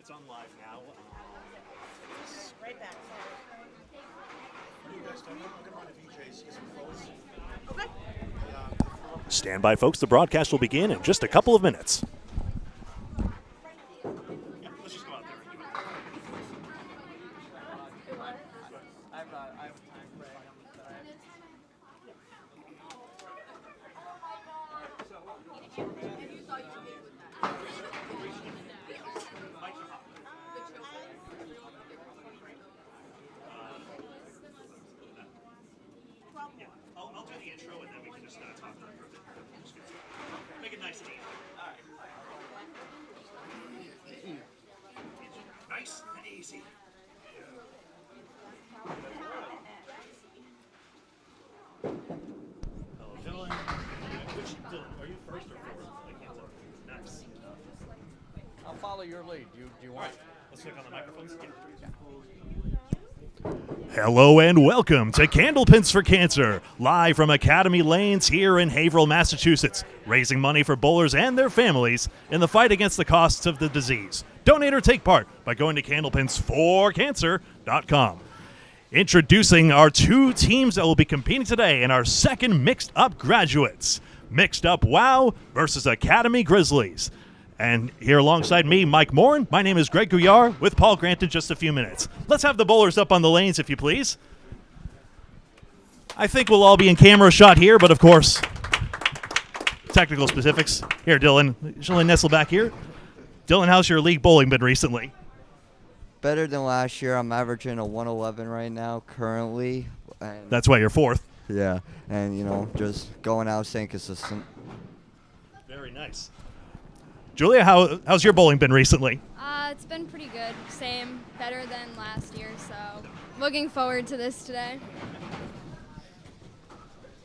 It's on live now. Right back. You guys don't know? I'm going to run a VJ's. Okay. Stand by, folks. The broadcast will begin in just a couple of minutes. Yeah, let's just go out there and do it. I have time frame. Yeah, I'll do the intro and then we can just talk for a bit. Make it nice and easy. Nice and easy. Hello, Dylan. Which Dylan? Are you first or fourth? I can't tell. Next. I'll follow your lead. Do you want? Let's click on the microphones. Yeah. Hello and welcome to Candlepins for Cancer, live from Academy Lanes here in Haverhill, Massachusetts, raising money for bowlers and their families in the fight against the costs of the disease. Donate or take part by going to candlepins4cancer.com. Introducing our two teams that will be competing today in our second Mixed-Up Graduates. Mixed-Up WOW versus Academy Grizzlies. And here alongside me, Mike Morin. My name is Greg Gouillart with Paul Grant in just a few minutes. Let's have the bowlers up on the lanes, if you please. I think we'll all be in camera shot here, but of course, technical specifics. Here, Dylan. Shall I nestle back here? Dylan, how's your league bowling been recently? Better than last year. I'm averaging a 111 right now currently. And That's why you're fourth. yeah, and just going out staying consistent. Very nice. Julia, how's your bowling been recently? It's been pretty good. Same, better than last year, so looking forward to this today.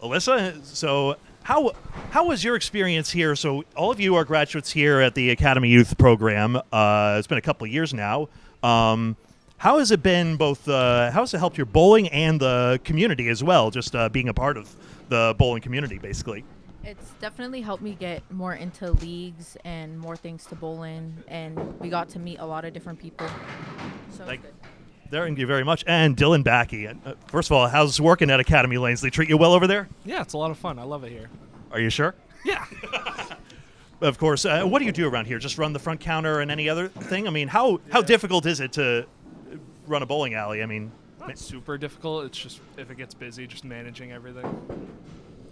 Alyssa, so how was your experience here? So all of you are graduates here at the Academy Youth Program. It's been a couple of years now. How has it been both, how has it helped your bowling and the community as well, just being a part of the bowling community, basically? It's definitely helped me get more into leagues and more things to bowl in, and we got to meet a lot of different people. So it's good. Thank you very much. And Dylan Bakke. First of all, how's working at Academy Lanes? They treat you well over there? Yeah, it's a lot of fun. I love it here. Are you sure? Yeah. Of course. What do you do around here? Just run the front counter and any other thing? I mean, how difficult is it to run a bowling alley? I mean, Not super difficult. It's just if it gets busy, just managing everything.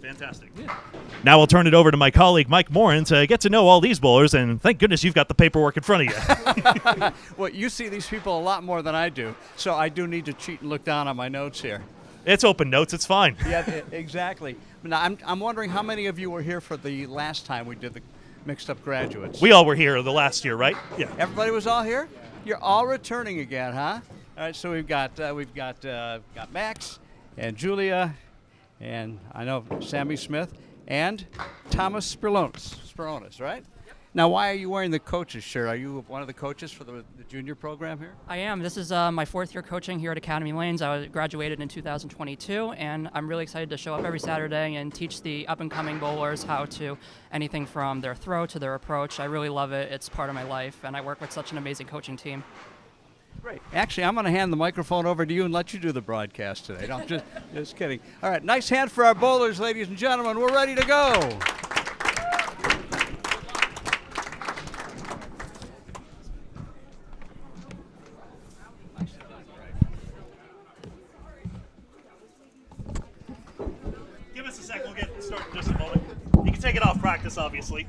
fantastic. Yeah. Now I'll turn it over to my colleague Mike Morin to get to know all these bowlers, and thank goodness you've got the paperwork in front of you. Well, you see these people a lot more than I do, so I do need to cheat and look down on my notes here. It's open notes. It's fine. Yeah, exactly. Now, I'm wondering how many of you were here for the last time we did the Mixed-Up Graduates? We all were here the last year, right? Yeah. Everybody was all here? You're all returning again, huh? All right, so we've got Maxx and Julia, and I know Sammy Smith and Thomas Sperounis, right? Now, why are you wearing the coach's shirt? Are you one of the coaches for the junior program here? I am. This is my fourth year coaching here at Academy Lanes. I graduated in 2022, and I'm really excited to show up every Saturday and teach the up-and-coming bowlers how to anything from their throw to their approach. I really love it. It's part of my life, and I work with such an amazing coaching team. Great. Actually, I'm going to hand the microphone over to you and let you do the broadcast today. No, just kidding. All right, nice hand for our bowlers, ladies and gentlemen. We're ready to go. Give us a sec. We'll get started in just a moment. You can take it off practice, obviously.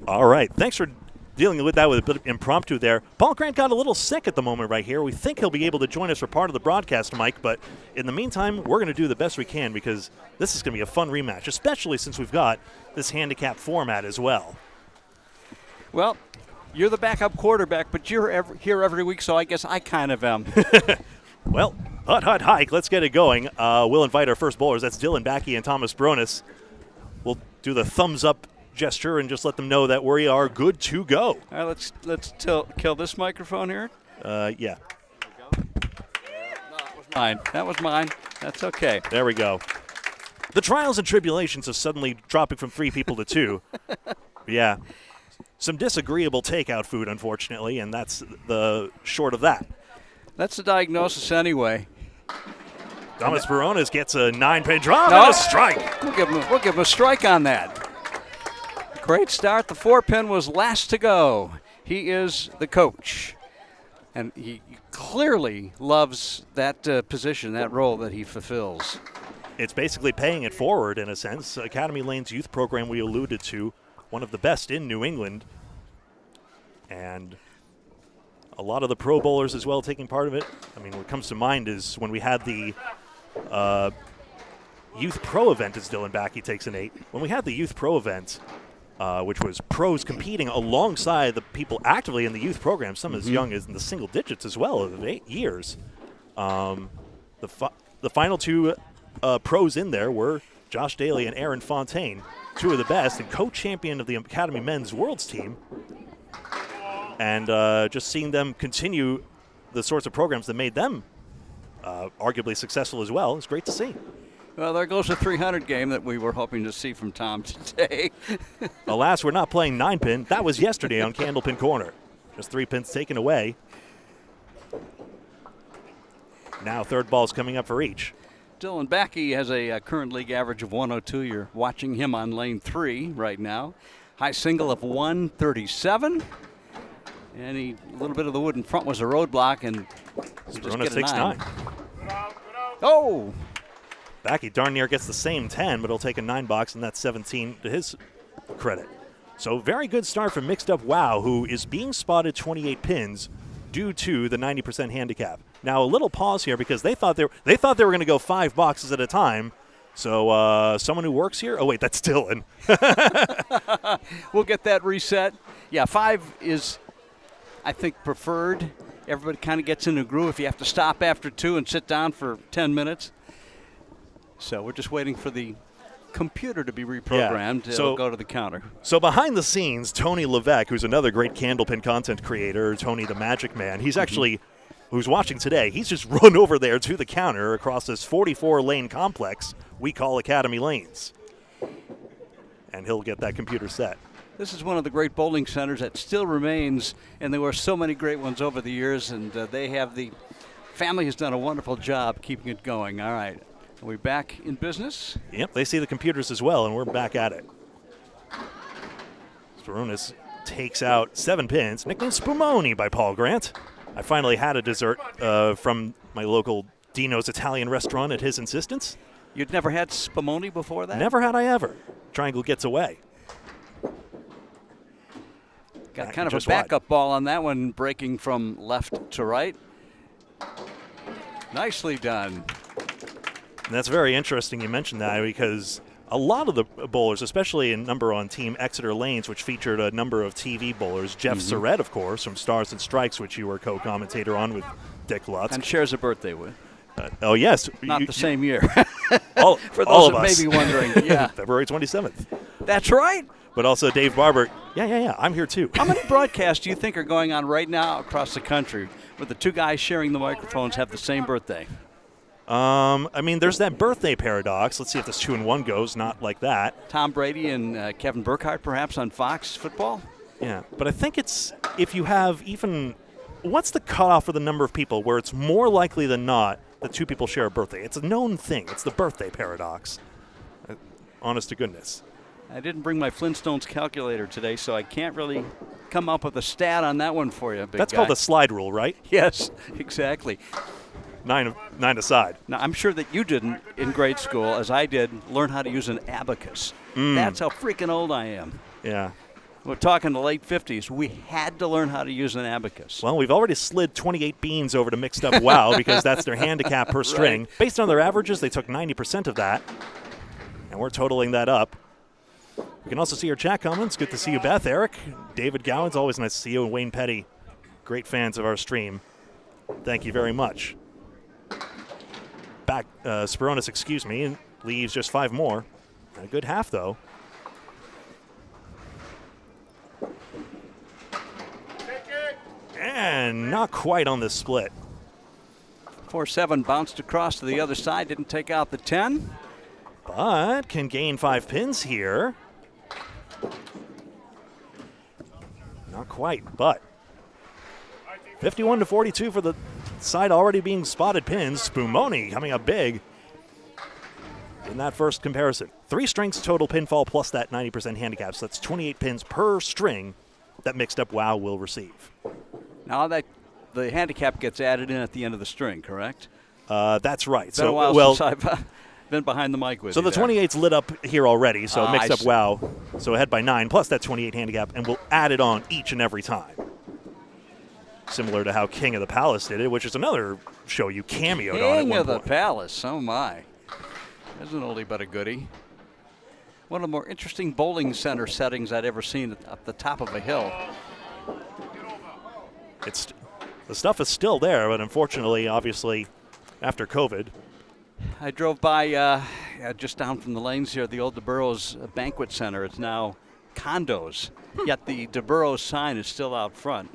All right. Thanks for dealing with that with a bit of impromptu there. Paul Grant got a little sick at the moment right here. We think he'll be able to join us for part of the broadcast, Mike, but in the meantime, we're going to do the best we can because this is going to be a fun rematch, especially since we've got this handicap format as well. Well, you're the backup quarterback, but you're here every week, so I guess I kind of am. Well, hut hike. Let's get it going. We'll invite our first bowlers. That's Dylan Bakke and Thomas Sperounis. We'll do the thumbs up gesture and just let them know that we are good to go. All right, let's kill this microphone here. Yeah. That was mine. That's okay. There we go. The trials and tribulations of suddenly dropping from 3 people to 2. Yeah. some disagreeable takeout food, unfortunately, and that's the short of that. That's the diagnosis anyway. Thomas Sperounis gets a 9-pin drop and a strike. We'll give him a strike on that. Great start. The 4-pin was last to go. He is the coach, and he clearly loves that position, that role that he fulfills. It's basically paying it forward in a sense. Academy Lane's youth program we alluded to, one of the best in New England, and a lot of the pro bowlers as well taking part of it. I mean, what comes to mind is when we had the youth pro event as Dylan Bakke takes an 8. When we had the youth pro event, which was pros competing alongside the people actively in the youth program, some as young as in the single digits as well, of 8 years. The final 2 pros in there were Josh Daly and Aaron Fontaine, 2 of the best, and co-champion of the Academy Men's Worlds team. And just seeing them continue the sorts of programs that made them arguably successful as well is great to see. Well, there goes the 300 game that we were hoping to see from Tom today. Alas, we're not playing 9-pin. That was yesterday on Candlepin Corner. Just 3 pins taken away. Now third ball's coming up for each. Dylan Bakke has a current league average of 102. You're watching him on lane 3 right now. High single of 137. And a little bit of the wood in front was a roadblock, and Sperounis takes 9. Oh! Bakke darn near gets the same 10, but he'll take a 9 box, and that's 17 to his credit. So very good start from Mixed Up Wow, who is being spotted 28 pins due to the 90% handicap. Now a little pause here because they thought they were going to go 5 boxes at a time. So someone who works here. Oh wait, that's Dylan. We'll get that reset. Yeah, 5 is, I think, preferred. Everybody kind of gets in a groove if you have to stop after 2 and sit down for 10 minutes. So we're just waiting for the computer to be reprogrammed. So It'll go to the counter. So behind the scenes, Tony Levesque, who's another great Candlepin content creator, Tony the Magic Man, he's actually, who's watching today, he's just run over there to the counter across this 44-lane complex we call Academy Lanes. And he'll get that computer set. This is one of the great bowling centers that still remains, and there were so many great ones over the years, and the family has done a wonderful job keeping it going. All right. Are we back in business? Yep, they see the computers as well, and we're back at it. Sperounis takes out 7 pins, nicknamed Spumoni by Paul Grant. I finally had a dessert from my local Dino's Italian restaurant at his insistence. You'd never had Spumoni before that? Never had I ever. Triangle gets away. Got kind of a backup ball on that one, breaking from left to right. Nicely done. And that's very interesting you mentioned that because a lot of the bowlers, especially a number on Team Exeter Lanes, which featured a number of TV bowlers, Jeff Surrett, of course, from Stars and Strikes, which you were co-commentator on with Dick Lutz. And shares a birthday with. Oh, yes. Not the same year. For those that may be wondering. Yeah. February 27th. That's right. But also Dave Barber. Yeah, I'm here too. How many broadcasts do you think are going on right now across the country where the 2 guys sharing the microphones have the same birthday? I mean, there's that birthday paradox. Let's see if this 2-in-1 goes. Not like that. Tom Brady and Kevin Burkhardt, perhaps, on Fox football? Yeah, but I think it's if you have even – what's the cutoff for the number of people where it's more likely than not that 2 people share a birthday? It's a known thing. It's the birthday paradox. Honest to goodness. I didn't bring my Flintstones calculator today, so I can't really come up with a stat on that one for you, big That's guy. called the slide rule, right? Yes, exactly. 9 aside. Now, I'm sure that you didn't in grade school, as I did, learn how to use an abacus. That's how freaking old I am. Yeah. We're talking the late 50s. We had to learn how to use an abacus. Well, we've already slid 28 beans over to Mixed Up Wow because that's their handicap per string. Right. Based on their averages, they took 90% of that, and we're totaling that up. We can also see your chat comments. Good to see you, Beth, Eric, David Gowans. Always nice to see you, and Wayne Petty. Great fans of our stream. Thank you very much. Back, Sperounis, excuse me, and leaves just 5 more. A good half, though. And not quite on this split. 4-7 bounced across to the other side, didn't take out the 10. But can gain 5 pins here. quite, but 51-42 for the side already being spotted pins. Spumoni coming up big in that first comparison. 3 strings total pinfall plus that 90% handicap, so that's 28 pins per string that Mixed Up Wow will receive. Now that the handicap gets added in at the end of the string, correct? That's right. It's been a while since I've been behind the mic with so you. So the 28's lit up here already, so Mixed Up Wow. So ahead by 9 plus that 28 handicap, and we'll add it on each and every time. Similar to how King of the Palace did it, which is another show you cameoed on at one point. King of the Palace, oh my. That's an oldie but a goodie. One of the more interesting bowling center settings I'd ever seen at the top of a hill. The stuff is still there, but unfortunately, obviously, after COVID. I drove by just down from the lanes here, the old DeBurrows Banquet Center. It's now condos, yet the DeBurrows sign is still out front.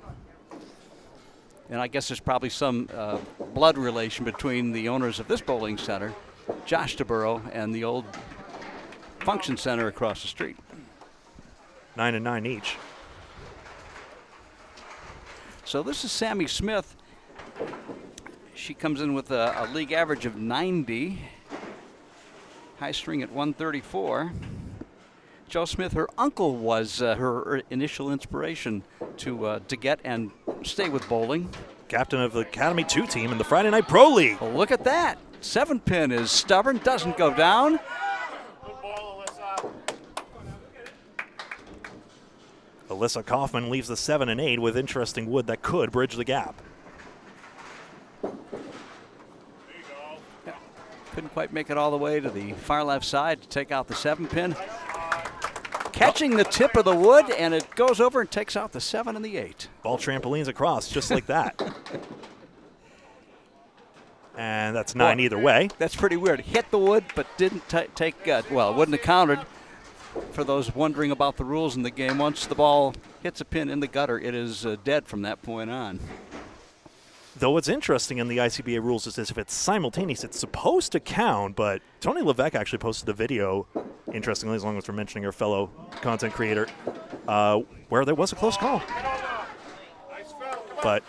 And I guess there's probably some blood relation between the owners of this bowling center, Josh DeBurrow, and the old function center across the street. 9-9 each. So this is Sammy Smith. She comes in with a league average of 90. High string at 134. Joe Smith, her uncle, was her initial inspiration to get and stay with bowling. Captain of the Academy 2 team in the Friday Night Pro League. Well, look at that. 7-pin is stubborn, doesn't go down. Alyssa Kaufman leaves the 7 and 8 with interesting wood that could bridge the gap. Yeah. Couldn't quite make it all the way to the far left side to take out the 7-pin. Catching the tip of the wood, and it goes over and takes out the 7 and the 8. Ball trampolines across just like that. And that's 9 either way. That's pretty weird. Hit the wood, but didn't take, well, wouldn't have counted. For those wondering about the rules in the game, once the ball hits a pin in the gutter, it is dead from that point on. Though what's interesting in the ICBA rules is if it's simultaneous, it's supposed to count, but Tony Levesque actually posted a video, interestingly, as long as we're mentioning our fellow content creator, where there was a close call. But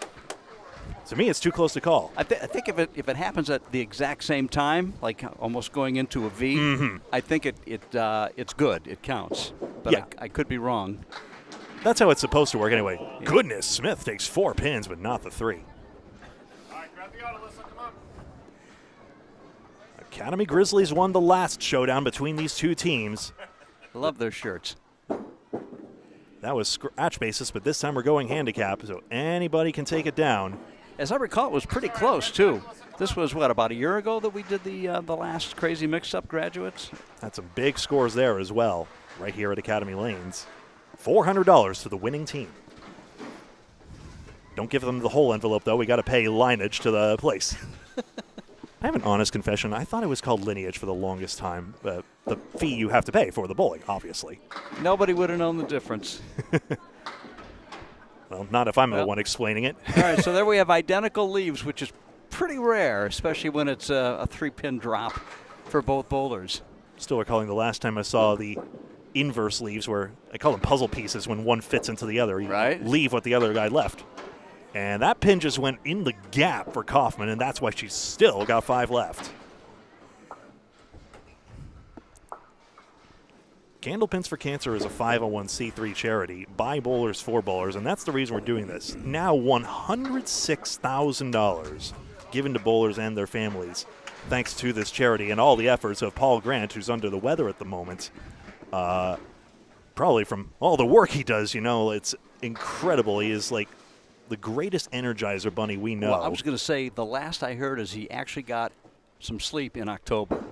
to me, it's too close to call. I think if it happens at the exact same time, like almost going into a V, I think it's good. It counts. But yeah. I could be wrong. That's how it's supposed to work anyway. Yeah. Goodness, Smith takes 4 pins, but not the 3. Academy Grizzlies won the last showdown between these two teams. I love their shirts. That was scratch basis, but this time we're going handicap, so anybody can take it down. As I recall, it was pretty close, too. This was, what, about a year ago that we did the last Crazy Mixed-Up Graduates? Had some big scores there as well, right here at Academy Lanes. $400 to the winning team. Don't give them the whole envelope, though. We got to pay lineage to the place. I have an honest confession. I thought it was called lineage for the longest time. The fee you have to pay for the bowling, obviously. Nobody would have known the difference. Well, not if I'm the one explaining it. All right, so there we have identical leaves, which is pretty rare, especially when it's a 3-pin drop for both bowlers. Still recalling the last time I saw the inverse leaves, where I call them puzzle pieces when one fits into the other. You leave what the other guy left. And that pin just went in the gap for Kaufman, and that's why she's still got 5 left. Candlepins for Cancer is a 501c3 charity by bowlers for bowlers, and that's the reason we're doing this. Now $106,000 given to bowlers and their families thanks to this charity and all the efforts of Paul Grant, who's under the weather at the moment. Probably from all the work he does, you know, it's incredible. He is like the greatest Energizer bunny we know. Well, I was going to say the last I heard is he actually got some sleep in October.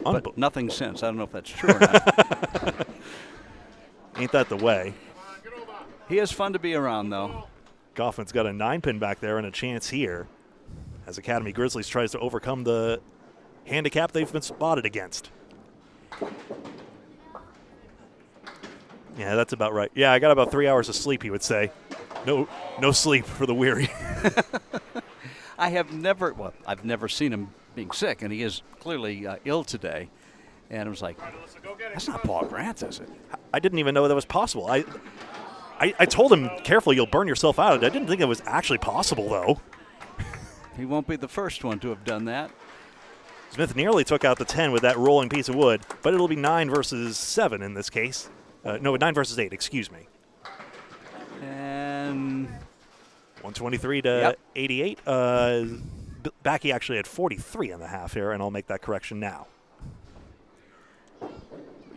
But nothing since. I don't know if that's true or not. Ain't that the way? He is fun to be around, though. Kaufman's got a 9-pin back there and a chance here as Academy Grizzlies tries to overcome the handicap they've been spotted against. Yeah, that's about right. Yeah, I got about 3 hours of sleep, he would say. No sleep for the weary. I've never seen him being sick, and he is clearly ill today. And I was like, that's not Paul Grant, is it? I didn't even know that was possible. I told him, careful, you'll burn yourself out. I didn't think it was actually possible, though. He won't be the first one to have done that. Smith nearly took out the 10 with that rolling piece of wood, but it'll be 9 versus 7 in this case. No, 9 versus 8, excuse me. And 123 to 88. Bakke actually had 43 in the half here, and I'll make that correction now.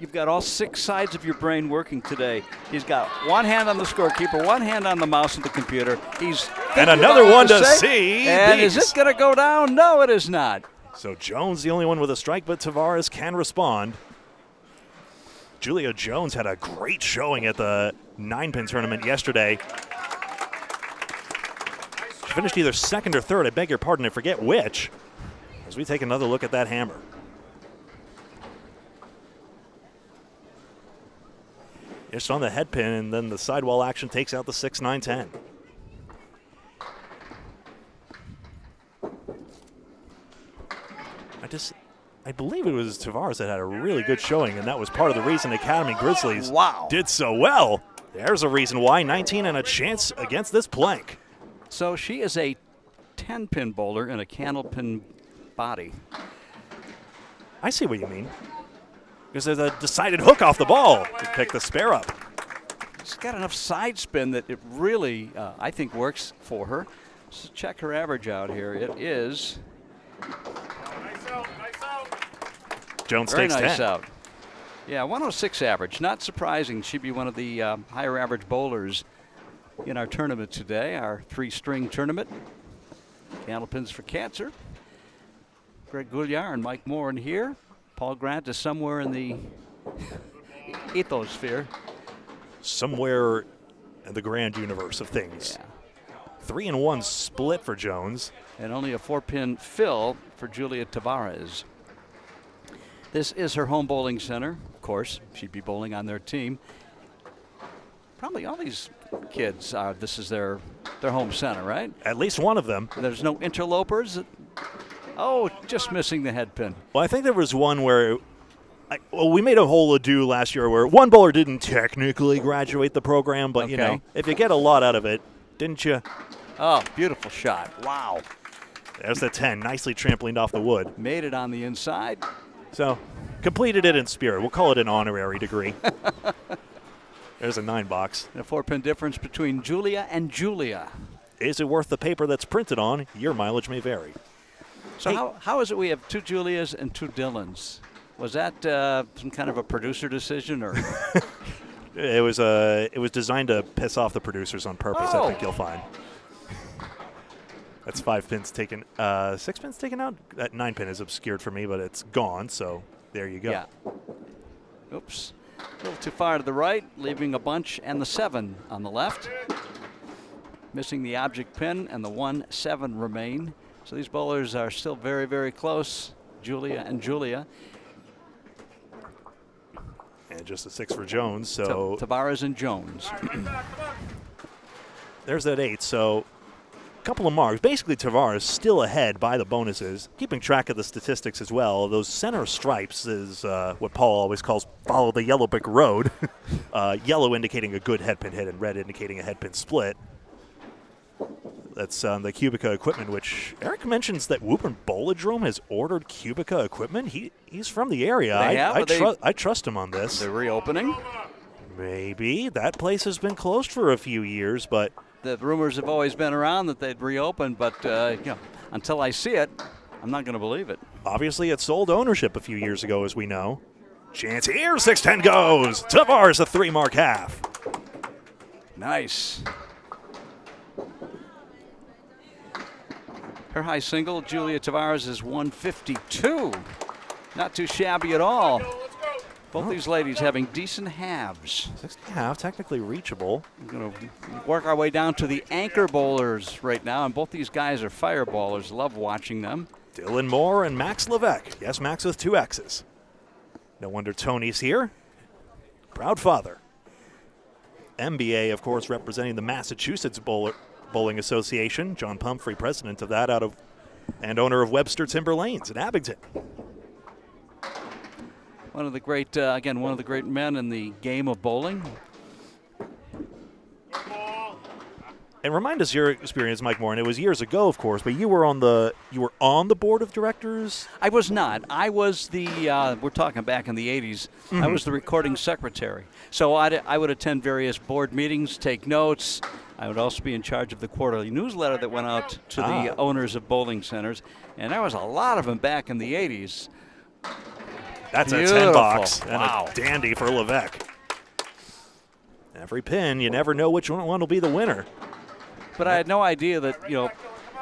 you've got all 6 sides of your brain working today. He's got one hand on the scorekeeper, one hand on the mouse and the computer. He's and another one to see. And is it going to go down? No, it is not. So Jones, the only one with a strike, but Tavares can respond. Julia Jones had a great showing at the 9-pin tournament yesterday. She finished either second or third, I beg your pardon, I forget which, as we take another look at that hammer. Just on the head pin, and then the sidewall action takes out the 6, 9, 10. I believe it was Tavares that had a really good showing, and that was part of the reason Academy Grizzlies did so well. There's a reason why, 19 and a chance against this plank. So she is a 10-pin bowler in a candlepin body. I see what you mean. Because there's a decided hook off the ball to pick the spare up. She's got enough side spin that it really, I think, works for her. Let's check her average out here. It is Jones very takes nice 10. out. Yeah, 106 average. Not surprising. She'd be one of the higher average bowlers in our tournament today, our 3-string tournament. Candlepins for Cancer. Greg Gouillart and Mike Morin here. Paul Grant is somewhere in the ethosphere. Somewhere in the grand universe of things. Yeah. 3-1 split for Jones. And only a 4-pin fill for Julia Tavares. This is her home bowling center. Of course, she'd be bowling on their team. Probably all these kids, this is their home center, right? At least one of them. There's no interlopers. Oh, just missing the head pin. Well, I think there was one where, we made a whole ado last year where one bowler didn't technically graduate the program, but, you know, if you get a lot out of it, didn't you? Oh, beautiful shot. Wow. There's the 10, nicely trampolined off the wood. Made it on the inside. So, completed it in spirit. We'll call it an honorary degree. There's a 9 box. And a 4-pin difference between Julia and Julia. Is it worth the paper that's printed on? Your mileage may vary. So hey, how is it we have 2 Julias and 2 Dylans? Was that some kind of a producer decision, or? It was designed to piss off the producers on purpose. I think you'll find. That's 5 pins taken. 6 pins taken out. That 9 pin is obscured for me, but it's gone. So there you go. Yeah. Oops. A little too far to the right, leaving a bunch and the 7 on the left. Missing the object pin, and the 1, 7 remain. So these bowlers are still very, very close, Julia and Julia. And just a 6 for Jones. So Tavares and Jones. There's that 8. So a couple of marks. Basically, Tavares still ahead by the bonuses. Keeping track of the statistics as well. Those center stripes is what Paul always calls follow the yellow brick road. Yellow indicating a good headpin hit and red indicating a headpin split. That's the Cubica equipment, which Eric mentions that Woburn Bowladrome has ordered Cubica equipment. He's from the area. I trust him on this. They're reopening? Maybe. That place has been closed for a few years, but the rumors have always been around that they'd reopen, but you know, until I see it, I'm not going to believe it. Obviously, it sold ownership a few years ago, as we know. Chance here, 6-10 goes. Tavares, a 3-mark half. Nice. Her high single, Julia Tavares, is 152. Not too shabby at all. Both these ladies having decent halves. 6.5, technically reachable. We're going to work our way down to the anchor bowlers right now, and both these guys are fire bowlers. Love watching them. Dylan Moore and Maxx Levesque. Yes, Max with 2 X's. No wonder Tony's here. Proud father. MBA, of course, representing the Massachusetts Bowling Association. John Pumphrey, president of that, and owner of Webster Timber Lanes in Abington. One of the great, again, one of the great men in the game of bowling. And remind us your experience, Mike Morin. It was years ago, of course, but you were on the board of directors. I was not. I was the. We're talking back in the '80s. I was the recording secretary. So I would attend various board meetings, take notes. I would also be in charge of the quarterly newsletter that went out to the owners of bowling centers, and there was a lot of them back in the '80s. That's Beautiful. a 10 box and Wow. a dandy for Levesque. Every pin, you never know which one will be the winner. But I had no idea that,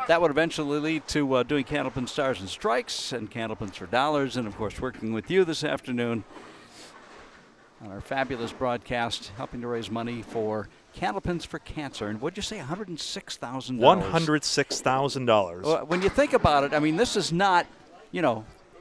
that would eventually lead to doing Candlepin Stars and Strikes and Candlepins for Dollars, and of course working with you this afternoon on our fabulous broadcast, helping to raise money for Candlepins for Cancer. And what'd you say, $106,000? $106,000. Well, when you think about it, I mean, this is not,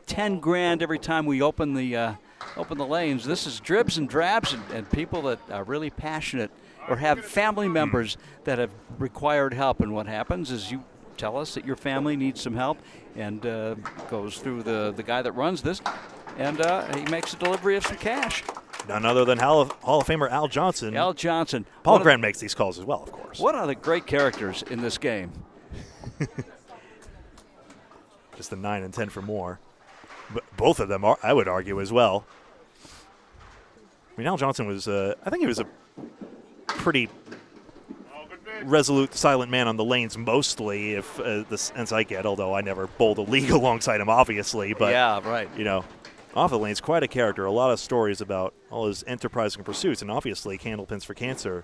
10 grand every time we open the lanes. This is dribs and drabs and people that are really passionate or have family members that have required help. And what happens is you tell us that your family needs some help, and goes through the guy that runs this, and he makes a delivery of some cash. None other than Hall of Famer Al Johnson. Al Johnson. Paul Grant makes these calls as well, of course. What are the great characters in this game? Just the 9 and 10 for more. But both of them, I would argue, as well. I mean, Al Johnson was, I think he was a pretty resolute, silent man on the lanes mostly, if the sense I get, although I never bowled a league alongside him, obviously. But, yeah, right. Off the lanes, quite a character. A lot of stories about all his enterprising pursuits, and obviously Candlepins for Cancer.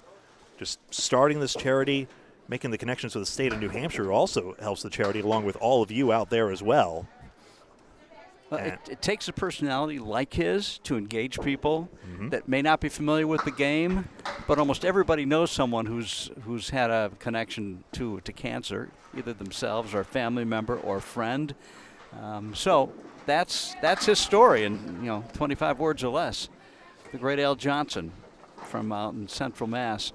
Just starting this charity, making the connections with the state of New Hampshire also helps the charity, along with all of you out there as well. It takes a personality like his to engage people that may not be familiar with the game, but almost everybody knows someone who's had a connection to cancer, either themselves or a family member or friend. So that's his story in 25 words or less. The great Al Johnson from out in Central Mass,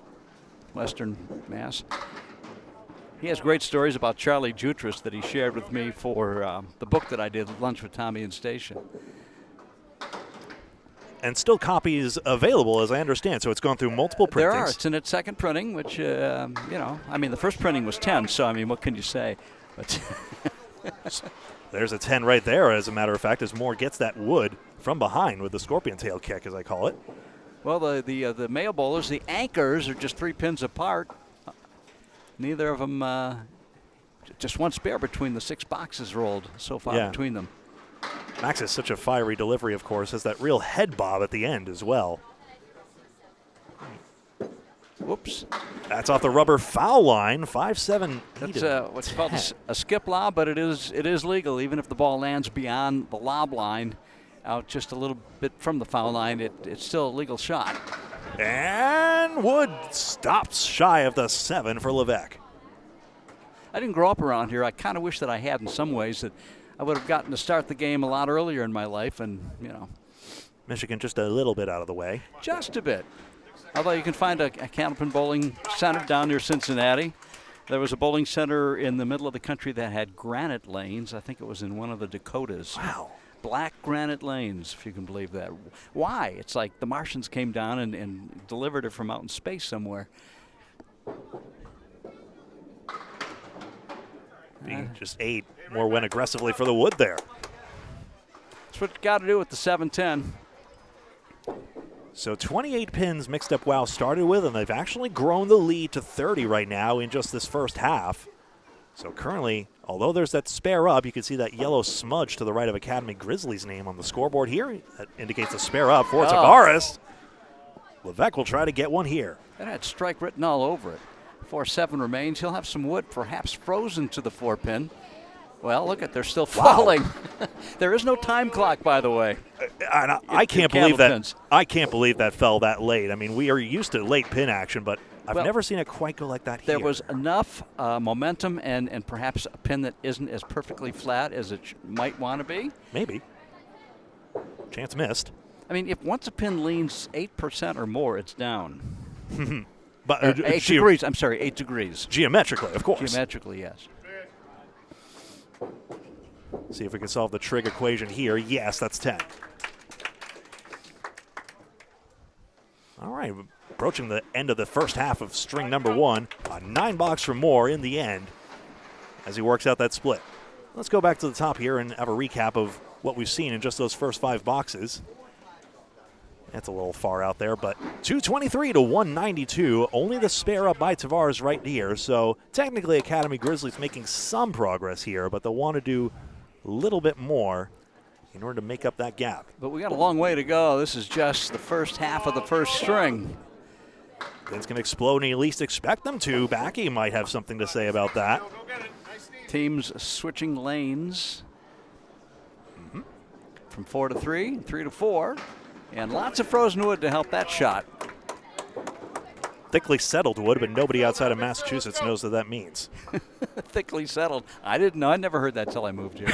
Western Mass. He has great stories about Charlie Jutras that he shared with me for the book that I did, Lunch with Tommy and Station. And still copies available, as I understand, so it's gone through multiple printings. There are. It's in its second printing, which, the first printing was 10, so, what can you say? But there's a 10 right there, as a matter of fact, as Moore gets that wood from behind with the scorpion tail kick, as I call it. Well, the male bowlers, the anchors, are just 3 pins apart. Neither of them, just one spare between the 6 boxes rolled so far between them. Maxx is such a fiery delivery, of course, has that real head bob at the end as well. Whoops. That's off the rubber foul line, 5-7. That's what's called a skip lob, but it is legal. Even if the ball lands beyond the lob line, out just a little bit from the foul line, it's still a legal shot. And Wood stops shy of the 7 for Levesque. I didn't grow up around here. I kind of wish that I had in some ways, that I would have gotten to start the game a lot earlier in my life, and, Michigan just a little bit out of the way. Just a bit. Although you can find a Candlepin Bowling Center down near Cincinnati. There was a bowling center in the middle of the country that had granite lanes. I think it was in one of the Dakotas. Wow. Black granite lanes, if you can believe that. Why? It's like the Martians came down and delivered it from out in space somewhere. He just 8. Moore went aggressively for the wood there. That's what you got to do with the 7-10. So 28 pins Mixed Up Wow started with, and they've actually grown the lead to 30 right now in just this first half. So currently, although there's that spare up, you can see that yellow smudge to the right of Academy Grizzlies' name on the scoreboard here. That indicates a spare up for Tavares. Levesque will try to get one here. That had strike written all over it. 4-7 remains. He'll have some wood perhaps frozen to the 4-pin. Well, look at, they're still falling. Wow. There is no time clock, by the way. I can't believe that. I can't believe that fell that late. I mean, we are used to late pin action, but I've never seen it quite go like that here. There was enough momentum and perhaps a pin that isn't as perfectly flat as it might want to be. Maybe. Chance missed. I mean, if once a pin leans 8% or more, it's down. But 8 degrees. I'm sorry, 8 degrees. Geometrically, of course. Geometrically, yes. See if we can solve the trig equation here. Yes, that's 10. All right, approaching the end of the first half of string number 1. A 9-box for Moore in the end as he works out that split. Let's go back to the top here and have a recap of what we've seen in just those first 5 boxes. That's a little far out there, but 223 to 192. Only the spare up by Tavares right here. So technically Academy Grizzlies making some progress here, but they'll want to do a little bit more in order to make up that gap. But we got a long way to go. This is just the first half of the first string. Pins can explode and you at least expect them to. Bakke might have something to say about that. Teams switching lanes from 4 to 3, 3 to 4, and lots of frozen wood to help that shot. Thickly settled wood, but nobody outside of Massachusetts knows what that means. Thickly settled. I didn't know. I never heard that till I moved here.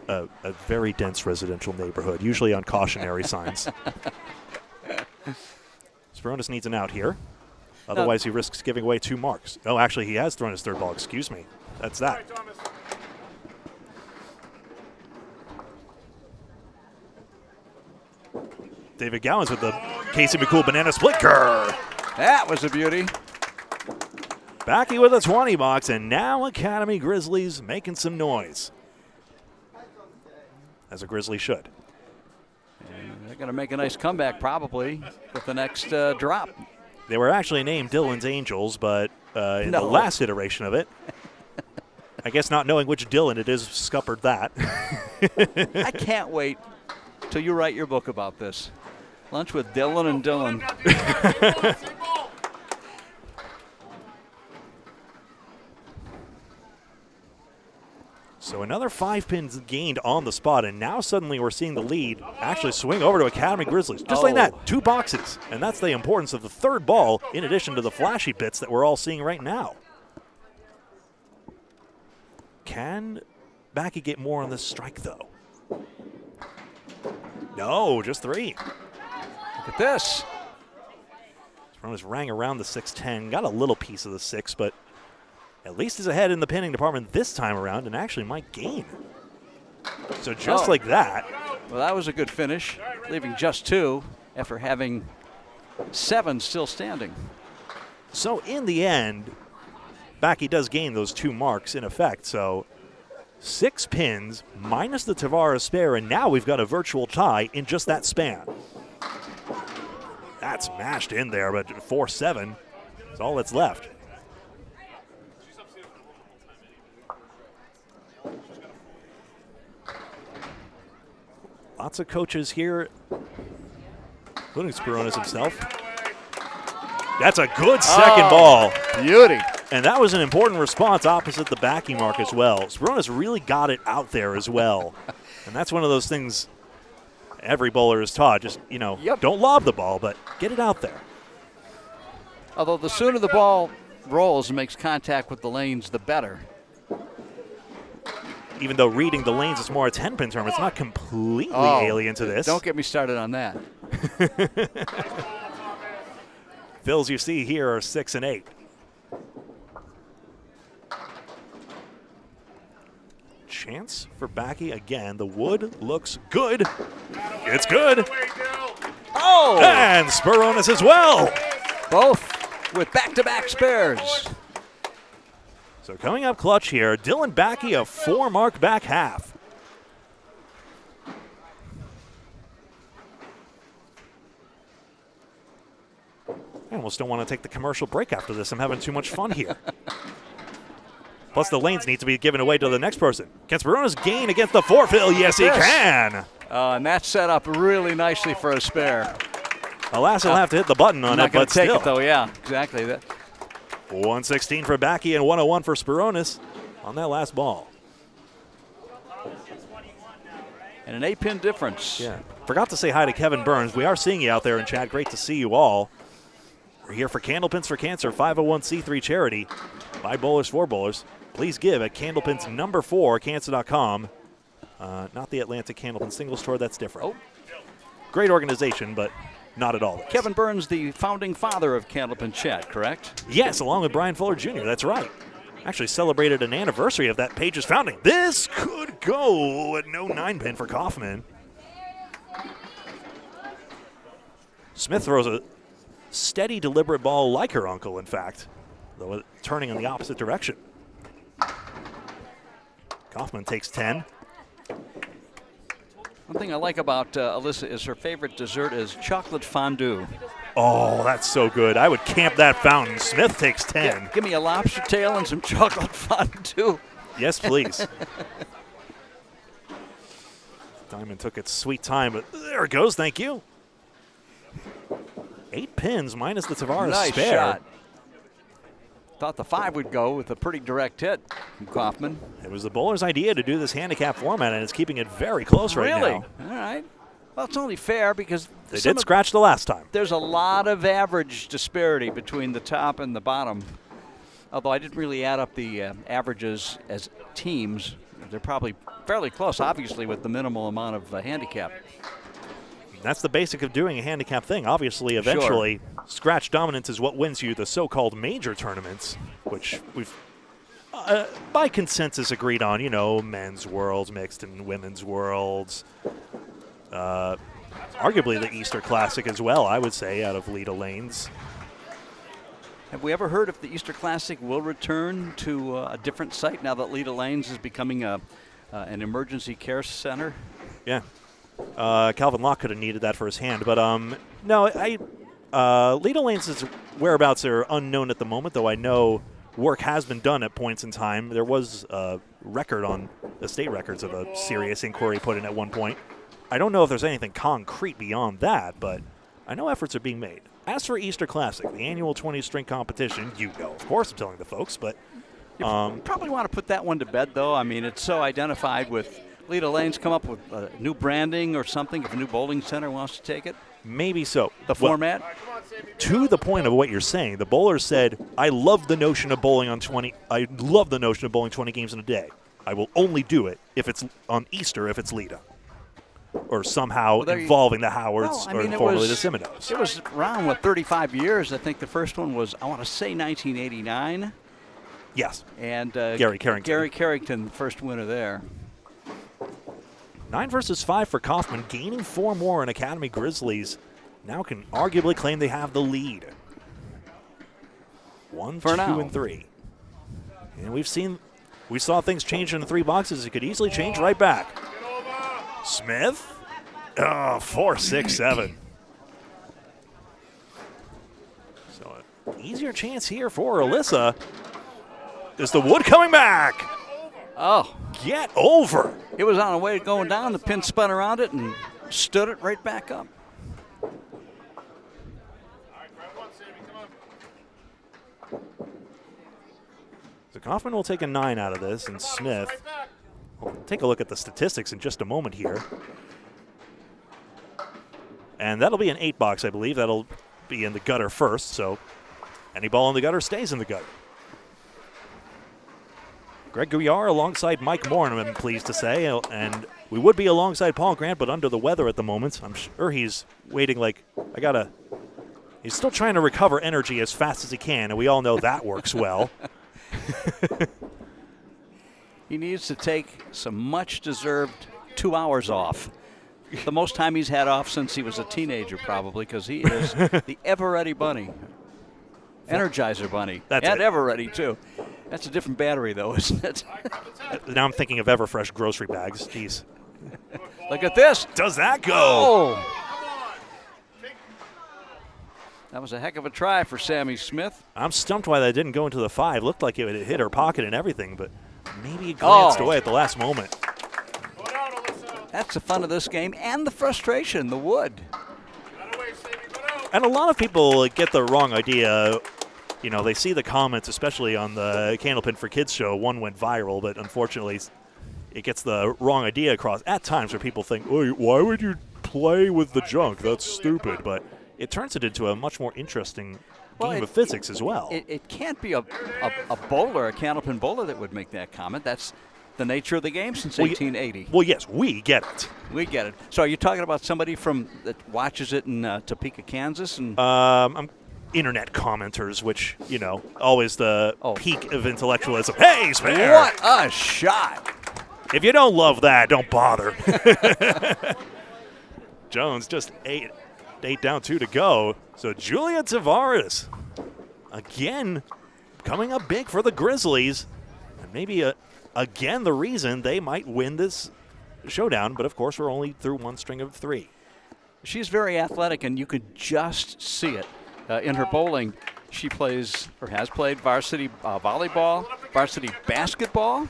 A very dense residential neighborhood, usually on cautionary signs. Sperounis needs an out here. Otherwise, he risks giving away 2 marks. Oh, actually, he has thrown his 3rd ball. Excuse me. That's that. David Gowans with the Casey McCool banana split curve. That was a beauty. Bakke with a 20 box, and now Academy Grizzlies making some noise. As a Grizzly should. And they're going to make a nice comeback probably with the next drop. They were actually named Dylan's Angels, but in the last iteration of it, I guess not knowing which Dylan it is scuppered that. I can't wait till you write your book about this. Lunch with Dylan and Dylan. So another 5 pins gained on the spot, and now suddenly we're seeing the lead actually swing over to Academy Grizzlies. Just like that, 2 boxes. And that's the importance of the 3rd ball in addition to the flashy bits that we're all seeing right now. Can Bakke get more on this strike, though? No, just 3. Look at this. Sperounis rang around the 6-10, got a little piece of the 6, but at least is ahead in the pinning department this time around and actually might gain. So just like that. Well, that was a good finish, leaving just 2 after having 7 still standing. So in the end, Bakke does gain those 2 marks in effect. So 6 pins minus the Tavares spare, and now we've got a virtual tie in just that span. That's mashed in there, but 4-7 is all that's left. Lots of coaches here, including Sperounis himself. That's a good second ball. Beauty. And that was an important response opposite the Bakke mark as well. Sperounis really got it out there as well. And that's one of those things every bowler is taught. Just, don't lob the ball, but get it out there. Although the sooner the ball rolls and makes contact with the lanes, the better. Even though reading the lanes is more a 10-pin term, it's not completely alien to this. Don't get me started on that. Fills you see here are 6 and 8. Chance for Bakke again. The wood looks good. It's good. Oh! And Sperounis as well. Both with back-to-back spares. So coming up clutch here, Dylan Bakke, a 4-mark back half. I almost don't want to take the commercial break after this. I'm having too much fun here. Plus the lanes need to be given away to the next person. Can Sperounis gain against the 4-fill? Yes, he can. And that's set up really nicely for a spare. Alas, he'll have to hit the button on it, but take still. it though, yeah, exactly. 116 for Bakke and 101 for Sperounis on that last ball. And an 8-pin difference. Yeah. Forgot to say hi to Kevin Burns. We are seeing you out there in chat. Great to see you all. We're here for Candlepins for Cancer, 501c3 charity. By bowlers for bowlers. Please give at Candlepins number 4, cancer.com. Not the Atlantic Candlepin Singles Tour. That's different. Great organization, but not at all. Kevin Burns, the founding father of Candlepin Chat, correct? Yes, along with Brian Fuller Jr. That's right. Actually celebrated an anniversary of that page's founding. This could go at no 9-pin for Kaufman. Smith throws a steady, deliberate ball like her uncle, in fact, though turning in the opposite direction. Kaufman takes 10. One thing I like about Alyssa is her favorite dessert is chocolate fondue. Oh, that's so good. I would camp that fountain. Smith takes 10. Yeah, give me a lobster tail and some chocolate fondue. Yes, please. Diamond took its sweet time, but there it goes. Thank you. 8 pins minus the Tavares nice spare. Shot. Thought the 5 would go with a pretty direct hit from Kaufman. It was the bowler's idea to do this handicap format, and it's keeping it very close right now. Really? All right. Well, it's only fair because they did scratch the last time. There's a lot of average disparity between the top and the bottom. Although I didn't really add up the averages as teams. They're probably fairly close, obviously, with the minimal amount of handicap. That's the basic of doing a handicap thing. Obviously, eventually, scratch dominance is what wins you the so-called major tournaments, which we've, by consensus, agreed on. You know, men's worlds, mixed and women's worlds. Arguably the Easter Classic as well, I would say, out of Leda Lanes. Have we ever heard if the Easter Classic will return to a different site now that Leda Lanes is becoming an emergency care center? Yeah. Calvin Locke could have needed that for his hand, but no, Leda Lanes' whereabouts are unknown at the moment, though I know work has been done at points in time. There was a record on the state records of a serious inquiry put in at one point. I don't know if there's anything concrete beyond that, but I know efforts are being made. As for Easter Classic, the annual 20-string competition, you know, of course I'm telling the folks, but you probably want to put that one to bed, though. I mean, it's so identified with Leda Lanes. Come up with new branding or something if a new bowling center wants to take it. Maybe so. The format? To the point of what you're saying, the bowler said, I love the notion of bowling on 20. I love the notion of bowling 20 games in a day. I will only do it if it's on Easter, if it's Leda. Or somehow involving the Howards or formerly the Seminoles. It was around, 35 years? I think the first one was, I want to say 1989. Yes. And Gary Carrington. Gary Carrington, the first winner there. 9 versus 5 for Kaufman, gaining 4 more, and Academy Grizzlies now can arguably claim they have the lead. 1, 2, and 3. And we saw things change in the 3 boxes. It could easily change right back. Smith, 4, 6, 7. So an easier chance here for Alyssa. Is the wood coming back? Oh. Get over. It was on the way going down. The pin spun around it and stood it right back up. So Kaufman will take a 9 out of this, and Smith. We'll take a look at the statistics in just a moment here. And that'll be an 8 box, I believe. That'll be in the gutter first, so any ball in the gutter stays in the gutter. Greg Gouillart alongside Mike Morin, I'm pleased to say, and we would be alongside Paul Grant, but under the weather at the moment. I'm sure he's waiting he's still trying to recover energy as fast as he can, and we all know that works well. He needs to take some much-deserved 2 hours off. The most time he's had off since he was a teenager, probably, because he is the ever-ready bunny. Energizer bunny. That's and it. ever-ready, too. That's a different battery, though, isn't it? Now I'm thinking of Everfresh grocery bags. Jeez. Look at this. Does that go? Oh. That was a heck of a try for Sammy Smith. I'm stumped why that didn't go into the 5. Looked like it would hit her pocket and everything, but maybe it glanced away at the last moment. That's the fun of this game and the frustration, the wood. And a lot of people get the wrong idea. You know, they see the comments, especially on the Candlepin for Kids show. One went viral, but unfortunately it gets the wrong idea across at times where people think, oh, why would you play with the junk? That's stupid. But it turns it into a much more interesting game of physics as well. It can't be a bowler, a Candlepin bowler, that would make that comment. That's the nature of the game since 1880. Well, yes, we get it. We get it. So are you talking about somebody that watches it in Topeka, Kansas? And I'm internet commenters, which, you know, always the peak of intellectualism. Hey, spare! What a shot! If you don't love that, don't bother. Jones just ate 8 down, 2 to go. So Julia Tavares, again, coming up big for the Grizzlies. And maybe, again, the reason they might win this showdown. But, of course, we're only through one string of 3. She's very athletic, and you could just see it in her bowling. She plays or has played varsity volleyball, varsity basketball,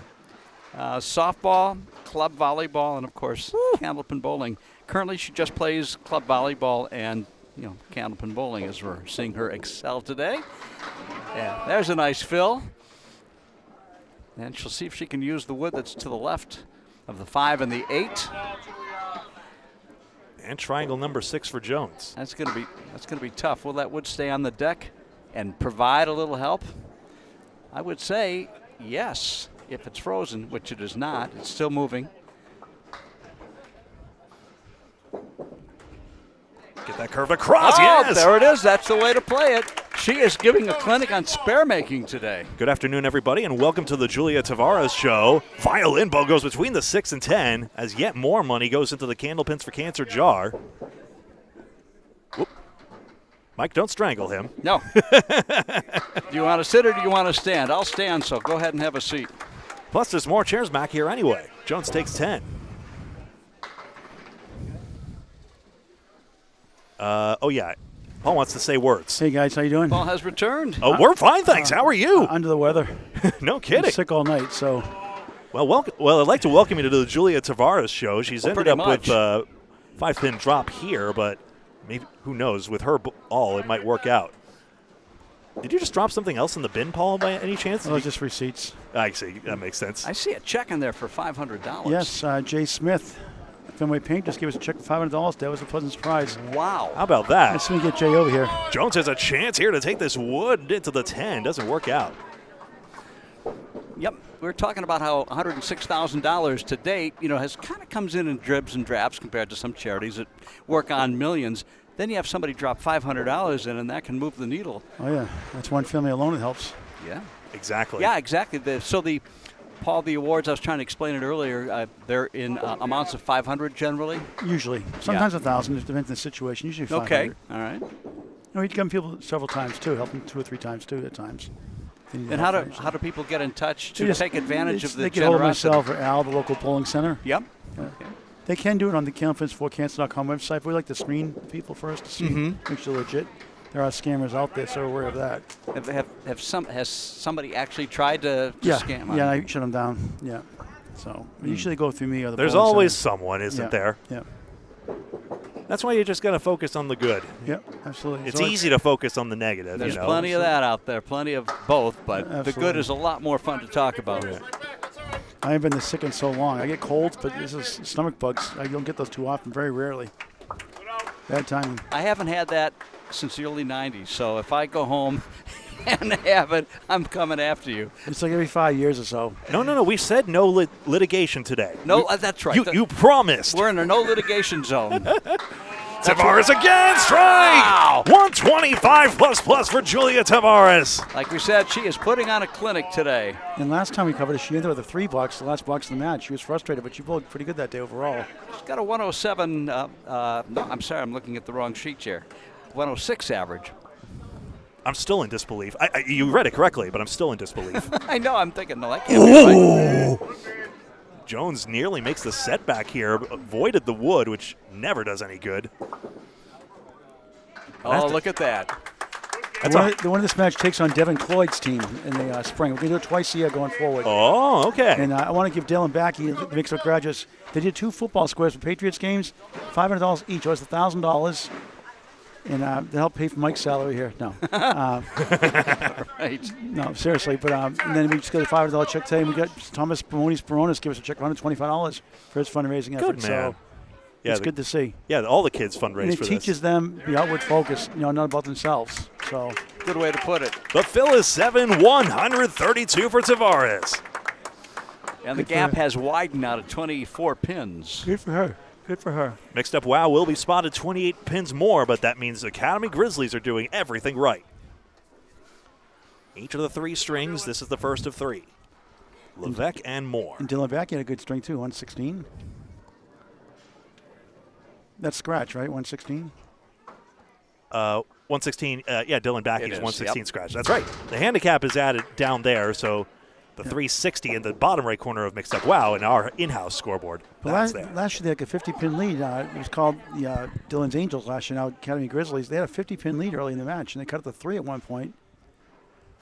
softball, club volleyball, and, of course, Candlepin Bowling. Currently, she just plays club volleyball and, Candlepin Bowling, as we're seeing her excel today. Yeah, there's a nice fill. And she'll see if she can use the wood that's to the left of the 5 and the 8. And triangle number 6 for Jones. That's gonna be tough. Will that wood stay on the deck and provide a little help? I would say yes, if it's frozen, which it is not. It's still moving. Get that curve across, Oh, yes! there it is. That's the way to play it. She is giving a clinic on spare making today. Good afternoon, everybody, and welcome to the Julia Tavares Show. Violin bow goes between the 6 and 10 as yet more money goes into the Candlepins for Cancer jar. Whoop. Mike, don't strangle him. No. Do you want to sit or do you want to stand? I'll stand, so go ahead and have a seat. Plus, there's more chairs back here anyway. Jones takes 10. Oh, yeah. Paul wants to say words. Hey, guys, how you doing? Paul has returned. Oh, we're fine, thanks. How are you? Under the weather. No kidding. I'm sick all night, so. Well, I'd like to welcome you to the Julia Tavares Show. She's ended up much. with a 5-pin drop here, but maybe, who knows, with her all, it might work out. Did you just drop something else in the bin, Paul, by any chance? Oh, just receipts. I see. That makes sense. I see a check in there for $500. Yes, Jay Smith, Fenway Paint, just gave us a check for $500. That was a pleasant surprise. Wow. How about that? Let's see if we can get Jay over here. Jones has a chance here to take this wood into the 10. Doesn't work out. Yep. We're talking about how $106,000 to date, has kind of comes in dribs and drabs compared to some charities that work on millions. Then you have somebody drop $500 in, and that can move the needle. Oh, yeah. That's one family alone. It helps. Yeah. Exactly. Yeah, exactly. Paul, the awards, I was trying to explain it earlier, they're in amounts of 500 generally? Usually. Sometimes 1,000. It depends on the situation. Usually 500. Okay. All right. We've given people several times, too. Helped them 2 or 3 times, too, at times. And how do people get in touch to take advantage of the they can hold generosity? myself or Al, the local polling center. Yep. Okay. They can do it on the Candlepins4Cancer.com website. We like to screen people first to see, make sure they're legit. There are scammers out there, so we're aware of that. Has somebody actually tried to scam? Yeah, I shut them down. Yeah. So usually they go through me or the There's polling always center. someone, isn't there? Yeah. That's why you just got to focus on the good. Yep, absolutely. It's easy to focus on the negative. There's plenty of that out there, plenty of both, but the good is a lot more fun to talk about. Yeah. I haven't been this sick in so long. I get colds, but this is stomach bugs. I don't get those too often, very rarely. Bad timing. I haven't had that since the early 90s, so if I go home and have it, I'm coming after you. It's like every 5 years or so. No. We said no litigation today. No, that's right. You promised. We're in a no litigation zone. Tavares again, strike! Wow. 125 plus for Julia Tavares. Like we said, she is putting on a clinic today. And last time we covered it, she ended with a 3 bucks, the last box of the match. She was frustrated, but she bowled pretty good that day overall. She's got a 107. No, I'm sorry, I'm looking at the wrong sheet here. 106 average. I'm still in disbelief. You read it correctly, but I'm still in disbelief. I know, I'm thinking, no, that can't be right. Jones nearly makes the setback here, avoided the wood, which never does any good. Oh, look at that. The winner of this match takes on Devin Cloyd's team in the spring. We're going to do it twice a year going forward. Oh, okay. And I want to give Dylan Bakke, the Mixed-Up Graduates, they did 2 football squares for Patriots games, $500 each. It was $1,000. And to help pay for Mike's salary here. No. Right. No, seriously. But and then we just got a $500 check today. And we got Thomas Sperounis give us a check of $125 for his fundraising effort. Good man. So it's good to see. Yeah, all the kids fundraise and it for this. teaches them the outward focus, not about themselves. So good way to put it. The fill is 7-132 for Tavares. And the gap has widened out of 24 pins. Good for her. Good for her. Mixed Up Wow will be spotted 28 pins more, but that means Academy Grizzlies are doing everything right. Each of the 3 strings, this is the first of 3. Levesque and Morin. And Dylan Bakke had a good string too, 116. That's scratch, right? 116? 116. Yeah, Dylan Bakke's It is, 116 yep. scratch. That's right. The handicap is added down there, so the 360 in the bottom right corner of Mixed Up Wow in our in-house scoreboard. That's there. Last year they had a 50-pin lead. It was called the Dylan's Angels last year, now Academy Grizzlies. They had a 50-pin lead early in the match, and they cut it to 3 at one point.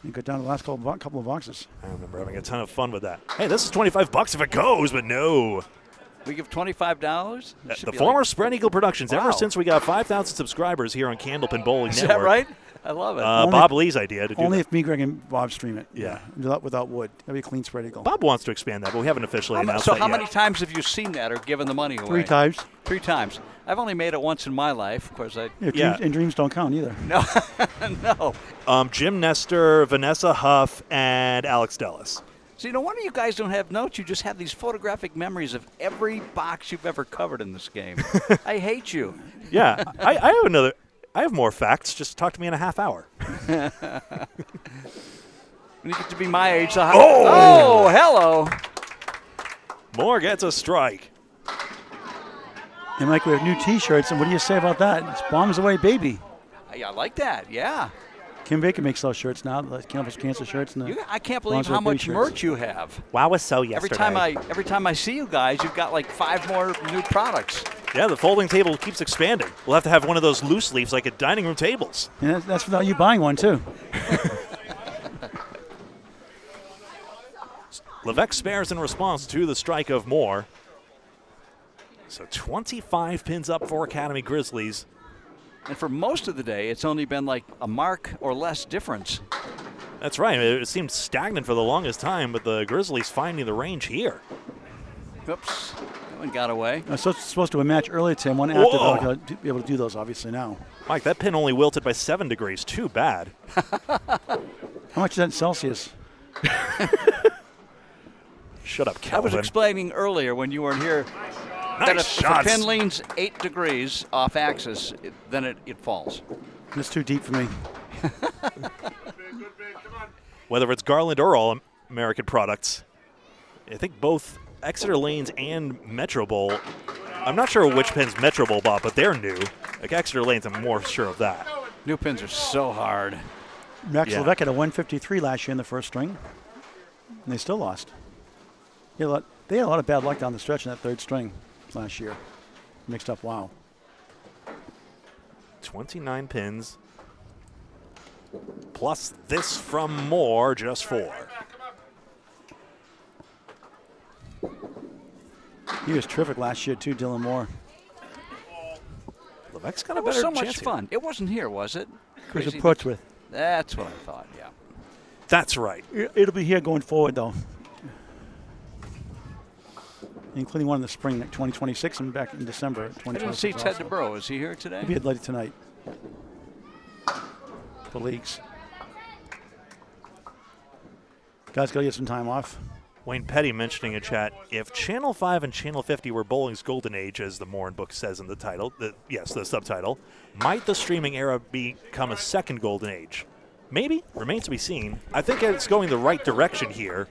And got down to the last couple of boxes. I remember having a ton of fun with that. Hey, this is $25 if it goes, but no. We give $25? The former Spread Eagle Productions, Wow. ever since we got 5,000 subscribers here on Candlepin Bowling Is Network. that right? I love it. Bob Lee's idea to do Only that. if me, Greg, and Bob stream it. Yeah. Without wood. That'd be a clean Spread Eagle. Bob wants to expand that, but we haven't officially announced So that how yet. many times have you seen that or given the money away? 3 times. 3 times. I've only made it once in my life. Of course, And dreams don't count either. No, no. Jim Nestor, Vanessa Huff, and Alex Dellis. See, no wonder you guys don't have notes. You just have these photographic memories of every box you've ever covered in this game. I hate you. Yeah, I have more facts. Just talk to me in a half hour. When you get to be my age, oh, hello. Moore gets a strike. And Mike, we have new T-shirts, and what do you say about that? It's Bombs Away, baby. I like that, yeah. Kim Baker makes those shirts now, the Campus Cancer shirts. And I can't believe Bombs how Away much shirts. merch you have. Wow, was so yesterday. Every time I see you guys, you've got like 5 more new products. Yeah, the folding table keeps expanding. We'll have to have one of those loose leaves like at dining room tables. And that's without you buying one, too. Levesque spares in response to the strike of Moore. So 25 pins up for Academy Grizzlies. And for most of the day, it's only been like a mark or less difference. That's right. It seemed stagnant for the longest time, but the Grizzlies finding the range here. Oops, that one got away. I was supposed to have a match earlier, Tim. One after, Whoa. though. I'll be able to do those, obviously, now. Mike, that pin only wilted by 7 degrees. Too bad. How much is that in Celsius? Shut up, I Calvin. was explaining earlier when you weren't here that if a pin leans 8 degrees off axis, then it falls. That's too deep for me. Whether it's Garland or All American products, I think both Exeter Lanes and Metro Bowl. I'm not sure which pins Metro Bowl bought, but they're new. Like Exeter Lanes, I'm more sure of that. New pins are so hard. Max Yeah. Levesque had a 153 last year in the first string, and they still lost. They had a lot of bad luck down the stretch in that third string last year. Mixed Up Wow. 29 pins. Plus this from Moore, just 4. He was terrific last year, too, Dylan Moore. Levesque's got a It was better so much chance here. fun. It wasn't here, was it? It was Crazy. a Portsmouth. That's what I thought, yeah. That's right. It'll be here going forward, though. Including one in the spring, like 2026, and back in December. I didn't see 2026 Ted also. DeBro. Is he here today? He'll be at later tonight. The leagues. Guys, got to get some time off. Wayne Petty mentioning in chat, if Channel 5 and Channel 50 were bowling's golden age, as the Morin book says in the title, the subtitle, might the streaming era become a second golden age? Maybe. Remains to be seen. I think it's going the right direction here.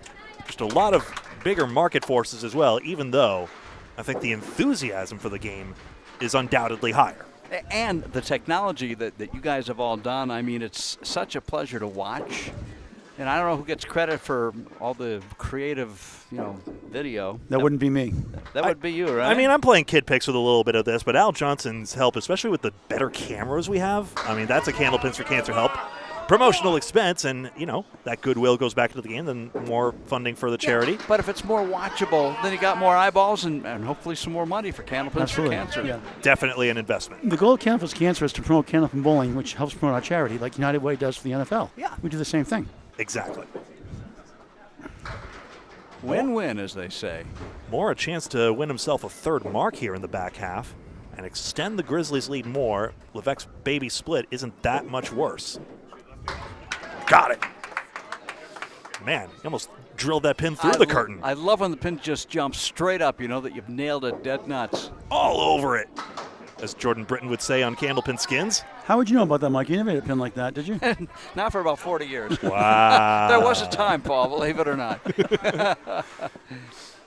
Just a lot of bigger market forces as well, even though I think the enthusiasm for the game is undoubtedly higher. And the technology that you guys have all done, I mean, it's such a pleasure to watch. And I don't know who gets credit for all the creative, video. That wouldn't be me. That would be you, right? I mean, I'm playing kid picks with a little bit of this, but Al Johnson's help, especially with the better cameras we have, I mean, that's a Candlepins for Cancer help. Promotional expense, and, that goodwill goes back into the game, then more funding for the charity. But if it's more watchable, then you got more eyeballs and hopefully some more money for Candlepins for Absolutely. Cancer. Yeah. Definitely an investment. The goal of Candlepins Cancer is to promote Candlepin Bowling, which helps promote our charity, like United Way does for the NFL. Yeah. We do the same thing. Exactly. Win-win, as they say. Moore a chance to win himself a third mark here in the back half and extend the Grizzlies' lead more. Levesque's baby split isn't that much worse. Got it. Man, you almost drilled that pin through the curtain. I love when the pin just jumps straight up, that you've nailed it dead nuts. All over it, as Jordan Britton would say on Candlepin Skins. How would you know about that, Mike? You never had a pin like that, did you? Not for about 40 years. Wow. There was a time, Paul, believe it or not.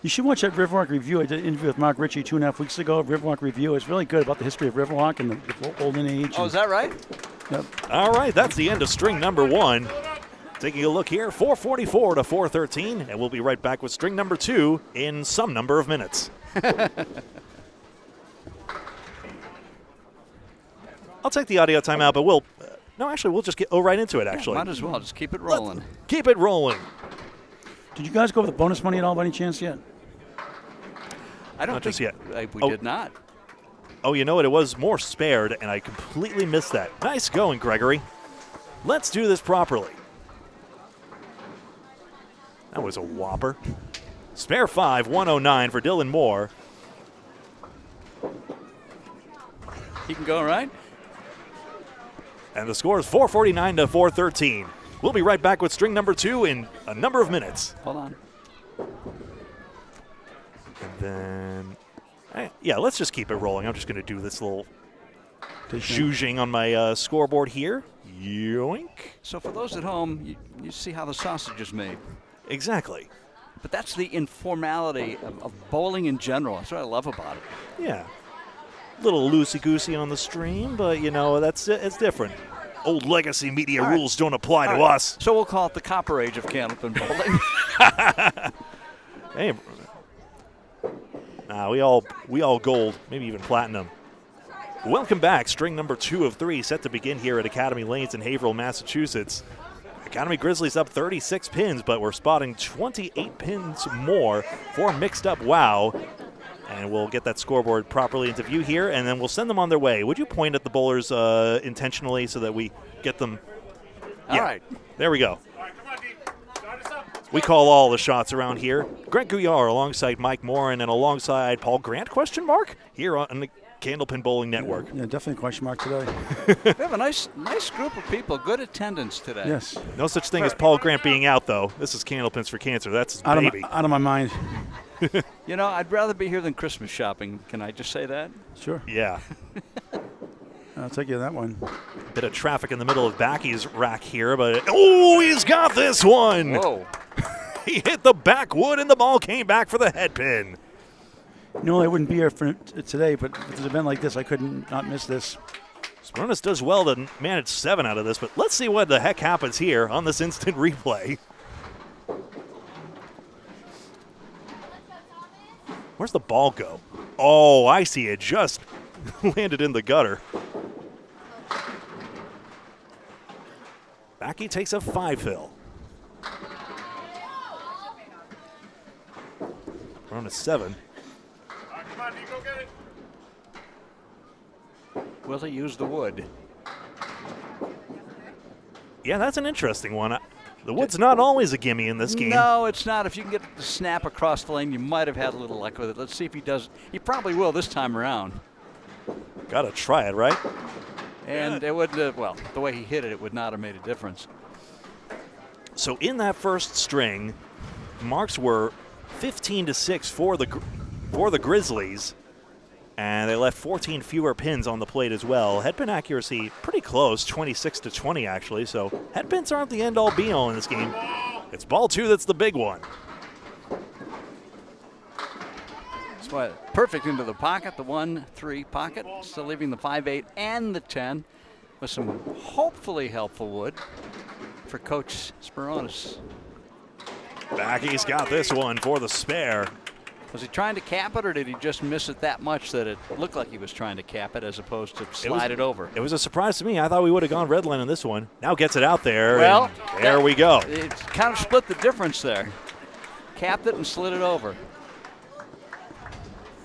You should watch that Riverwalk Review. I did an interview with Mark Ritchie 2.5 weeks ago. Riverwalk Review is really good about the history of Riverwalk and the golden age. Oh, is that right? Yep. All right, that's the end of string number 1. Taking a look here, 444 to 413, and we'll be right back with string number 2 in some number of minutes. I'll take the audio timeout, but we'll just go right into it, actually. Might as well. Just keep it rolling. Keep it rolling. Did you guys go with the bonus money at all by any chance yet? I don't Not think just yet. we did not. Oh, you know what? It was more spared, and I completely missed that. Nice going, Gregory. Let's do this properly. That was a whopper. Spare 5, 109 for Dylan Moore. He can go, right? And the score is 449 to 413. We'll be right back with string number 2 in a number of minutes. Hold on. And then, yeah, let's just keep it rolling. I'm just going to do this little zhuzhing on my scoreboard here. Yoink. So for those at home, you see how the sausage is made. Exactly. But that's the informality of bowling in general. That's what I love about it. Yeah. Little loosey-goosey on the stream, but, you know, it's different. Old legacy media rules don't apply to us. So we'll call it the copper age of Candlepin bowling. Hey, nah, we all gold, maybe even platinum. Welcome back. String number 2 of 3 set to begin here at Academy Lanes in Haverhill, Massachusetts. Academy Grizzlies up 36 pins, but we're spotting 28 pins more for Mixed Up Wow. And we'll get that scoreboard properly into view here, and then we'll send them on their way. Would you point at the bowlers intentionally so that we get them? All right. There we go. We call all the shots around here. Greg Gouillart alongside Mike Morin and alongside Paul Grant, question mark, here on the Candlepin Bowling Network. Yeah, definitely a question mark today. We have a nice group of people. Good attendance today. Yes. No such thing as Paul Grant being out, though. This is Candlepins for Cancer. That's his baby. Out of my mind. You know, I'd rather be here than Christmas shopping. Can I just say that? Sure. Yeah. I'll take you that one. Bit of traffic in the middle of Bakke's rack here, but oh, he's got this one. Whoa. He hit the backwood, and the ball came back for the head pin. No, I wouldn't be here for today, but with an event like this, I couldn't not miss this. Sperounis does well to manage 7 out of this, but let's see what the heck happens here on this instant replay. Where's the ball go? Oh, I see it just landed in the gutter. Bakke takes a 5-fill. We're on a 7. Come on, go get it. Will he use the wood? Yeah, that's an interesting one. The wood's not always a gimme in this game. No, it's not. If you can get the snap across the lane, you might have had a little luck with it. Let's see if he does. He probably will this time around. Got to try it, right? And it would, well, the way he hit it, it would not have made a difference. So in that first string, marks were 15-6 for the Grizzlies, and they left 14 fewer pins on the plate as well. Head pin accuracy pretty close, 26-20 actually. So head pins aren't the end all be all in this game. It's ball 2 that's the big one. So perfect into the pocket, the 1-3 pocket, still leaving the 5-8 and the 10 with some hopefully helpful wood for Coach Sperounis. Bakke's got this one for the spare. Was he trying to cap it, or did he just miss it that much that it looked like he was trying to cap it as opposed to slide it over? It was a surprise to me. I thought we would have gone red line on this one. Now gets it out there. Well, and there we go. It's kind of split the difference there. Capped it and slid it over.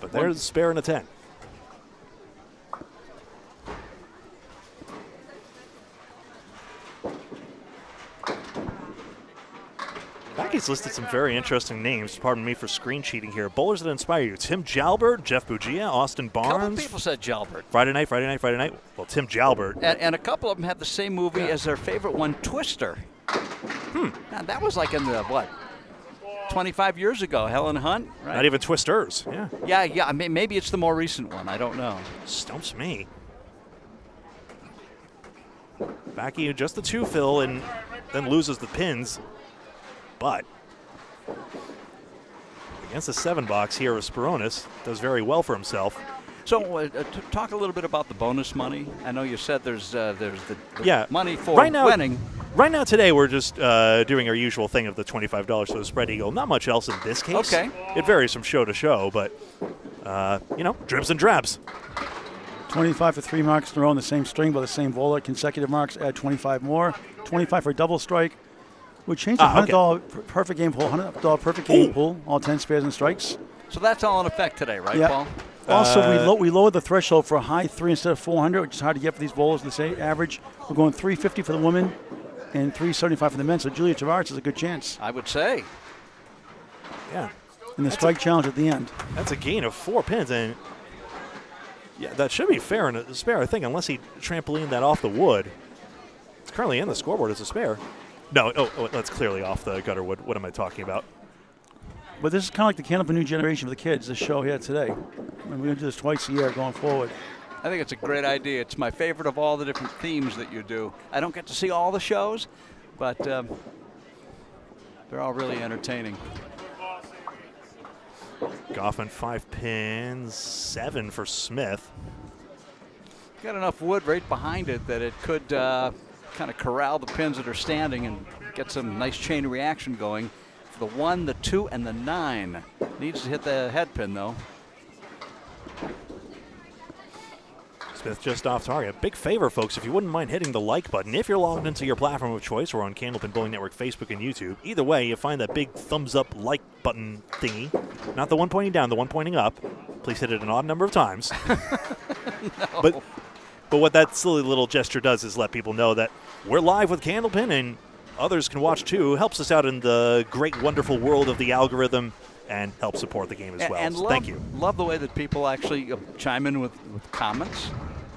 But there's the spare and a 10. Bakke's listed some very interesting names. Pardon me for screen cheating here. Bowlers that inspire you. Tim Jalbert, Jeff Bugia, Austin Barnes. A couple people said Jalbert. Friday night. Well, Tim Jalbert. And a couple of them had the same movie as their favorite one, Twister. Now, that was like in the, 25 years ago, Helen Hunt, right? Not even Twisters, yeah. Yeah, I mean, maybe it's the more recent one. I don't know. Stumps me. Bakke just the 2-fill and then loses the pins. But against the 7 box here with Sperounis, does very well for himself. So talk a little bit about the bonus money. I know you said there's the Yeah. money for Right now- winning. Right now, today, we're just doing our usual thing of the $25 for the spread eagle. Not much else in this case. Okay. It varies from show to show, but, dribs and drabs. 25 for 3 marks in a row on the same string by the same bowler. Consecutive marks add 25 more. 25 for a double strike. We changed the $100 perfect game pool. $100 perfect game pool. All 10 spares and strikes. So that's all in effect today, right, Yep. Paul? Also, we lowered the threshold for a high 3 instead of 400, which is hard to get for these bowlers. The same average. We're going 350 for the women and 375 for the men. So Julia Tavares has a good chance. I would say. Yeah. And the strike challenge at the end. That's a gain of 4 pins, and yeah, that should be fair and a spare, I think, unless he trampolined that off the wood. It's currently in the scoreboard as a spare. No, that's clearly off the gutter wood. What am I talking about? But this is kind of like the Candlepin New Generation for the kids, this show here today. And we're going to do this twice a year going forward. I think it's a great idea. It's my favorite of all the different themes that you do. I don't get to see all the shows, but they're all really entertaining. Kaufman 5 pins, 7 for Smith. Got enough wood right behind it that it could kind of corral the pins that are standing and get some nice chain reaction going. For the 1, the 2, and the 9. Needs to hit the head pin, though. Smith just off target. Big favor, folks, if you wouldn't mind hitting the like button. If you're logged into your platform of choice or on Candlepin Bowling Network, Facebook, and YouTube, either way, you find that big thumbs up like button thingy. Not the one pointing down, the one pointing up. Please hit it an odd number of times. No. But what that silly little gesture does is let people know that we're live with Candlepin and others can watch too. Helps us out in the great, wonderful world of the algorithm and help support the game as well. And So thank you. Love the way that people actually chime in with comments.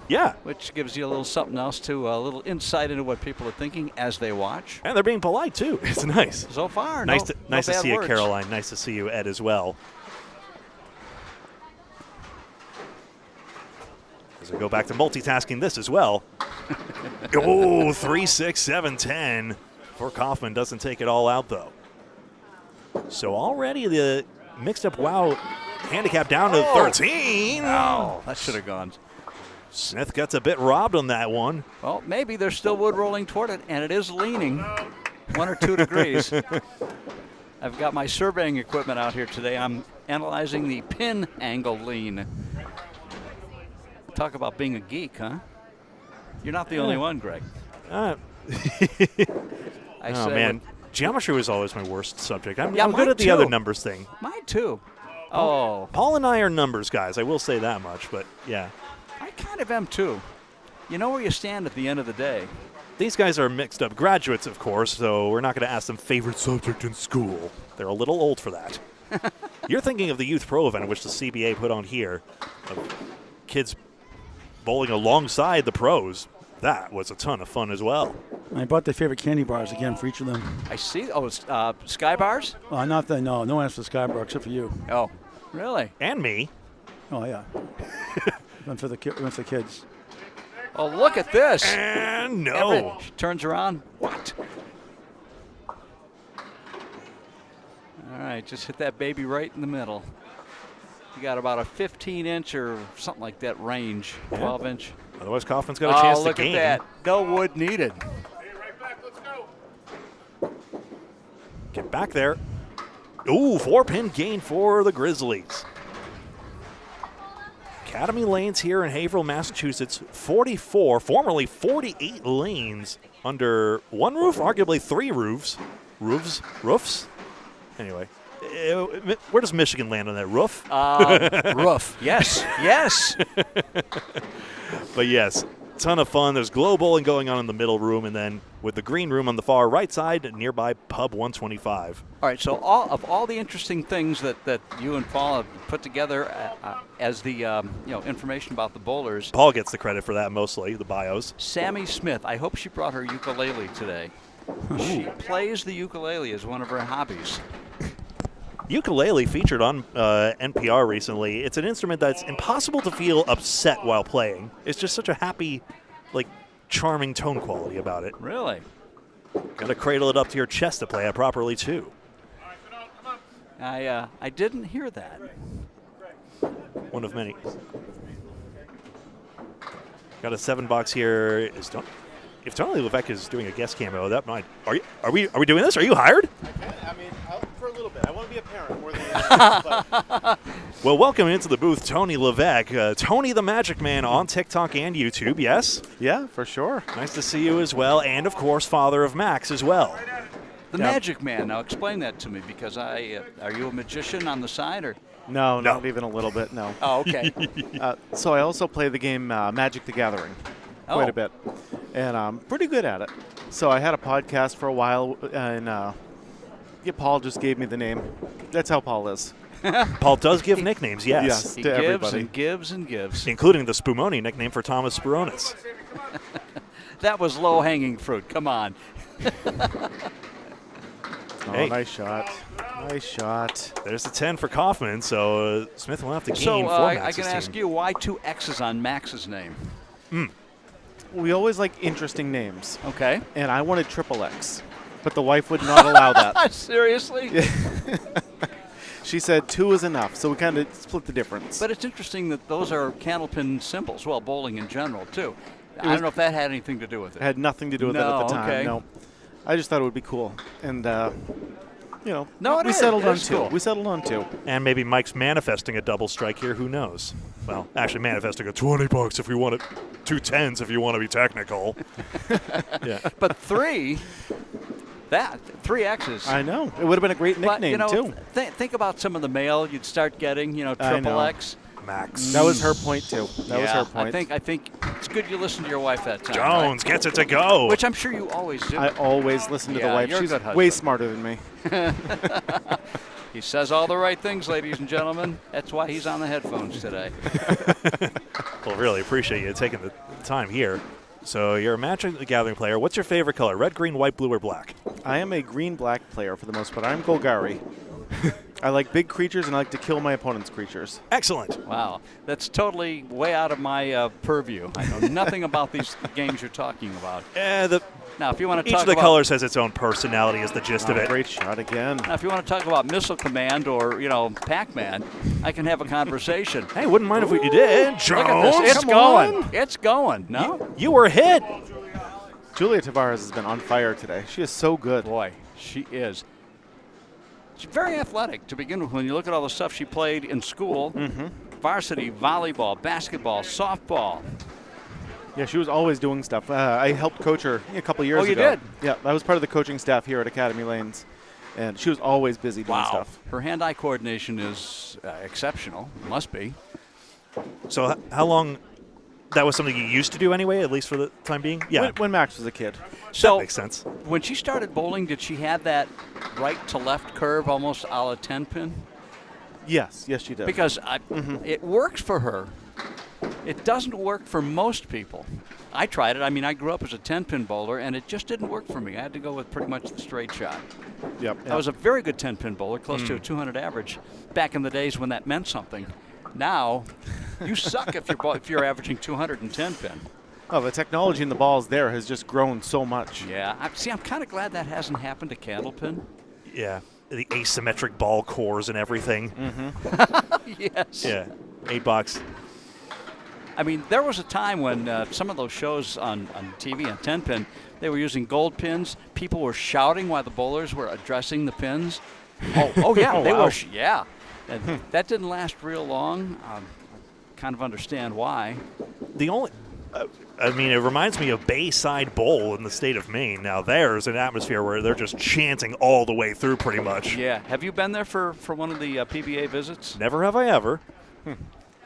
Yeah. Which gives you a little something else to a little insight into what people are thinking as they watch. And they're being polite too. It's nice. So far, nice no to bad see you, words. Caroline. Nice to see you, Ed, as well. As we go back to multitasking this as well. 3, 6, 7, 10. For Kaufman, doesn't take it all out though. So already the mixed-up wow handicap down to 13. Oh, that should have gone. Smith gets a bit robbed on that one. Well, maybe there's still wood rolling toward it, and it is leaning 1 or 2 degrees. I've got my surveying equipment out here today. I'm analyzing the pin angle lean. Talk about being a geek, huh? You're not the only one, Greg. Oh, man. Geometry was always my worst subject. I'm good at the other numbers thing. Mine too. Oh. Paul and I are numbers guys. I will say that much, but yeah. I kind of am too. You know where you stand at the end of the day. These guys are mixed-up graduates, of course, so we're not going to ask them favorite subject in school. They're a little old for that. You're thinking of the Youth Pro event, which the CBA put on here, of kids bowling alongside the pros. That was a ton of fun as well. I bought their favorite candy bars again for each of them. I see. Oh, it's Sky Bars? Not the, no one asked for Sky Bar except for you. Oh, really? And me. Oh, yeah. Went for the kids. Oh, look at this. And no. She turns around. What? All right, just hit that baby right in the middle. You got about a 15-inch or something like that range, 12-inch. Otherwise, Kaufman's got a chance to gain. Look at that. No wood needed. Get back there. Ooh, 4-pin gain for the Grizzlies. Academy lanes here in Haverhill, Massachusetts. 44, formerly 48 lanes under one roof, arguably 3 roofs. Roofs? Anyway, where does Michigan land on that roof? Roof. Yes. But yes, ton of fun. There's glow bowling going on in the middle room, and then with the green room on the far right side, nearby Pub 125. All right, so all the interesting things that you and Paul have put together as the information about the bowlers. Paul gets the credit for that mostly, the bios. Sammy Smith, I hope she brought her ukulele today. She plays the ukulele as one of her hobbies. Ukulele featured on NPR recently. It's an instrument that's impossible to feel upset while playing. It's just such a happy, charming tone quality about it. Really? Got to cradle it up to your chest to play it properly, too. I didn't hear that. One of many. Got a $7 here. If Tony Levesque is doing a guest cameo, that might. Are we doing this? Are you hired? I mean, for a little bit. I want to be a parent more than anything. Well, welcome into the booth, Tony Levesque. Tony the Magic Man on TikTok and YouTube, yes? Yeah, for sure. Nice to see you as well, and of course, father of Maxx as well. The Magic Man. Now explain that to me, because are you a magician on the side, or? No, not even a little bit, no. Oh, okay. So I also play the game Magic the Gathering quite a bit, and I'm pretty good at it. So I had a podcast for a while, and Paul just gave me the name. That's how Paul is. Paul does give nicknames, yes. Yes, He to gives everybody. and gives and gives. Including the Spumoni nickname for Thomas Sperounis. That was low-hanging fruit. Come on. Hey. Nice shot. Nice shot. There's a 10 for Kaufman, so Smith will have to gain So for I Maxx's can ask team. you, why 2 X's on Max's name? We always like interesting names. Okay. And I wanted triple X, but the wife would not allow that. Seriously? She said 2 is enough, so we kind of split the difference. But it's interesting that those are Candlepin symbols. Well, bowling in general, too. I don't know if that had anything to do with it. It had nothing to do with it at the time. Okay. No. I just thought it would be cool. And, No, it we is. settled It on is 2. cool. We settled on 2. And maybe Mike's manifesting a double strike here. Who knows? Well, actually manifesting a $20 if we want it. 2 10s if you want to be technical. Yeah. But 3 X's. I know. It would have been a great But, nickname, too. Think about some of the mail you'd start getting, I triple know. X. Max. That was her point, too. That was her point. I think it's good you listened to your wife that time. Jones right? gets it to go. Which I'm sure you always do. I always listen to the wife. You're a She's good husband. way smarter than me. He says all the right things, ladies and gentlemen. That's why he's on the headphones today. Well, really appreciate you taking the time here. So you're a Magic the Gathering player. What's your favorite color? Red, green, white, blue, or black? I am a green-black player for the most part. I'm Golgari. I like big creatures, and I like to kill my opponent's creatures. Excellent. Wow. That's totally way out of my purview. I know nothing about these games you're talking about. Now, if you want to Each talk of the about colors has its own personality is the gist of it. Great shot again. Now, if you want to talk about Missile Command or, Pac-Man, I can have a conversation. Hey, wouldn't mind if we did. Jones, Look at this. It's come going. on. It's going. No? You were hit. Julia Tavares has been on fire today. She is so good. Boy, she is. She's very athletic to begin with. When you look at all the stuff she played in school, varsity, volleyball, basketball, softball. Yeah, she was always doing stuff. I helped coach her a couple years ago. Oh, you did? Yeah, I was part of the coaching staff here at Academy Lanes, and she was always busy doing stuff. Her hand-eye coordination is exceptional. Must be. So how long? That was something you used to do anyway, at least for the time being? Yeah. When Max was a kid. So that makes sense. When she started bowling, did she have that right to left curve almost a la 10-pin? Yes, she did. Because it works for her. It doesn't work for most people. I tried it. I mean, I grew up as a 10-pin bowler, and it just didn't work for me. I had to go with pretty much the straight shot. Yep. I was a very good 10-pin bowler, close to a 200 average, back in the days when that meant something. Now, you suck if you're averaging 210-pin. Oh, the technology in the balls there has just grown so much. Yeah. I'm kind of glad that hasn't happened to Candlepin. Yeah. The asymmetric ball cores and everything. Yes. Yeah. $8. I mean, there was a time when some of those shows on TV on 10-pin, they were using gold pins. People were shouting while the bowlers were addressing the pins. Oh yeah, they wow. were. Yeah. And that didn't last real long. Kind of understand why. The only, I mean, it reminds me of Bayside Bowl in the state of Maine. Now, there's an atmosphere where they're just chanting all the way through pretty much. Yeah. Have you been there for one of the PBA visits? Never have I ever.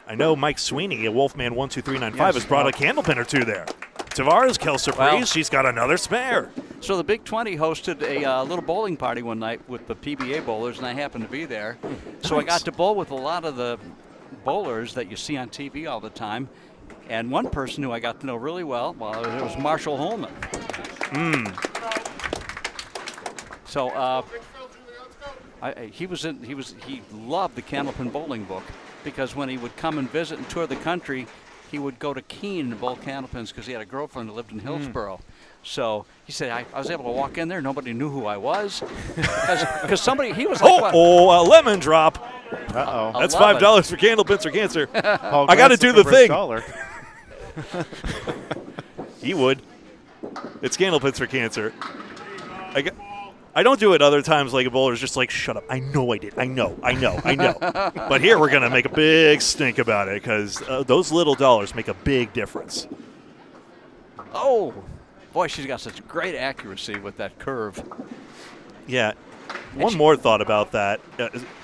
I know Mike Sweeney at Wolfman 12395 has brought a candlepin or two there. Tavares, Kel Surprise, Well, she's got another spare. So the Big 20 hosted a little bowling party one night with the PBA bowlers, and I happened to be there. So I got to bowl with a lot of the bowlers that you see on TV all the time. And one person who I got to know really well, it was Marshall Holman. So he loved the Candlepin Bowling book, because when he would come and visit and tour the country, he would go to Keene and bowl Candlepins because he had a girlfriend who lived in Hillsborough. So he said, I was able to walk in there. Nobody knew who I was. Because he was like, a lemon drop. Uh-oh. That's $5 for Candlepins or Cancer. Paul I got to Grant's do looking the for his thing. dollar. He would. It's Candlepins for cancer. I don't do it other times like a bowler's just like, shut up. I know I did. I know. But here we're going to make a big stink about it because those little dollars make a big difference. Oh, boy, she's got such great accuracy with that curve. Yeah. One more thought about that.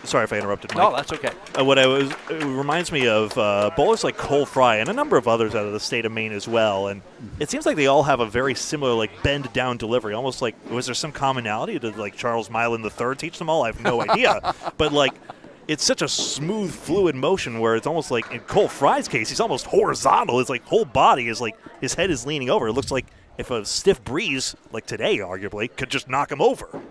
Sorry if I interrupted, Mike. No, that's okay. It reminds me of bowlers like Cole Fry and a number of others out of the state of Maine as well. And it seems like they all have a very similar, like, bend-down delivery. Almost like, was there some commonality? Did, like, Charles Milan III teach them all? I have no idea. But, like, it's such a smooth, fluid motion where it's almost like, in Cole Fry's case, he's almost horizontal. His, like, whole body is, like, his head is leaning over. It looks like if a stiff breeze, like today, arguably, could just knock him over.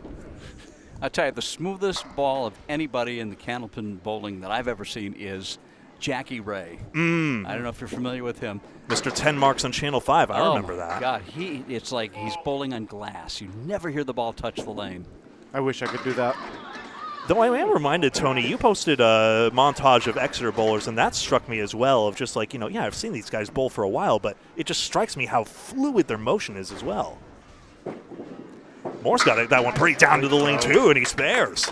I tell you, the smoothest ball of anybody in the Candlepin bowling that I've ever seen is Jackie Ray. I don't know if you're familiar with him. Mr. 10 Marks on Channel 5. I remember that. God, it's like he's bowling on glass. You never hear the ball touch the lane. I wish I could do that. Though I am reminded, Tony, you posted a montage of Exeter bowlers, and that struck me as well of just like, yeah, I've seen these guys bowl for a while, but it just strikes me how fluid their motion is as well. Moore's got that one pretty down to the lane, too, and he spares.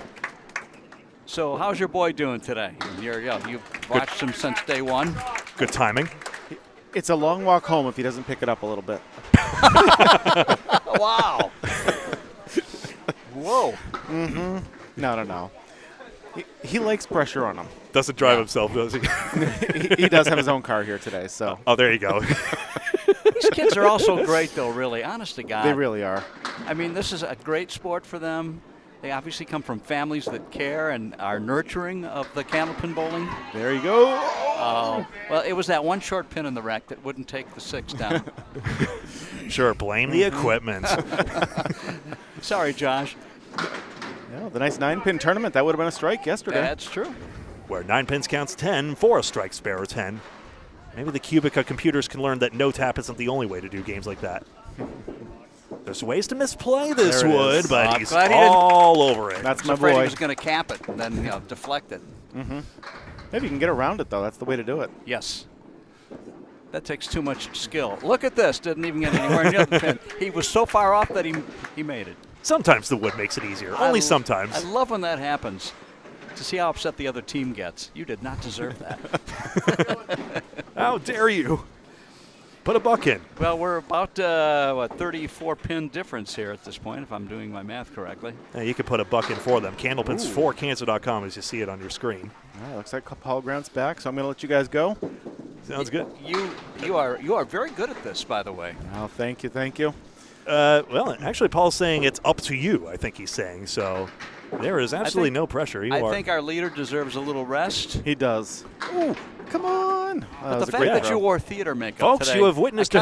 So how's your boy doing today? You've watched him since day one. Good timing. It's a long walk home if he doesn't pick it up a little bit. Wow. Whoa. Mm-hmm. No. He likes pressure on him. Doesn't drive himself, does he? He does have his own car here today, so. Oh, there you go. These kids are all so great, though, really. Honest to God. They really are. I mean, this is a great sport for them. They obviously come from families that care and are nurturing of the Candlepin bowling. There you go. Oh, well, it was that one short pin in the rack that wouldn't take the 6 down. Sure, blame the equipment. Sorry, Josh. Yeah, the nice 9-pin tournament, that would have been a strike yesterday. That's true. Where 9 pins counts 10 for a strike spare 10. Maybe the Cubica computers can learn that no tap isn't the only way to do games like that. There's ways to misplay this wood, but he's all over it. That's my afraid boy. He was going to cap it and then deflect it. Mm-hmm. Maybe you can get around it, though. That's the way to do it. Yes. That takes too much skill. Look at this. Didn't even get anywhere near the pin. He was so far off that he made it. Sometimes the wood makes it easier. Only sometimes. I love when that happens. To see how upset the other team gets. You did not deserve that. How dare you? Put a buck in. Well, we're about, 34-pin difference here at this point, if I'm doing my math correctly. Yeah, you can put a buck in for them. Candlepins4cancer.com as you see it on your screen. All right, looks like Paul Grant's back, so I'm going to let you guys go. Sounds good. You are very good at this, by the way. Oh, thank you. Well, actually, Paul's saying it's up to you, I think he's saying. So there is absolutely no pressure. I think our leader deserves a little rest. He does. Ooh, come on. But the fact that you wore theater makeup Folks, today, you have witnessed you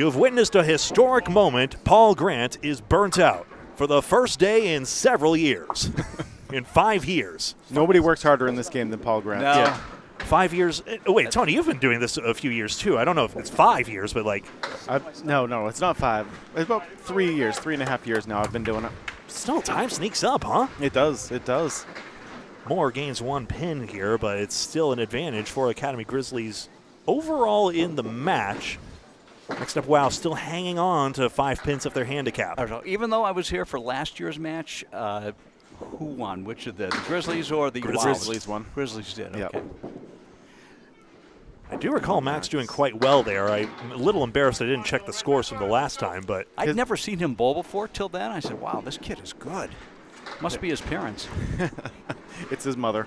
have witnessed a historic moment. Paul Grant is burnt out for the first day in several years. In 5 years. Nobody works harder in this game than Paul Grant. No. Yeah. 5 years. Oh, wait, Tony, you've been doing this a few years too. I don't know if it's 5 years, but like. No, it's not 5. It's about 3 years, 3.5 years now I've been doing it. Still, time sneaks up, huh? It does. Moore gains 1 pin here, but it's still an advantage for Academy Grizzlies overall in the match. Next up, Wow, still hanging on to 5 pins of their handicap. Even though I was here for last year's match, who won? Which of the Grizzlies or the Grizzlies won. Grizzlies did, yep. Okay. I do recall Maxx doing quite well there. I'm a little embarrassed I didn't check the scores from the last time, but I'd never seen him bowl before till then. I said, wow, this kid is good. Must be his parents. It's his mother.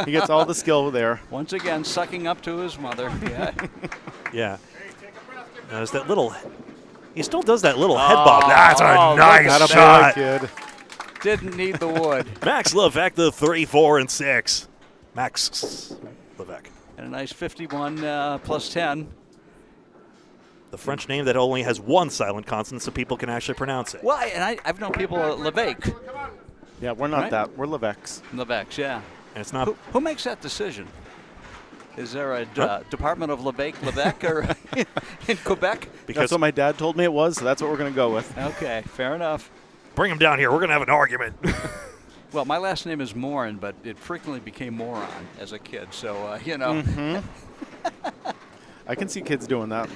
He gets all the skill there. Once again, sucking up to his mother. Yeah. Yeah. There's that little. He still does that little head bob. That's a nice shot. Kid. Didn't need the wood. Maxx Levesque, the 3-4-6. Maxx Levesque. And a nice 51 plus 10. The French name that only has 1 silent consonant so people can actually pronounce it. Well, and I've known people Levesque. Yeah, we're not right? that. We're Levesques. Levesques, yeah. And it's not. Who makes that decision? Is there a Department of Levesque or in Quebec? Because that's what my dad told me it was, so that's what we're going to go with. Okay, fair enough. Bring him down here. We're going to have an argument. Well, my last name is Morin, but it frequently became Moron as a kid, so, you know. Mm-hmm. I can see kids doing that.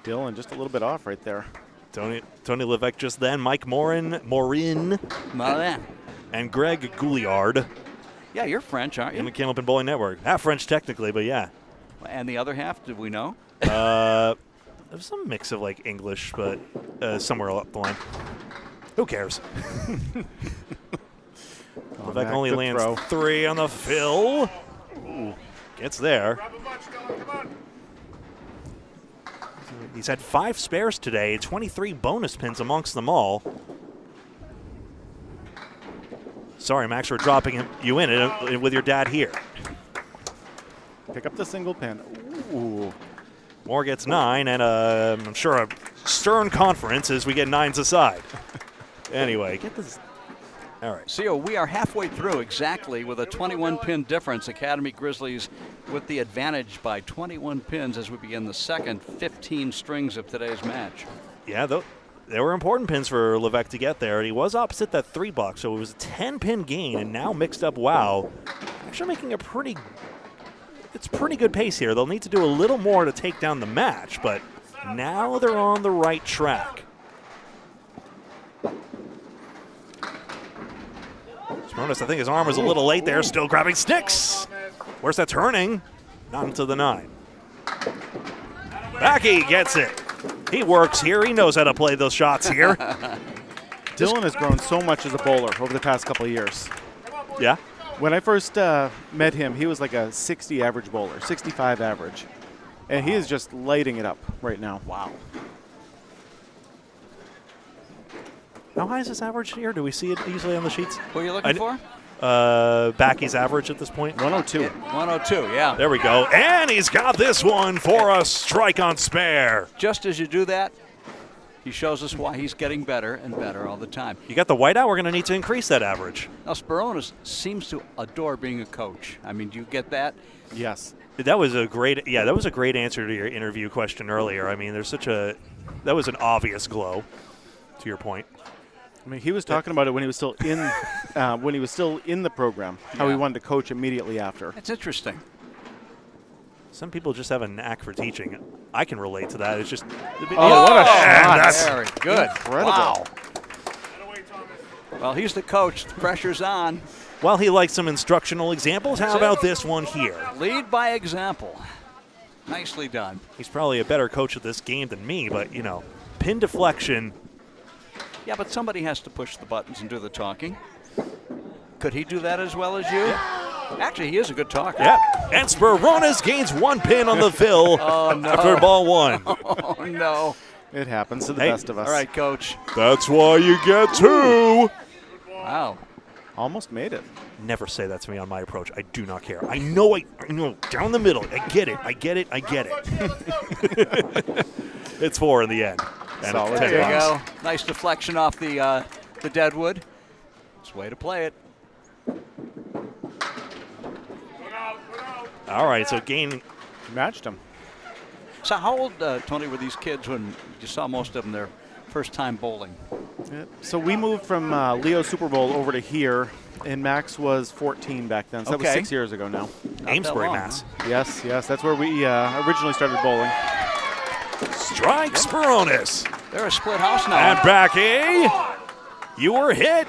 Dylan just a little bit off right there. Tony Levesque just then. Mike Morin, and Greg Gouillart. Yeah, you're French, aren't you? In the Candlepin Bowling Network. Half French technically, but yeah. And the other half, did we know? There's some mix of like English, but somewhere up the line. Who cares? Levesque only lands 3 on the fill. Ooh, gets there. He's had 5 spares today, 23 bonus pins amongst them all. Sorry, Max, we're dropping you in it with your dad here. Pick up the single pin. Ooh. Moore gets 9, and I'm sure a stern conference as we get 9s aside. Anyway, get this. All right. So we are halfway through exactly with a 21-pin difference. Academy Grizzlies with the advantage by 21 pins as we begin the second 15 strings of today's match. Yeah, there were important pins for Levesque to get there, and he was opposite that 3 box, so it was a 10-pin gain, and now Mixed Up Wow actually making a pretty good pace here. They'll need to do a little more to take down the match, but now they're on the right track. Sperounis, I think his arm was a little late there, still grabbing sticks. Where's that turning? Not into the 9. Bakke gets it. He works here. He knows how to play those shots here. Dylan has grown so much as a bowler over the past couple of years. Yeah? When I first met him, he was like a 60 average bowler, 65 average. And he is just lighting it up right now. Wow. How high is this average here? Do we see it easily on the sheets? What are you looking for? Bakke's average at this point. 102. 102, yeah. There we go. And he's got this one for a strike on spare. Just as you do that, he shows us why he's getting better and better all the time. You got the whiteout. We're going to need to increase that average. Now, Sperounis seems to adore being a coach. I mean, do you get that? Yes. That was a great answer to your interview question earlier. I mean, that was an obvious glow, to your point. I mean, he was talking about it when he was still in the program, how he wanted to coach immediately after. That's interesting. Some people just have a knack for teaching. I can relate to that. It's just what a shot! That's very good. Incredible. Wow. Well, he's the coach. The pressure's on. Well, he likes some instructional examples. How about this one here? Lead by example. Nicely done. He's probably a better coach at this game than me, but pin deflection. Yeah, but somebody has to push the buttons and do the talking. Could he do that as well as you? Yeah. Actually, he is a good talker. Yep. And Sperounis gains 1 pin on the fill after ball 1. Oh, no. It happens to the best of us. All right, Coach. That's why you get 2. Wow. Almost made it. Never say that to me on my approach. I do not care. I know down the middle. I get it. It's 4 in the end. And there you go. Nice deflection off the deadwood. It's a way to play it. All right, so Gain matched him. So how old, Tony, were these kids when you saw most of them their first time bowling? Yeah. So we moved from Leo Super Bowl over to here, and Max was 14 back then. So that was 6 years ago now. Amesbury, Mass. Yes, that's where we originally started bowling. Strike Sperounis. They're a split house now. And Bakke, you were hit.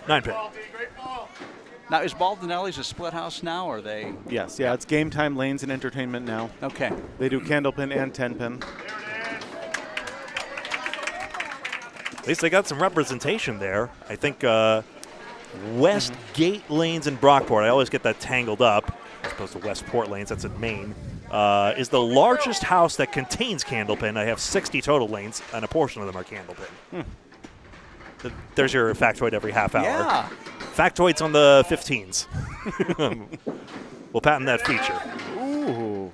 9 pin. Now, is Baldinelli's a split house now, or are they? Yes, it's Game Time Lanes and Entertainment now. Okay. They do Candlepin and 10-pin. At least they got some representation there. I think West Gate Lanes in Brockport, I always get that tangled up, as opposed to Westport Lanes, that's in Maine, is the largest house that contains Candlepin. I have 60 total lanes, and a portion of them are Candlepin. There's your factoid every half hour. Yeah. Factoids on the 15s. We'll patent that feature. Ooh.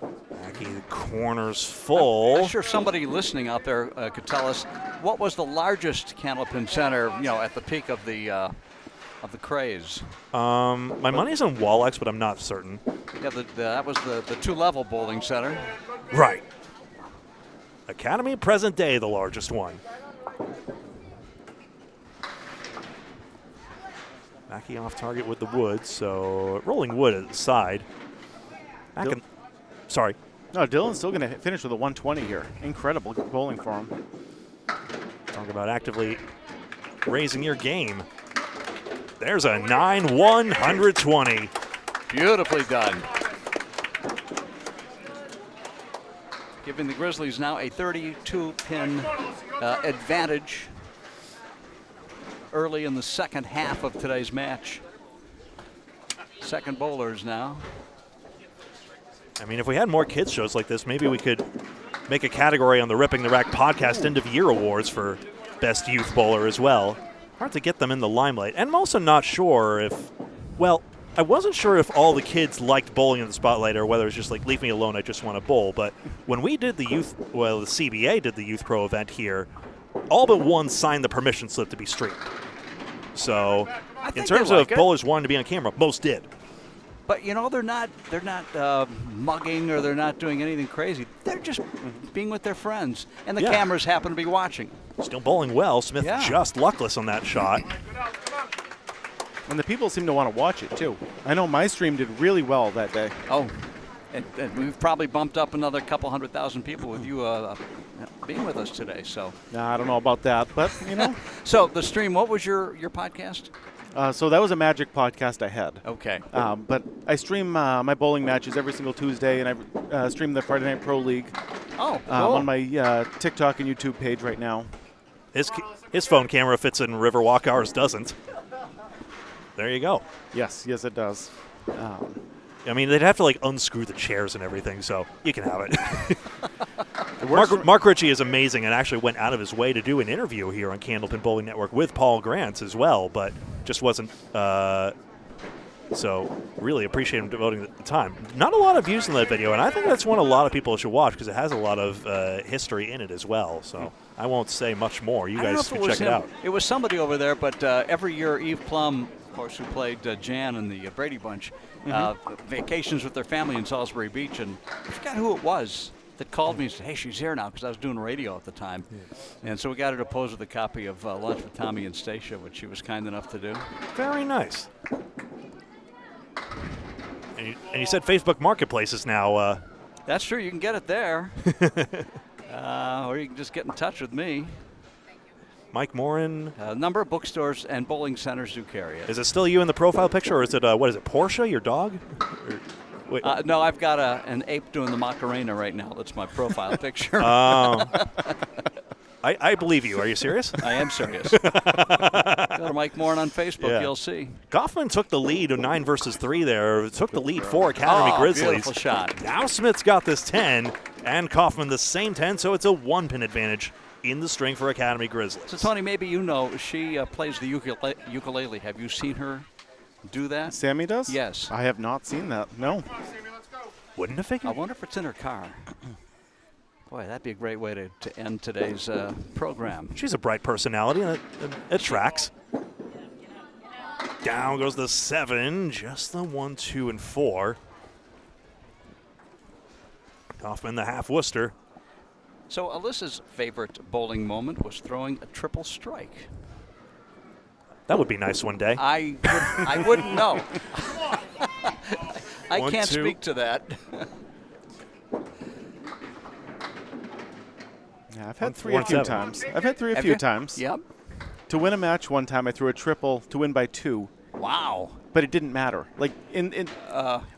Bakke, the corners full. I'm sure somebody listening out there could tell us what was the largest Candlepin center, at the peak of the craze. My money's on Wallex, but I'm not certain. Yeah, that was the 2-level bowling center. Right. Academy present day, the largest one. Bakke off target with the wood, so rolling wood at the side. Sorry. No, Dylan's still going to finish with a 120 here. Incredible bowling for him. Talk about actively raising your game. There's a 9-120. Beautifully done. Giving the Grizzlies now a 32-pin advantage early in the second half of today's match. Second bowlers now. I mean, if we had more kids shows like this, maybe we could make a category on the Ripping the Rack podcast end of year awards for best youth bowler as well. Hard to get them in the limelight. And I'm also not sure if, well, I wasn't sure if all the kids liked bowling in the spotlight or whether it's just like, leave me alone, I just want to bowl. But when we did the the CBA did the Youth Pro event here, all but one signed the permission slip to be streamed. So in terms of bowlers wanting to be on camera, most did. But you know, they're not mugging or they're not doing anything crazy. They're just being with their friends, and the cameras happen to be watching. Still bowling well. Smith just luckless on that shot. And the people seem to want to watch it too. I know my stream did really well that day. Oh, and we've probably bumped up another couple 100,000 people with you being with us today. So I don't know about that, but you know. So the stream, what was your podcast? So that was a Magic podcast I had. Okay. But I stream my bowling matches every single Tuesday, and I stream the Friday Night Pro League. Oh, cool. On my TikTok and YouTube page right now. His phone camera fits in Riverwalk, ours doesn't. There you go. Yes, it does. I mean, they'd have to like unscrew the chairs and everything, so you can have it. Mark Ritchie is amazing and actually went out of his way to do an interview here on Candlepin Bowling Network with Paul Grant as well, but just wasn't. So really appreciate him devoting the time. Not a lot of views in that video, and I think that's one a lot of people should watch because it has a lot of history in it as well. So I won't say much more. You guys can check it out. It was somebody over there, but every year Eve Plum, of course, who played Jan in the Brady Bunch, vacations with their family in Salisbury Beach, and I forgot who it was that called me and said, hey, she's here now, because I was doing radio at the time. And so we got her to pose with a copy of Lunch with Tommy and Stacia, which she was kind enough to do. Very nice. And you said Facebook Marketplace is now... That's true. You can get it there. Or you can just get in touch with me. Mike Morin. A number of bookstores and bowling centers do carry it. Is it still you in the profile picture, or is it, what is it, Portia, your dog? No, I've got an ape doing the Macarena right now. That's my profile picture. I believe you. Are you serious? I am serious. Go to Mike Morin on Facebook. You'll see. Kaufman took the lead of 9 versus 3 there. Took the lead for Academy Grizzlies. Beautiful shot. Now Smith's got this 10, and Kaufman the same 10, so it's a 1-pin advantage in the string for Academy Grizzlies. So, Tony, maybe you know she plays the ukulele. Have you seen her do that? Sammy does? Yes. I have not seen that. No. Wouldn't have figured. I wonder if it's in her car. Boy, that'd be a great way to end today's program. She's a bright personality, and it tracks. Down goes the 7, just the 1, 2, and 4. Kaufman the half Worcester. So Alyssa's favorite bowling moment was throwing a triple strike. That would be nice one day. I wouldn't know. I can't speak to that. Yeah, I've had three a few times. I've had three a few times. Yep. To win a match one time, I threw a triple to win by 2. Wow. But it didn't matter. Like,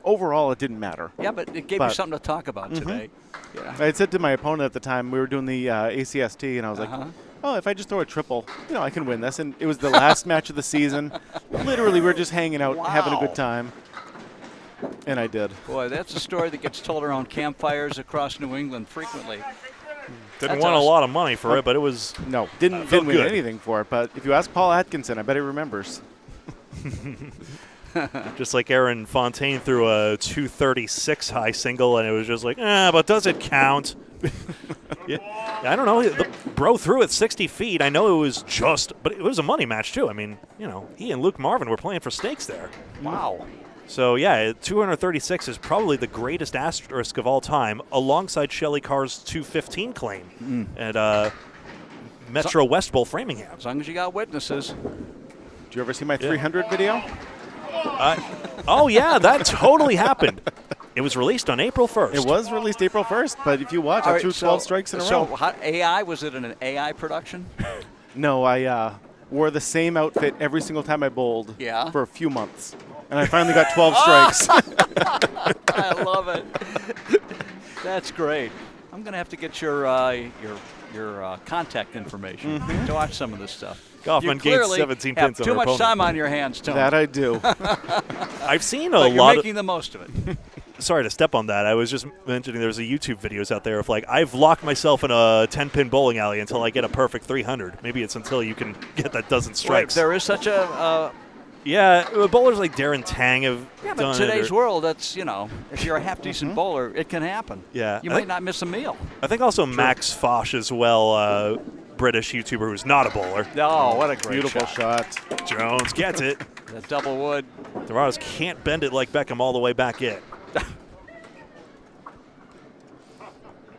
overall, it didn't matter. Yeah, but it gave you something to talk about today. Yeah. I had said to my opponent at the time, we were doing the ACST, and I was like, oh, if I just throw a triple, I can win this. And it was the last match of the season. Literally, we were just hanging out, having a good time. And I did. Boy, that's a story that gets told around campfires across New England frequently. Didn't win a lot of money for it, but it was didn't win anything for it. But if you ask Paul Atkinson, I bet he remembers. Just like Aaron Fontaine threw a 236 high single, and it was just like, but does it count? I don't know. The bro threw it 60 feet. I know it was but it was a money match too. I mean, he and Luke Marvin were playing for stakes there. Wow. So, 236 is probably the greatest asterisk of all time, alongside Shelley Carr's 215 claim at Metro West Bowl, Framingham. As long as you got witnesses. you ever see my 300 video? Oh, yeah, that totally happened. It was released on April 1st. It was released April 1st, but if you watch, I threw 12 strikes in a row. So AI, was it an AI production? No, I wore the same outfit every single time I bowled for a few months. And I finally got 12 strikes. I love it. That's great. I'm going to have to get your contact information to watch some of this stuff. Kaufman gained 17 pins have too much time on your hands, Tony. That I do. I've seen but a you're lot making the most of it. Sorry to step on that. I was just mentioning there's a YouTube videos out there of like, I've locked myself in a 10-pin bowling alley until I get a perfect 300. Maybe it's until you can get that dozen strikes. Right, there is such a... yeah, bowlers like Darren Tang have done but today's world, that's, if you're a half-decent bowler, it can happen. Yeah. You might not miss a meal. I think also Maxx Foch as well, British YouTuber who's not a bowler. Oh, what a great beautiful shot. Jones gets it. The double wood. Tavares can't bend it like Beckham all the way back in.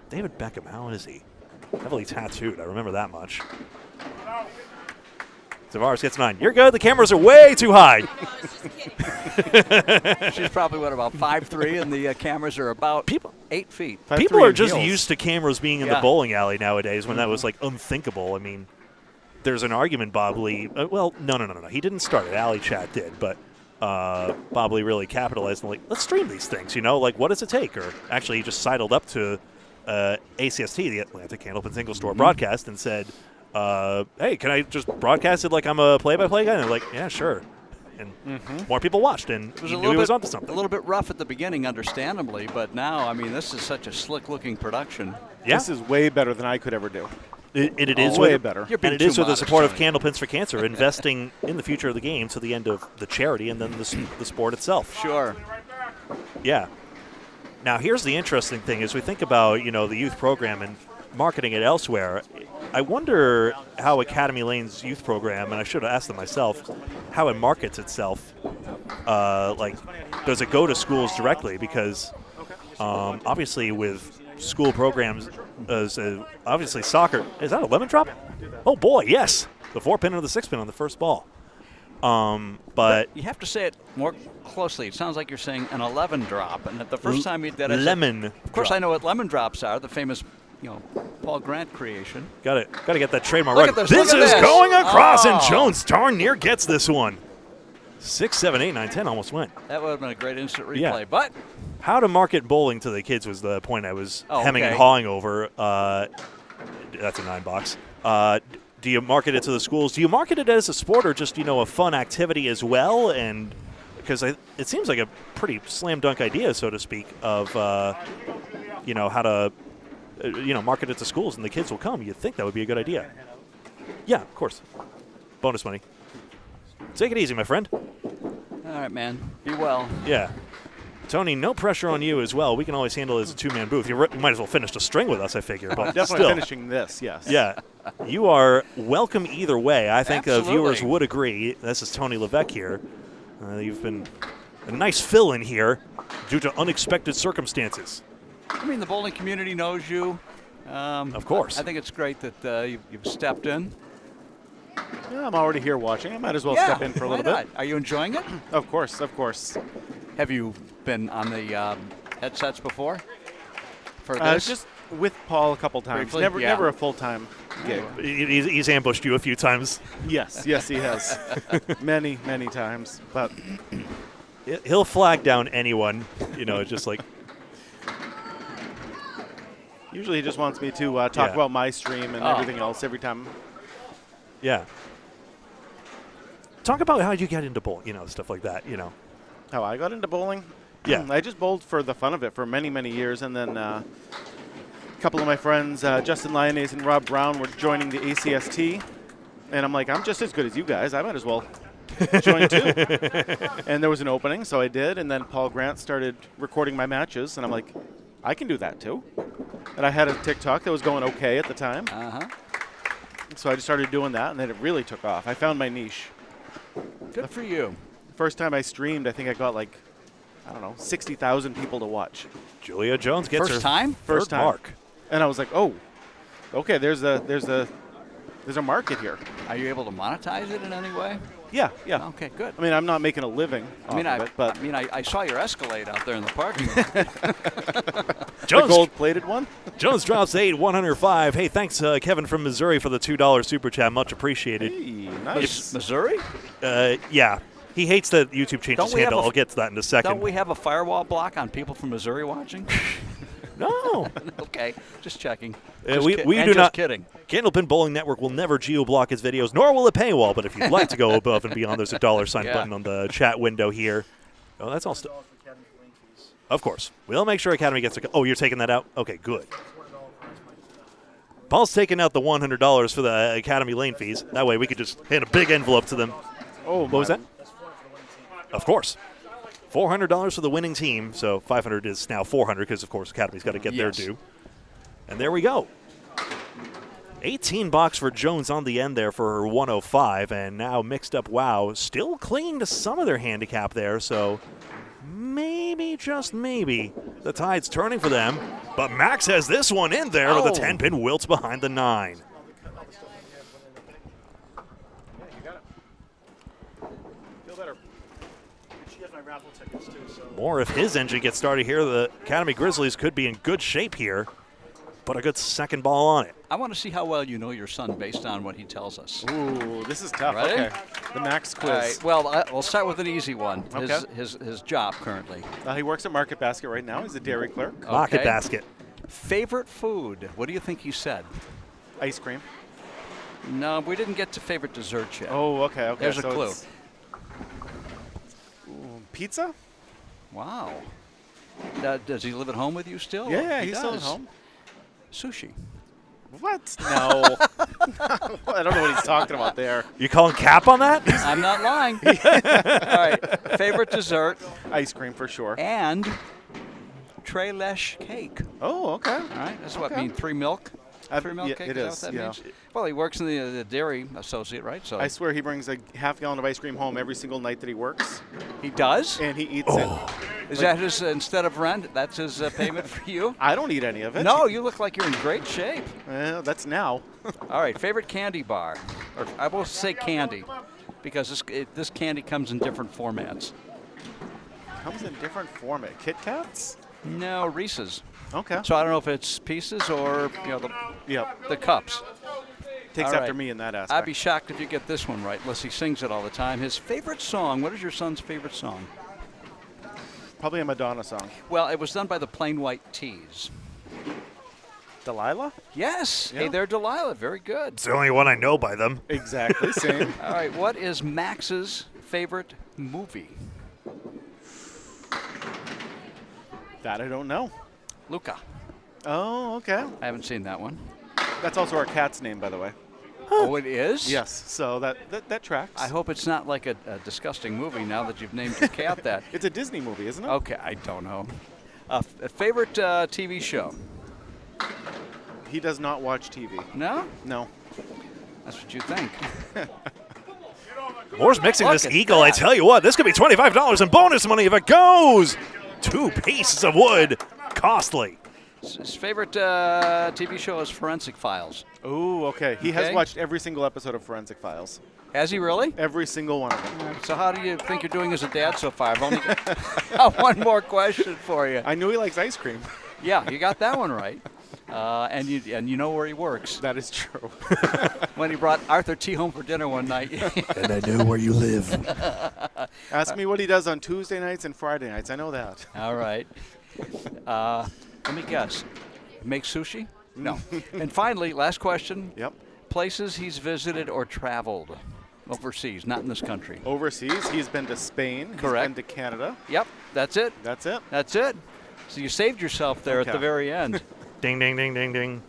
David Beckham, how is he? Heavily tattooed, I remember that much. Tavares gets 9. You're good. The cameras are way too high. She's probably, about 5'3", and the cameras are about 8 feet. People are just used to cameras being in the bowling alley nowadays when that was, like, unthinkable. I mean, there's an argument Bob Lee no. He didn't start it. Alley Chat did, but Bob Lee really capitalized on, like, let's stream these things, like, what does it take? Or actually, he just sidled up to ACST, the Atlanta Candlepin Single Store broadcast, and said, hey, can I just broadcast it like I'm a play-by-play guy? And they're like, yeah, sure. And more people watched, and he knew he was onto something. A little bit rough at the beginning, understandably, but now, I mean, this is such a slick-looking production. Yeah. This is way better than I could ever do. It is way better. And it is with the support of Candlepins for Cancer, investing in the future of the game to the end of the charity and then the sport itself. Sure. Yeah. Now, here's the interesting thing. As we think about, the youth program and marketing it elsewhere, I wonder how Academy Lane's youth program, and I should have asked them myself, how it markets itself. Does it go to schools directly? Because obviously with school programs, obviously soccer, is that a lemon drop? Oh boy, yes. The 4-pin or the 6-pin on the first ball. But you have to say it more closely. It sounds like you're saying an 11 drop, and the first time you did it, lemon. Of course, I know what lemon drops are. The famous, Paul Grant creation. Got to get that trademark Look right. at this is going across, and Jones darn near gets this one. 6, 7, 8, 9, 10 almost went. That would have been a great instant replay, but how to market bowling to the kids was the point I was hemming and hawing over. That's a 9 box. Do you market it to the schools? Do you market it as a sport or just, a fun activity as well? And because it seems like a pretty slam dunk idea, so to speak, of, how to, market it to schools and the kids will come. You'd think that would be a good idea. Yeah, of course. Bonus money. Take it easy, my friend. All right, man. Be well. Yeah. Tony, no pressure on you as well. We can always handle it as a 2-man booth. You might as well finish the string with us, I figure. But definitely still. finishing this, yes. Yeah. You are welcome either way. I think Absolutely. Viewers would agree. This is Tony Levesque here. You've been a nice fill-in here due to unexpected circumstances. I mean, the bowling community knows you. Of course. I think it's great that you've stepped in. Yeah, I'm already here watching. I might as well step in for a little bit. Are you enjoying it? Of course, of course. Have you been on the headsets before? For this? Just with Paul a couple times. Briefly? Never a full-time gig. He's ambushed you a few times. Yes, he has. many times. But he'll flag down anyone, just like. Usually he just wants me to talk about my stream and everything else every time. Yeah. Talk about how you get into bowling, stuff like that, How I got into bowling? Yeah. I just bowled for the fun of it for many years, and then a couple of my friends, Justin Lyonnaise and Rob Brown, were joining the ACST, and I'm like, I'm just as good as you guys. I might as well join too. And there was an opening, so I did, and then Paul Grant started recording my matches, and I'm like, I can do that too. And I had a TikTok that was going okay at the time. So I just started doing that, and then it really took off. I found my niche. Good for you. First time I streamed, I think I got 60,000 people to watch. Julia Jones gets First time? First time. Mark. And I was like, oh, okay, there's a market here. Are you able to monetize it in any way? Yeah, yeah. Okay, good. I mean, I'm not making a living off of it, but I saw your Escalade out there in the parking lot. the gold-plated one. Jones drops 8, 105. Hey, thanks, Kevin from Missouri, for the $2 super chat. Much appreciated. Hey, nice. Missouri? Yeah. He hates that YouTube changes handle. I'll get to that in a second. Don't we have a firewall block on people from Missouri watching? No. Okay, just checking. We do not. Kidding. Candlepin Bowling Network will never geo-block its videos, nor will it paywall. But if you'd like to go above and beyond, there's a $sign button on the chat window here. Oh, that's all. Of course. We'll make sure Academy gets a. Oh, you're taking that out? Okay, good. Paul's taking out the $100 for the Academy lane fees. That way we could just hand a big envelope to them. Oh, what was that? Of course. $400 for the winning team, so $500 is now $400 because, of course, Academy's got to get their due. And there we go. $18 for Jones on the end there for her 105, and now Mixed Up Wow still clinging to some of their handicap there, so maybe, just maybe, the tide's turning for them. But Maxx has this one in there with the 10-pin wilts behind the 9. More if his engine gets started here. The Academy Grizzlies could be in good shape here. Put a good second ball on it. I want to see how well you know your son based on what he tells us. Ooh, this is tough. Ready? Okay. The Maxx quiz. All right. Well, we'll start with an easy one. Okay. His job currently. He works at Market Basket right now. He's a dairy clerk. Market Basket. Favorite food? What do you think he said? Ice cream. No, we didn't get to favorite dessert yet. Oh, okay. There's so a clue. Pizza? Wow. Does he live at home with you still? Yeah, he he's still at home. Sushi. What? No. I don't know what he's talking about there. You calling cap on that? I'm not lying. All right. Favorite dessert? Ice cream for sure. And Tres Leches cake. Oh, okay. All right. That's what I mean. 3 milk. 3 milk cake. It is is. That means? Well, he works in the dairy associate, right? So I swear he brings a half-gallon of ice cream home every single night that he works. He does? And he eats it. Is that his, instead of rent, that's his payment for you? I don't eat any of it. No, you look like you're in great shape. That's now. All right, favorite candy bar? Or I will say candy, because this candy comes in different formats. Comes in different format. Kit Kats? No, Reese's. Okay. So I don't know if it's pieces or the cups. Takes after me in that aspect. I'd be shocked if you get this one right, unless he sings it all the time. His favorite song. What is your son's favorite song? Probably a Madonna song. Well, it was done by the Plain White Tees. Delilah? Yes. Yeah. Hey there, Delilah. Very good. It's the only one I know by them. Exactly. Same. All right. What is Max's favorite movie? That I don't know. Luca. Oh, okay. I haven't seen that one. That's also our cat's name, by the way. Oh, it is? Yes. So that tracks. I hope it's not like a disgusting movie now that you've named your cat that. It's a Disney movie, isn't it? Okay, I don't know. A favorite TV show? He does not watch TV. No? No. That's what you think. Moore's mixing Look this at eagle. that. I tell you what, this could be $25 in bonus money if it goes. 2 pieces of wood. Costly. His favorite TV show is Forensic Files. Oh, okay. He has watched every single episode of Forensic Files. Has he really? Every single one of them. So how do you think you're doing as a dad so far? I've only got one more question for you. I knew he likes ice cream. Yeah, you got that one right. And you know where he works. That is true. When he brought Arthur T. home for dinner one night. And I know where you live. Ask me what he does on Tuesday nights and Friday nights. I know that. All right. Let me guess. Make sushi? No. And finally, last question. Yep. Places he's visited or traveled overseas, not in this country. Overseas, he's been to Spain. Correct. He's been to Canada. Yep, that's it. That's it. That's it. So you saved yourself there at the very end. Ding, ding, ding, ding, ding.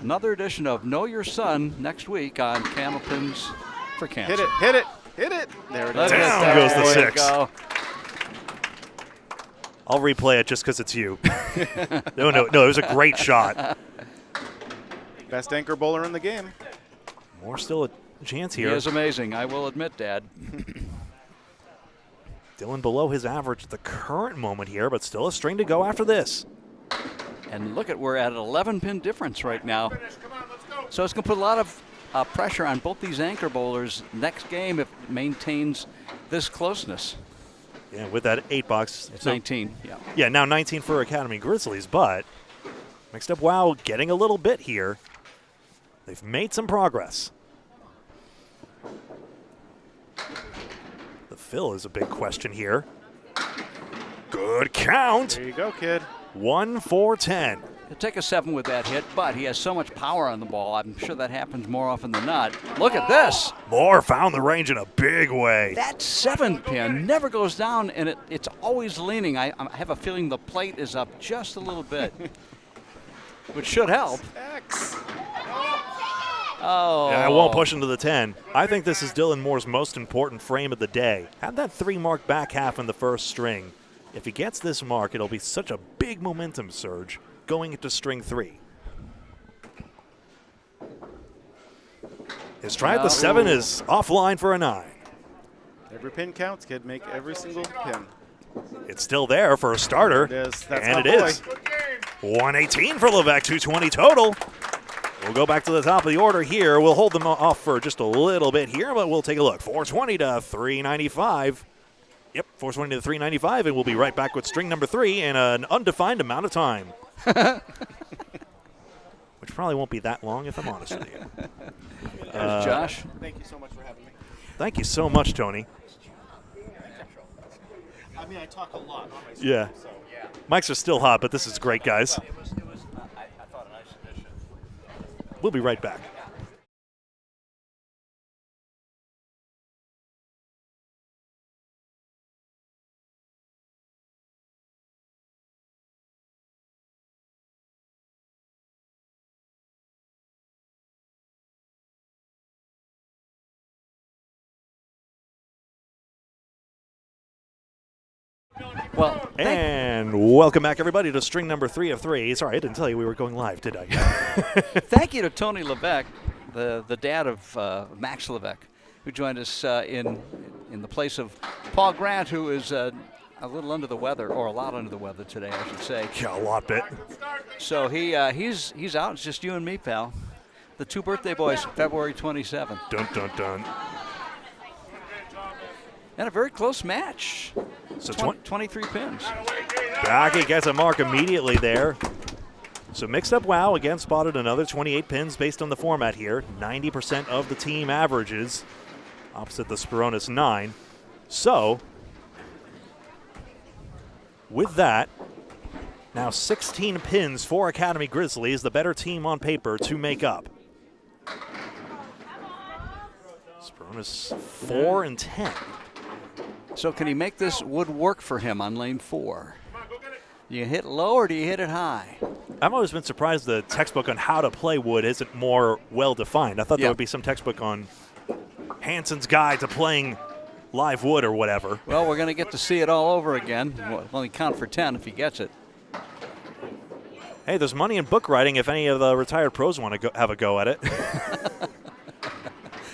Another edition of Know Your Son next week on Candlepins for Cancer. Hit it, hit it, hit it. There it is. Down goes the 6. Go. I'll replay it just because it's you. No, it was a great shot. Best anchor bowler in the game. More still a chance here. He is amazing, I will admit, Dad. Dylan below his average at the current moment here, but still a string to go after this. And look at, we're at an 11-pin difference right now. So it's going to put a lot of pressure on both these anchor bowlers next game if it maintains this closeness. Yeah, with that 8 box. It's 19, yeah. Yeah, now 19 for Academy Grizzlies, but Mixed Up Wow getting a little bit here. They've made some progress. The fill is a big question here. Good count. There you go, kid. 1-4-10. He'll take a 7 with that hit, but he has so much power on the ball. I'm sure that happens more often than not. Look at this. Moore found the range in a big way. That 7-pin never goes down, and it's always leaning. I have a feeling the plate is up just a little bit, which should help. Oh. Yeah, I won't push into the 10. I think this is Dylan Moore's most important frame of the day. Have that 3 mark back half in the first string. If he gets this mark, it'll be such a big momentum surge going into string 3. His try at the 7 is offline for a 9. Every pin counts, kid. Make every single pin. It's still there for a starter. It is. That's and my it boy. is. 118 for Levesque, 220 total. We'll go back to the top of the order here. We'll hold them off for just a little bit here, but we'll take a look. 420 to 395. Yep, 420 to 395, and we'll be right back with string number 3 in an undefined amount of time. Which probably won't be that long, if I'm honest with you. There's Josh. Thank you so much for having me. Thank you so much, Tony. I mean, I talk a lot on my Yeah. so yeah. Mics are still hot, but this is great, guys. I thought a nice addition. We'll be right back. Well, and welcome back, everybody, to string number 3 of 3. Sorry, I didn't tell you we were going live, did I? Thank you to Tony Levesque, the dad of Maxx Levesque, who joined us in the place of Paul Grant, who is a little under the weather, or a lot under the weather today, I should say. Yeah, a lot bit. So he's out. It's just you and me, pal. The 2 birthday boys, February 27th. Dun, dun, dun. And a very close match. So 23 pins. Bakke gets a mark immediately there. So Mixed Up Wow again spotted another 28 pins based on the format here. 90% of the team averages, opposite the Sperounis 9. So with that, now 16 pins for Academy Grizzlies, the better team on paper to make up. Sperounis 4 and 10. So can he make this wood work for him on lane 4? Do you hit low or do you hit it high? I've always been surprised the textbook on how to play wood isn't more well-defined. I thought there would be some textbook on Hansen's guide to playing live wood or whatever. Well, we're going to get to see it all over again. We'll only count for 10 if he gets it. Hey, there's money in book writing if any of the retired pros want to have a go at it.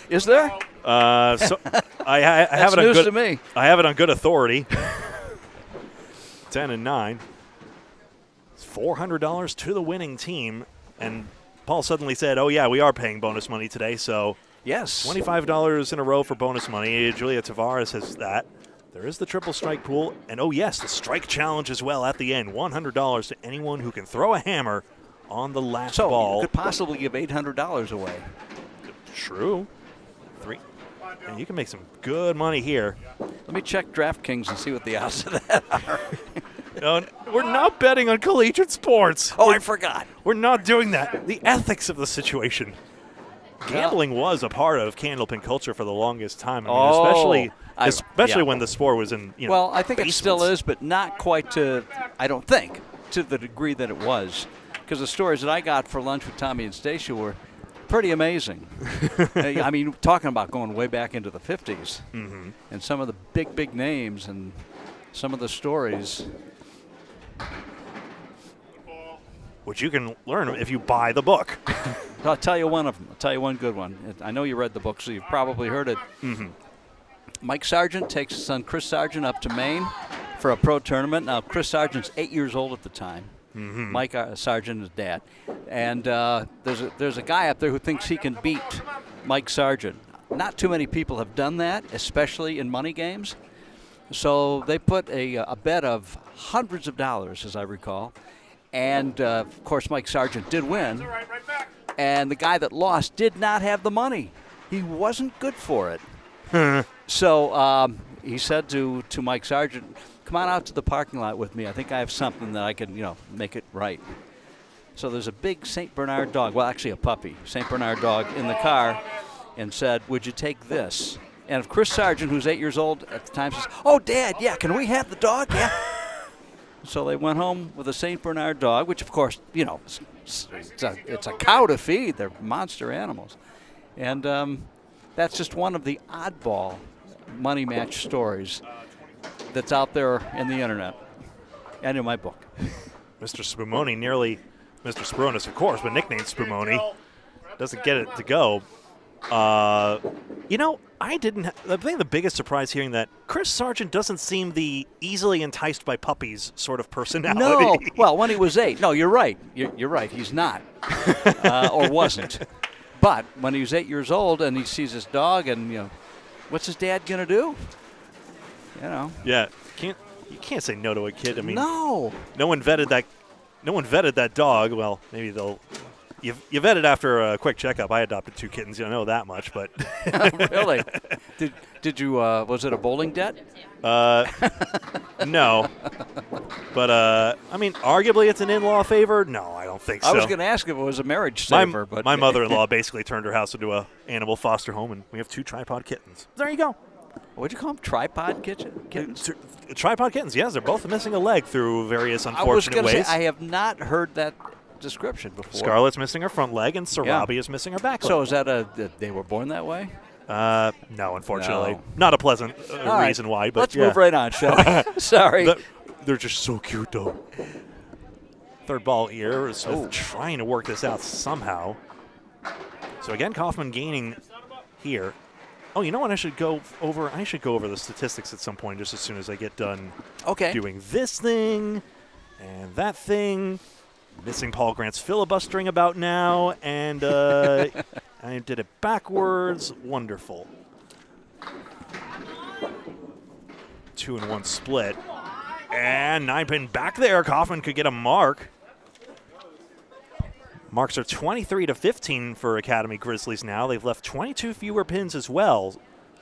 Is there? So I have it on news good. to me. I have it on good authority. 10 and 9. It's $400 to the winning team, and Paul suddenly said, "Oh yeah, we are paying bonus money today." So yes, $25 in a row for bonus money. Julia Tavares has that. There is the triple strike pool, and oh yes, the strike challenge as well at the end. $100 to anyone who can throw a hammer on the last ball. So you could possibly give $800 away. True. 3. And you can make some good money here. Let me check DraftKings and see what the odds of that are. No, we're not betting on collegiate sports. Oh, I forgot. We're not doing that. The ethics of the situation. Gambling was a part of Candlepin culture for the longest time. I mean, especially when the sport was in, Well, I think basements. it still is, but not quite to, I don't think, to the degree that it was. Because the stories that I got for lunch with Tommy and Stacia were pretty amazing. I mean, talking about going way back into the 50s. Mm-hmm. And some of the big names and some of the stories. Which you can learn if you buy the book. I'll tell you one of them. I'll tell you one good one. I know you read the book, so you've probably heard it. Mm-hmm. Mike Sargent takes his son Chris Sargent up to Maine for a pro tournament. Now, Chris Sargent's 8 years old at the time. Mm-hmm. Mike Sargent is dad. And there's a guy up there who thinks he can beat Mike Sargent. Not too many people have done that, especially in money games. So they put a bet of hundreds of dollars, as I recall. And, of course, Mike Sargent did win. And the guy that lost did not have the money. He wasn't good for it. So he said to Mike Sargent, come on out to the parking lot with me. I think I have something that I can, make it right. So there's a big St. Bernard dog, well, actually a puppy, St. Bernard dog in the car, and said, would you take this? And Chris Sargent, who's 8 years old at the time, says, oh, Dad, yeah, can we have the dog? Yeah. So they went home with a St. Bernard dog, which, of course, it's a cow to feed. They're monster animals. And that's just one of the oddball money match stories that's out there in the internet and in my book. Mr. Spumoni, nearly Mr. Sperounis, of course, but nicknamed Spumoni, doesn't get it to go. I think the biggest surprise hearing that Chris Sargent doesn't seem the easily enticed by puppies sort of personality. No, well, when he was 8. No, you're right. You're right. He's not, or wasn't. But when he was 8 years old and he sees this dog, and what's his dad gonna do? Yeah, you can't say no to a kid. I mean, no one vetted that dog. Well, maybe they'll. You vetted after a quick checkup. I adopted 2 kittens. You don't know that much, but really, did you? Was it a bowling debt? No, but arguably it's an in-law favor. No, I don't think so. I was going to ask if it was a marriage saver, but my mother-in-law basically turned her house into a animal foster home, and we have 2 tripod kittens. There you go. What'd you call them? Tripod kittens? Tripod kittens. Yes, they're both missing a leg through various unfortunate I was going to ways. say I have not heard that description before. Scarlett's missing her front leg, and Sarabi is missing her back leg. So is that they were born that way? No, unfortunately. No. Not a pleasant right. reason why. But let's move right on, shall we? Sorry. They're just so cute, though. Third ball here. Smith trying to work this out somehow. So again, Kaufman gaining here. Oh, you know what? I should go over the statistics at some point, just as soon as I get done doing this thing and that thing. Missing Paul Grant's filibustering about now, and I did it backwards. Wonderful. 2-1 split. And 9-pin back there. Kaufman could get a mark. Marks are 23-15 for Academy Grizzlies now. They've left 22 fewer pins as well.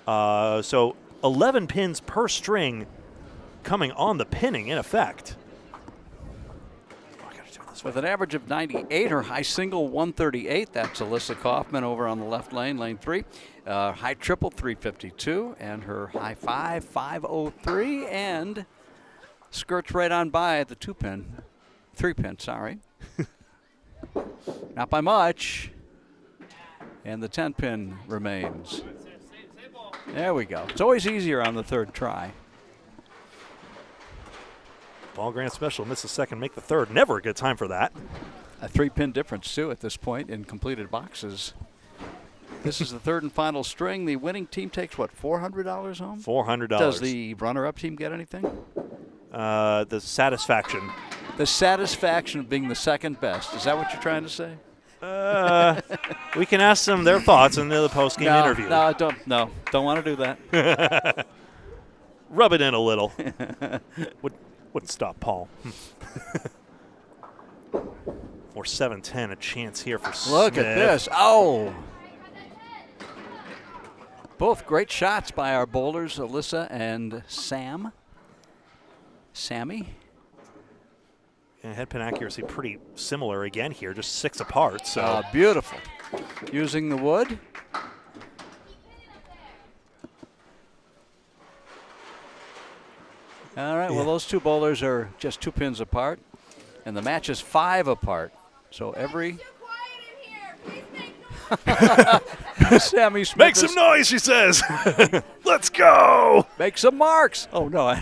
So 11 pins per string coming on the pinning in effect. With an average of 98, her high single 138. That's Alyssa Kaufman over on the left lane, lane 3. High triple 352, and her high 503, and skirts right on by at the 3-pin, sorry. Not by much. And the 10-pin remains. There we go. It's always easier on the third try. Paul Grant special, miss the second, make the third. Never a good time for that. A 3-pin difference, too, at this point in completed boxes. This is the third and final string. The winning team takes, what, $400 home? $400. Does the runner-up team get anything? The satisfaction. The satisfaction of being the second best. Is that what you're trying to say? We can ask them their thoughts in the post-game interview. No, don't want to do that. Rub it in a little. Wouldn't stop Paul. For 7-10, a chance here for Smith. Look at this. Oh. Both great shots by our bowlers, Alyssa and Sammy. And head pin accuracy pretty similar again here, just 6 apart. So beautiful. Using the wood. All right, well, those 2 bowlers are just 2 pins apart, and the match is 5 apart. So every... Sammy Smith. Make some noise, she says. Let's go. Make some marks. Oh, no.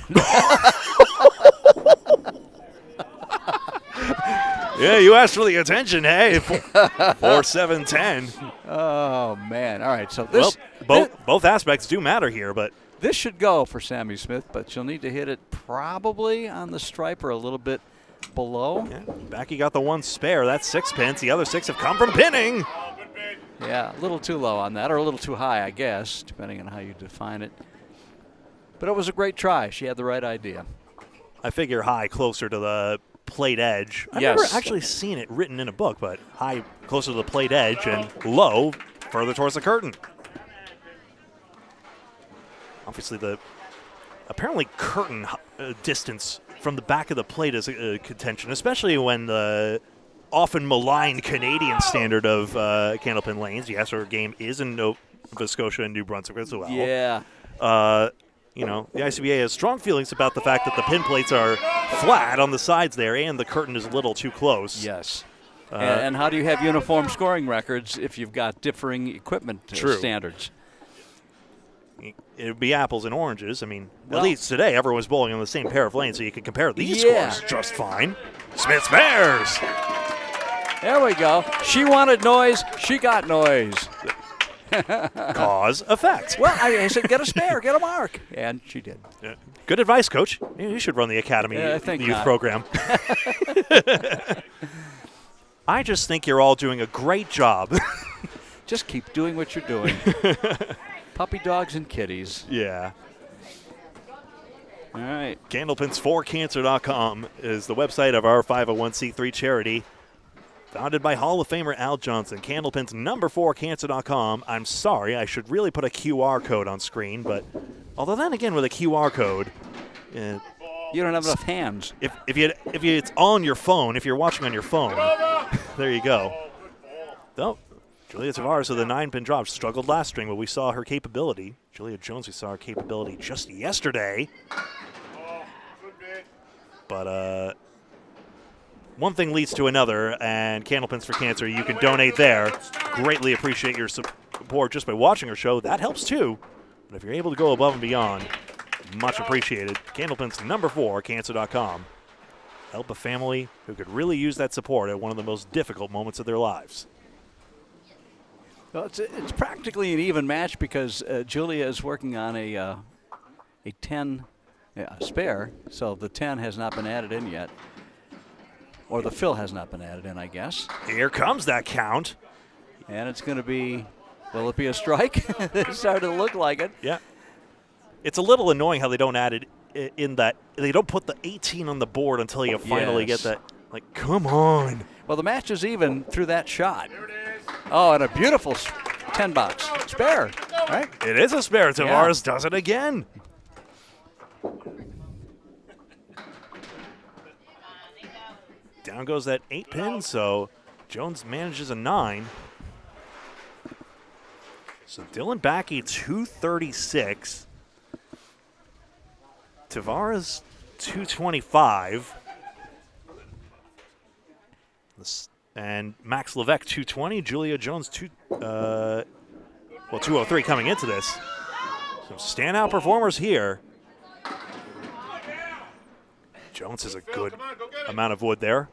Yeah, you asked for the attention, hey. 4-7-10. Oh, man. All right, so this... both aspects do matter here, but... This should go for Sammy Smith, but she'll need to hit it probably on the stripe or a little bit below. Yeah, Bakke got the 1 spare. That's 6 pins. The other 6 have come from pinning. Yeah, a little too low on that, or a little too high, I guess, depending on how you define it. But it was a great try. She had the right idea. I figure high closer to the plate edge. I've never actually seen it written in a book, but high closer to the plate edge and low further towards the curtain. Obviously, the apparently curtain distance from the back of the plate is a contention, especially when the often maligned Canadian standard of Candlepin lanes. Yes, our game is in Nova Scotia and New Brunswick as well. Yeah. You know, the ICBA has strong feelings about the fact that the pin plates are flat on the sides there and the curtain is a little too close. Yes. And how do you have uniform scoring records if you've got differing equipment standards? It would be apples and oranges. I mean, at least today everyone's bowling on the same pair of lanes, so you can compare these scores just fine. Smith's Bears. There we go. She wanted noise. She got noise. Cause effect. Well, I said get a spare, get a mark, and she did. Yeah. Good advice, Coach. You should run the academy youth program. I just think you're all doing a great job. Just keep doing what you're doing. Puppy dogs and kitties. Yeah. All right. Candlepins4cancer.com is the website of our 501c3 charity. Founded by Hall of Famer Al Johnson. Candlepins4cancer.com. I'm sorry, I should really put a QR code on screen, but although then again with a QR code, you don't have enough hands. If it's on your phone, if you're watching on your phone, there you go. Oh, Julia Tavares with a 9-pin drop struggled last string, but we saw her capability. Julia Jones, we saw her capability just yesterday. But one thing leads to another, and Candlepins for Cancer, you can donate there. Greatly appreciate your support just by watching our show. That helps too. But if you're able to go above and beyond, much appreciated. Candlepins4cancer.com. Help a family who could really use that support at one of the most difficult moments of their lives. Well, it's practically an even match because Julia is working on a 10 spare, so the 10 has not been added in yet. Or the fill has not been added in, I guess. Here comes that count. And it's going to be, will it be a strike? It's starting to look like it. Yeah. It's a little annoying how they don't add it in that. They don't put the 18 on the board until you finally get that. Like, come on. Well, the match is even through that shot. Oh, and a beautiful 10 box. Spare, right? It is a spare. Tavares does it again. Down goes that 8-pin, so Jones manages a 9. So Dylan Bakke, 236. Tavares, 225. And Maxx Levesque, 220. Julia Jones, 203 coming into this. Some standout performers here. Jones has a good amount of wood there.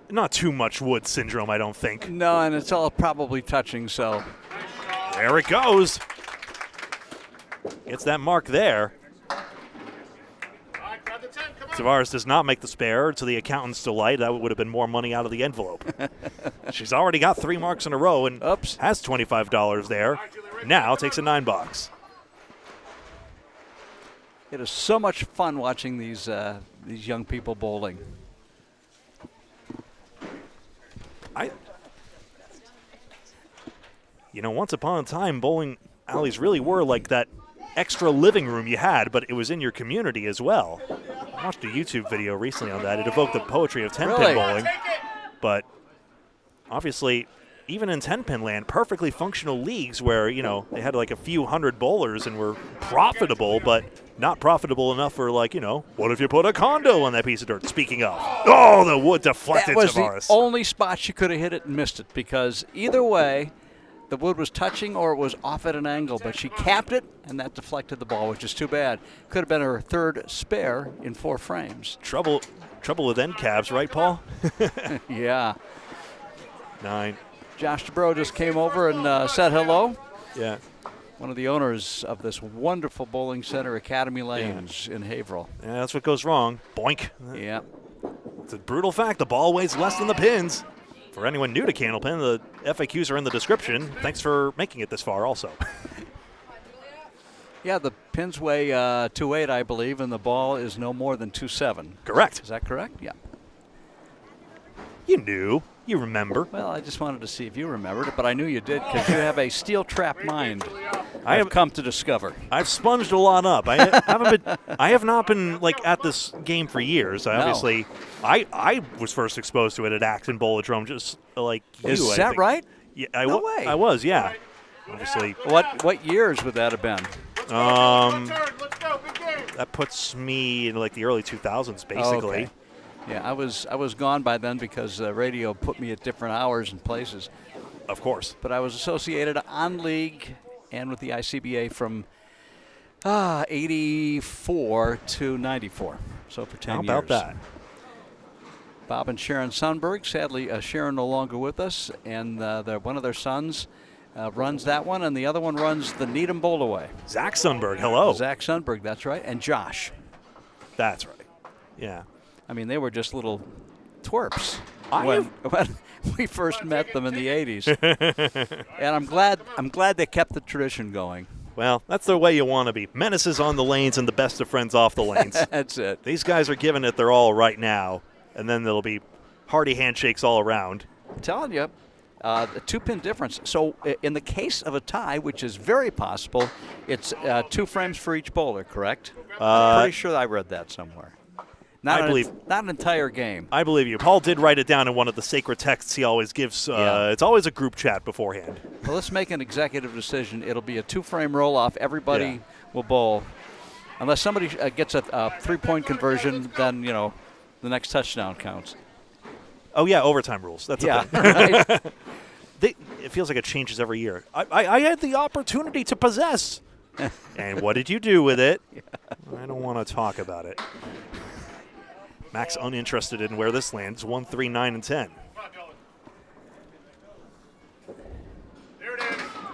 Not too much wood syndrome, I don't think. No, and it's all probably touching, so. There it goes. Gets that mark there. Tavares does not make the spare to the accountant's delight. That would have been more money out of the envelope. She's already got 3 marks in a row and has $25 there. Now takes a 9 box. It is so much fun watching these young people bowling. Once upon a time, bowling alleys really were like that extra living room you had, but it was in your community as well. I watched a YouTube video recently on that. It evoked the poetry of 10-pin bowling. But obviously, even in 10-pin land, perfectly functional leagues where, they had like a few hundred bowlers and were profitable, but not profitable enough for what if you put a condo on that piece of dirt? Speaking of. Oh, the wood deflected Tavares. That was the only spot she could have hit it and missed it because either way, the wood was touching or it was off at an angle, but she capped it and that deflected the ball, which is too bad. Could have been her 3rd spare in 4 frames. Trouble with end caps, right, Paul? Yeah. 9. Josh DeBro just came over and said hello. Yeah. One of the owners of this wonderful bowling center, Academy Lanes in Haverhill. Yeah, that's what goes wrong. Boink. Yeah. It's a brutal fact. The ball weighs less than the pins. For anyone new to Candlepin, the FAQs are in the description. Thanks for making it this far also. Yeah, the pins weigh 2.8, I believe, and the ball is no more than 2.7. Correct. Is that correct? Yeah. You knew. You remember. Well, I just wanted to see if you remembered it, but I knew you did because you have a steel trap mind. I have come to discover. I've sponged a lot up. I have not been like at this game for years. Obviously, I was first exposed to it at Acton Bowlodrome, just like you. Is that right? Yeah, No way. I was. Yeah. Obviously. What years would that have been? That puts me in like the early 2000s, basically. Okay. Yeah, I was gone by then because radio put me at different hours and places. Of course. But I was associated on league and with the ICBA from 84 to 94. So for 10 years. How about that? Bob and Sharon Sundberg. Sadly, Sharon no longer with us, and one of their sons runs that one, and the other one runs the Needham Bowlaway. Zach Sundberg, hello. Zach Sundberg, that's right, and Josh. That's right. Yeah. I mean, they were just little twerps when we first met them in the 80s. And I'm glad they kept the tradition going. Well, that's the way you want to be. Menaces on the lanes and the best of friends off the lanes. That's it. These guys are giving it their all right now, and then there'll be hearty handshakes all around. I'm telling you, a 2-pin difference. So in the case of a tie, which is very possible, it's 2 frames for each bowler, correct? I'm pretty sure I read that somewhere. Not an entire game. I believe you. Paul did write it down in one of the sacred texts he always gives. It's always a group chat beforehand. Well, let's make an executive decision. It'll be a 2-frame roll-off. Everybody will bowl. Unless somebody gets a 3-point conversion, then, the next touchdown counts. Oh, yeah, overtime rules. That's a thing. Right? It feels like it changes every year. I had the opportunity to possess. And what did you do with it? I don't want to talk about it. Maxx uninterested in where this lands. 1, 3, 9, and 10.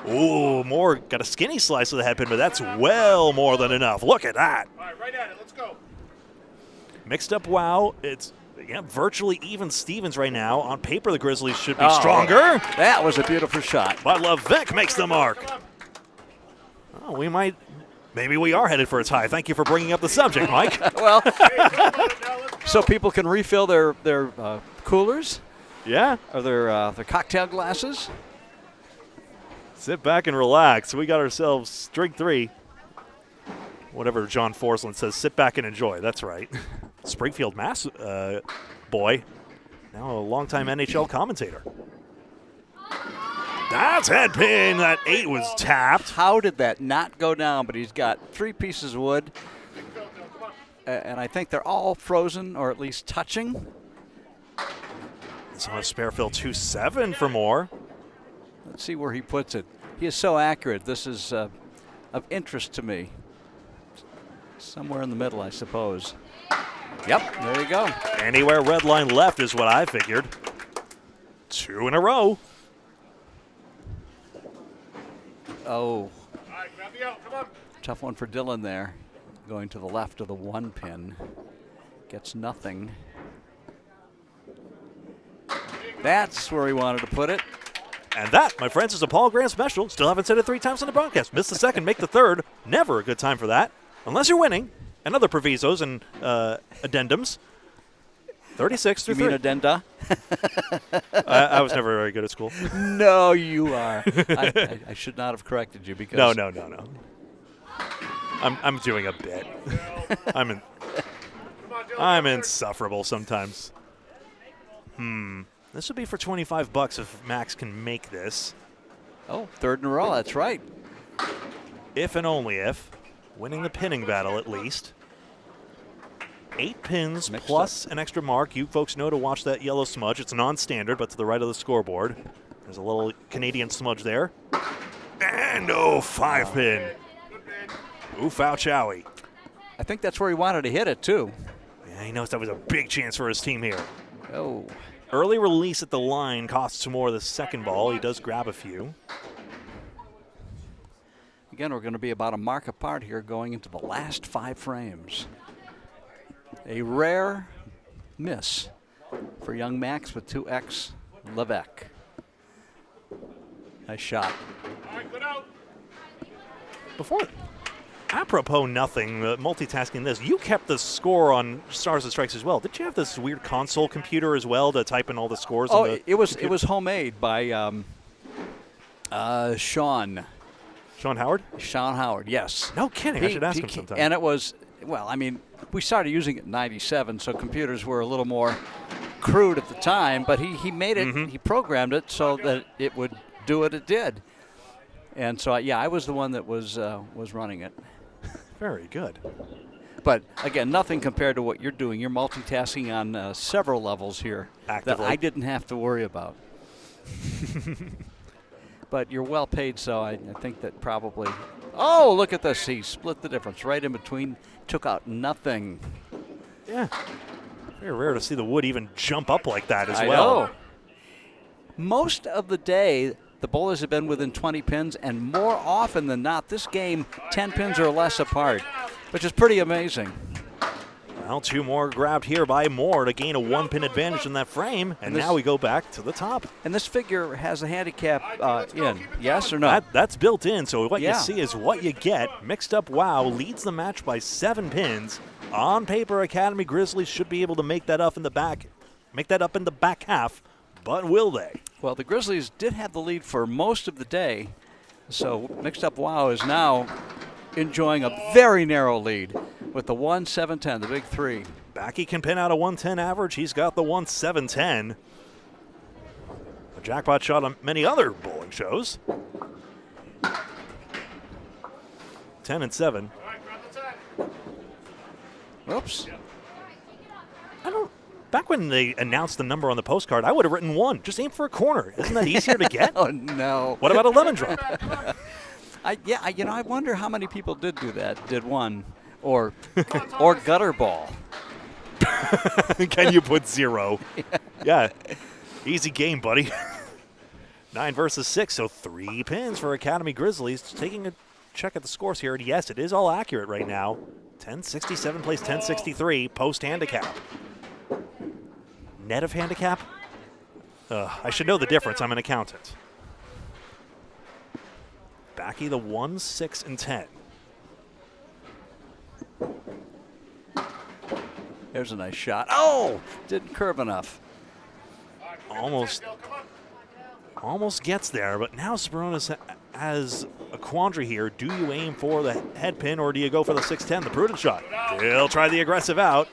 Ooh, Moore got a skinny slice of the head pin, but that's well more than enough. Look at that. All right, right at it. Let's go. Mixed up wow. It's virtually even Stevens right now. On paper, the Grizzlies should be stronger. That was a beautiful shot. But Levesque makes the mark. Oh, maybe we are headed for a tie. Thank you for bringing up the subject, Mike. Well, so people can refill their coolers. Yeah. Or their cocktail glasses. Sit back and relax. We got ourselves string 3. Whatever John Forsland says, sit back and enjoy. That's right. Springfield, Mass. Boy. Now a longtime NHL commentator. That's head pin. That 8 was tapped. How did that not go down? But he's got 3 pieces of wood. And I think they're all frozen or at least touching. It's on a spare fill 2-7 for Moore. Let's see where he puts it. He is so accurate. This is of interest to me. Somewhere in the middle, I suppose. Yep, there you go. Anywhere red line left is what I figured. 2 in a row. Oh. All right, grab the out. Come on. Tough one for Dylan there. Going to the left of the 1 pin. Gets nothing. That's where he wanted to put it. And that, my friends, is a Paul Graham special. Still haven't said it 3 times on the broadcast. Miss the second, make the third. Never a good time for that. Unless you're winning. And other provisos and addendums. 36 through 3. You mean addenda? I was never very good at school. No, you are. I should not have corrected you because. No. I'm doing a bit. I'm insufferable sometimes. This would be for $25 if Maxx can make this. Oh, 3rd in a row. That's right. If and only if. Winning the pinning battle at least. 8 pins Mixed plus up. an extra mark. You folks know to watch that yellow smudge. It's non-standard, but to the right of the scoreboard. There's a little Canadian smudge there. And 5-pin. Ooh, foul chowie. I think that's where he wanted to hit it, too. Yeah, he knows that was a big chance for his team here. Oh. Early release at the line costs more the second ball. He does grab a few. Again, we're going to be about a mark apart here going into the last 5 frames. A rare miss for young Maxx with 2X Levesque. Nice shot. Before, apropos nothing, multitasking this, you kept the score on Stars and Strikes as well. Did you have this weird console computer as well to type in all the scores? Oh, it was homemade by Sean. Sean Howard? Sean Howard, yes. No kidding. I should ask him sometime. And it was, well, I mean, we started using it in '97, so computers were a little more crude at the time, but he made it, he programmed it so that it would do what it did. And so, yeah, I was the one that was running it. Very good. But, again, nothing compared to what you're doing. You're multitasking on several levels here Actively. that I didn't have to worry about. But you're well paid, so I think that probably. Oh, look at this. He split the difference right in between, took out nothing. Yeah. Very rare to see the wood even jump up like that as I well. know. Most of the day, the bowlers have been within 20 pins, and more often than not, this game, 10 pins or less apart, which is pretty amazing. Well, 2 more grabbed here by Moore to gain a 1-pin advantage in that frame, and now we go back to the top. And this figure has a handicap in, yes or no? That's built in, so what you see is what you get. Mixed Up Wow leads the match by 7 pins. On paper, Academy Grizzlies should be able to make that up in the back half, but will they? Well, the Grizzlies did have the lead for most of the day, so Mixed Up Wow is now enjoying a very narrow lead with the 1-7-10, the big 3. Bakke can pin out a 110 average. He's got the 1-7-10. A jackpot shot on many other bowling shows. 10-7. Oops. Back when they announced the number on the postcard, I would have written 1. Just aim for a corner. Isn't that easier to get? Oh, no. What about a lemon drop? I wonder how many people did do that, did 1, or gutter ball. Can you put 0? Yeah. Easy game, buddy. 9 versus 6, so 3 pins for Academy Grizzlies. Taking a check at the scores here, and yes, it is all accurate right now. 1067 plays 1063 post handicap. Net of handicap? I should know the difference. I'm an accountant. Bakke the 1-6-10. There's a nice shot. Oh, didn't curve enough. Almost gets there, but now Sperounis has a quandary here. Do you aim for the head pin or do you go for the 6-10, the prudent shot? He'll try the aggressive out.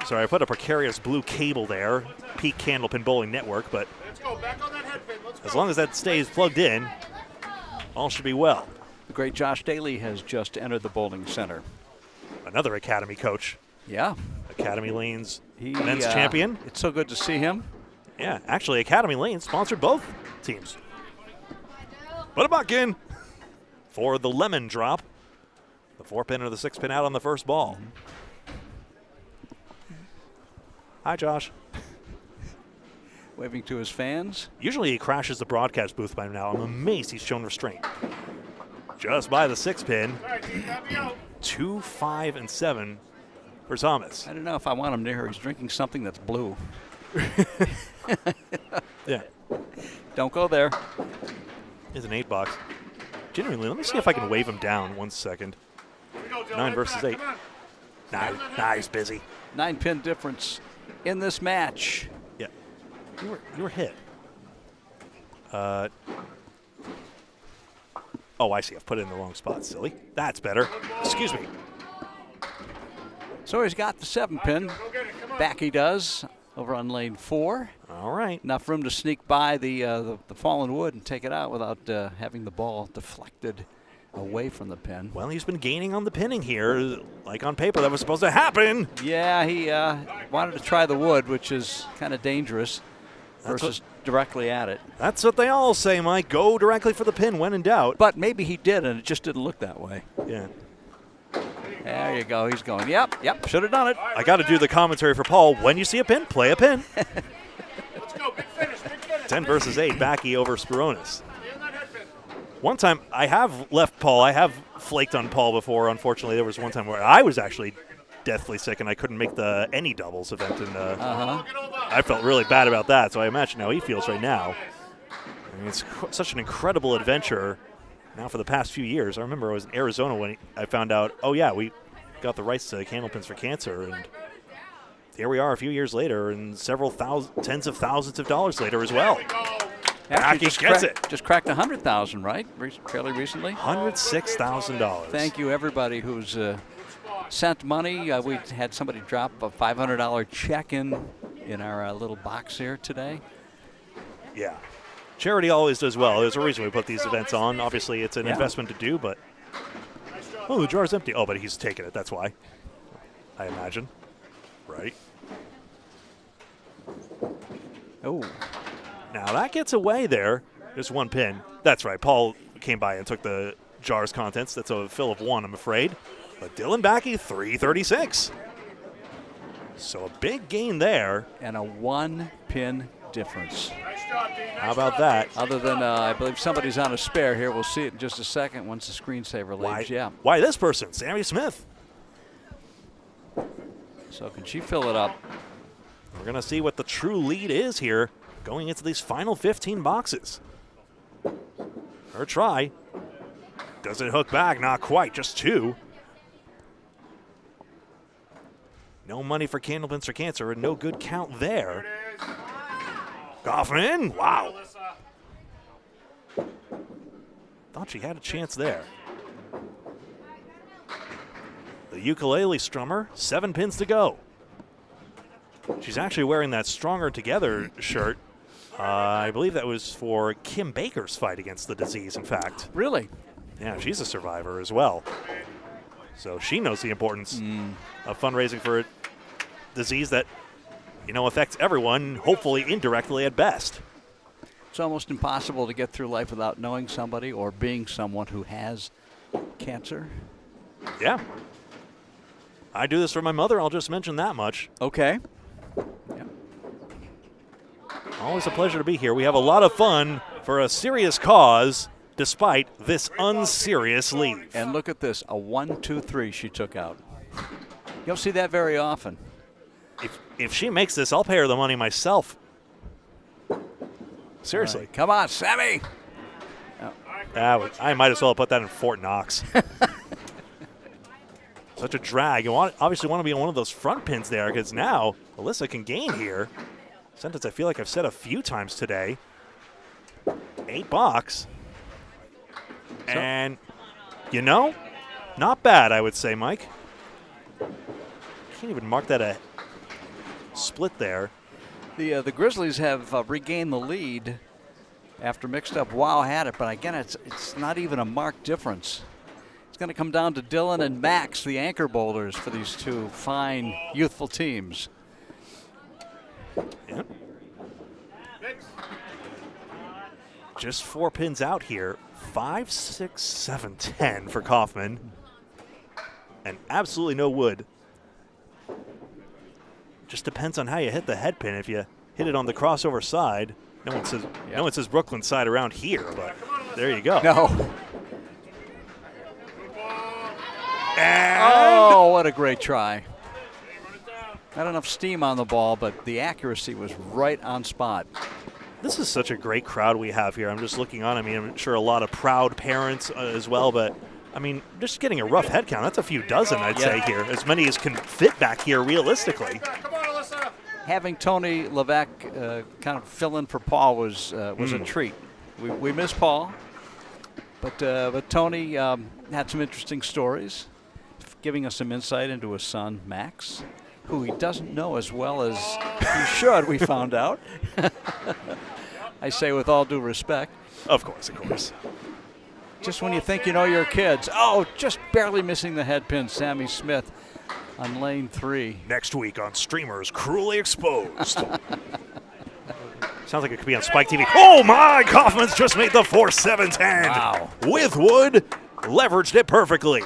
Sorry, I put a precarious blue cable there. Peak Candlepin Bowling Network, but as long as that stays plugged in, all should be well. The great Josh Daly has just entered the bowling center. Another Academy coach. Yeah. Academy Lanes men's champion. It's so good to see him. Yeah, actually, Academy Lanes sponsored both teams. Put it back in for the lemon drop. The 4-pin or the 6-pin out on the first ball. Hi, Josh. Waving to his fans. Usually he crashes the broadcast booth by now. I'm amazed he's shown restraint. Just by the 6-pin. 2, 5, and 7 for Thomas. I don't know if I want him near her. He's drinking something that's blue. Yeah. Don't go there. Here's an 8-box. Genuinely, let me see if I can wave him down 1 second. 9 versus 8. Nice, busy. 9-pin difference in this match. Yeah. You were hit. Oh, I see. I've put it in the wrong spot, silly. That's better. Excuse me. So he's got the 7-pin. Bakke does over on lane 4. All right. Enough room to sneak by the fallen wood and take it out without having the ball deflected away from the pin. Well, he's been gaining on the pinning here. Like on paper, that was supposed to happen. Yeah, he wanted to try the wood, which is kind of dangerous versus directly at it. That's what they all say, Mike. Go directly for the pin when in doubt. But maybe he did, and it just didn't look that way. Yeah. There you go. He's going, yep, should have done it. I got to do the commentary for Paul. When you see a pin, play a pin. Let's go. Big finish. 10 versus 8. Bakke over Sperounis. One time, I have left Paul. I have flaked on Paul before. Unfortunately, there was one time where I was actually deathly sick and I couldn't make the any doubles event. And I felt really bad about that, so I imagine how he feels right now. I mean, it's such an incredible adventure now for the past few years. I remember I was in Arizona when I found out, oh, yeah, we got the rights to Candlepins for Cancer, and here we are a few years later and tens of thousands of dollars later as well. Actually, Bakke just cracked 100,000, right? Fairly recently. $106,000. Thank you, everybody who's sent money. We had somebody drop a $500 check in our little box here today. Yeah. Charity always does well. There's a reason we put these events on. Obviously, it's an investment to do, but... Oh, the jar's empty. Oh, but he's taking it. That's why, I imagine. Right. Oh. Now that gets away there. Just one pin. That's right. Paul came by and took the jar's contents. That's a fill of 1, I'm afraid. But Dylan Bakke, 336. So a big gain there. And a 1-pin difference. How about that? Other than, I believe somebody's on a spare here. We'll see it in just a second once the screensaver leaves. Why this person? Sammy Smith. So can she fill it up? We're going to see what the true lead is here going into these final 15 boxes. Her try. Does it hook back? Not quite, just 2. No money for Candlepins for Cancer and no good count there. Kaufman, wow. Thought she had a chance there. The ukulele strummer, 7 pins to go. She's actually wearing that Stronger Together shirt. I believe that was for Kim Baker's fight against the disease, in fact. Really? Yeah, she's a survivor as well. So she knows the importance of fundraising for a disease that, affects everyone, hopefully indirectly at best. It's almost impossible to get through life without knowing somebody or being someone who has cancer. Yeah. I do this for my mother. I'll just mention that much. Okay. Always a pleasure to be here. We have a lot of fun for a serious cause despite this unserious leave. And look at this, a 1-2-3 she took out. You don't see that very often. If she makes this, I'll pay her the money myself. Seriously. Right. Come on, Sammy. I might as well put that in Fort Knox. Such a drag. You obviously want to be on one of those front pins there because now Alyssa can gain here. Sentence I feel like I've said a few times today. 8 box. And, not bad, I would say, Mike. Can't even mark that a split there. The Grizzlies have regained the lead after Mixed Up Wow had it, but again, it's not even a marked difference. It's going to come down to Dylan and Maxx, the anchor bowlers for these two fine, youthful teams. Yep. Just 4 pins out here. 5, 6, 7, 10 for Kaufman. And absolutely no wood. Just depends on how you hit the head pin. If you hit it on the crossover side, no one says Brooklyn side around here, but there you go. No. And oh, what a great try. Not enough steam on the ball, but the accuracy was right on spot. This is such a great crowd we have here. I'm just looking on. I mean, I'm sure a lot of proud parents as well, but I mean, just getting a rough head count, that's a few dozen, I'd say here. As many as can fit back here realistically. Come on, Alyssa. Having Tony Levesque kind of fill in for Paul was a treat. We miss Paul, but Tony had some interesting stories, giving us some insight into his son, Maxx, who he doesn't know as well as he should, we found out. I say with all due respect. Of course, of course. Just when you think you know your kids. Oh, just barely missing the head pin, Sammy Smith on lane 3. Next week on Streamers Cruelly Exposed. Sounds like it could be on Spike TV. Oh my, Kaufman's just made the 4-7-10. Wow. With wood, leveraged it perfectly.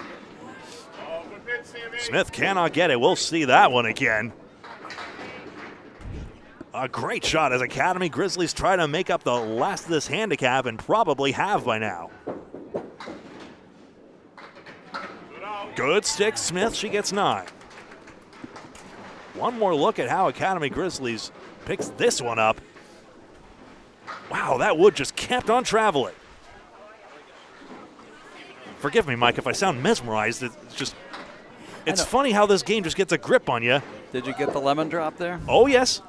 Smith cannot get it. We'll see that one again. A great shot as Academy Grizzlies try to make up the last of this handicap and probably have by now. Good stick, Smith. She gets 9. One more look at how Academy Grizzlies Picks this one up. Wow, that wood just kept on traveling. Forgive me, Mike, if I sound mesmerized. It's funny how this game just gets a grip on you. Did you get the lemon drop there? Oh, yes.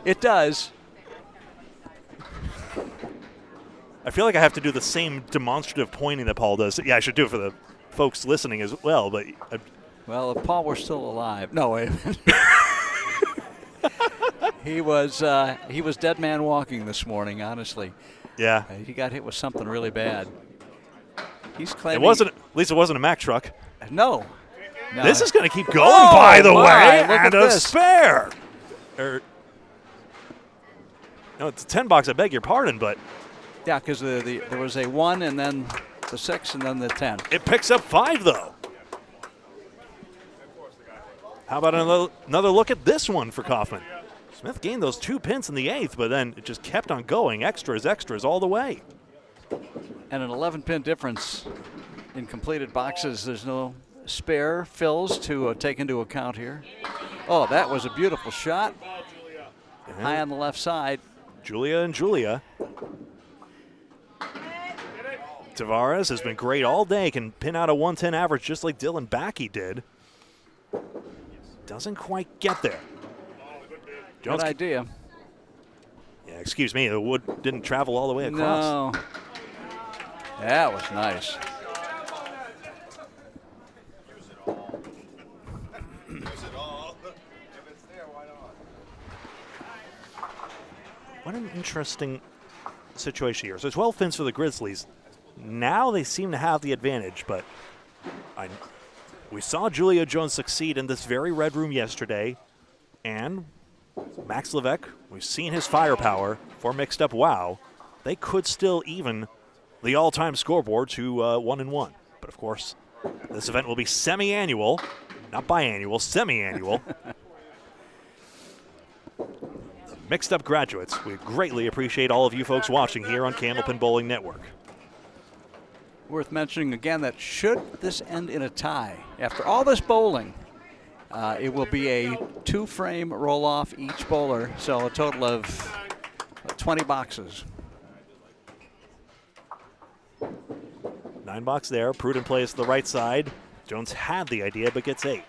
It does. I feel like I have to do the same demonstrative pointing that Paul does. Yeah, I should do it for the folks listening as well. But well, if Paul were still alive. No, wait a minute. He was dead man walking this morning, honestly. Yeah. He got hit with something really bad. He's claiming at least it wasn't a Mack truck. No. This is going to keep going, by the way, and a spare. No, it's a 10 box, I beg your pardon, but. Yeah, because there was a 1 and then the 6 and then the 10. It picks up 5, though. How about another look at this one for Kaufman? Smith gained those 2 pins in the 8th, but then it just kept on going. Extras all the way. And an 11-pin difference in completed boxes. There's no spare fills to take into account here. Oh, that was a beautiful shot. High on the left side. Julia. Tavares has been great all day. Can pin out a 110 average just like Dylan Bakke did. Doesn't quite get there. Good idea. Yeah, excuse me. The wood didn't travel all the way across. No. That was nice. What an interesting situation here. So 12 pins for the Grizzlies. Now they seem to have the advantage, but we saw Julia Jones succeed in this very red room yesterday, and Max Levesque, we've seen his firepower for Mixed Up Wow. They could still even the all-time scoreboard to 1-1. But of course, this event will be semi-annual, not biannual, semi-annual. Mixed Up Graduates, we greatly appreciate all of you folks watching here on Candlepin Bowling Network. Worth mentioning again that should this end in a tie, after all this bowling, it will be a 2-frame roll-off each bowler, so a total of 20 boxes. 9 box there. Prudent plays to the right side. Jones had the idea, but gets 8.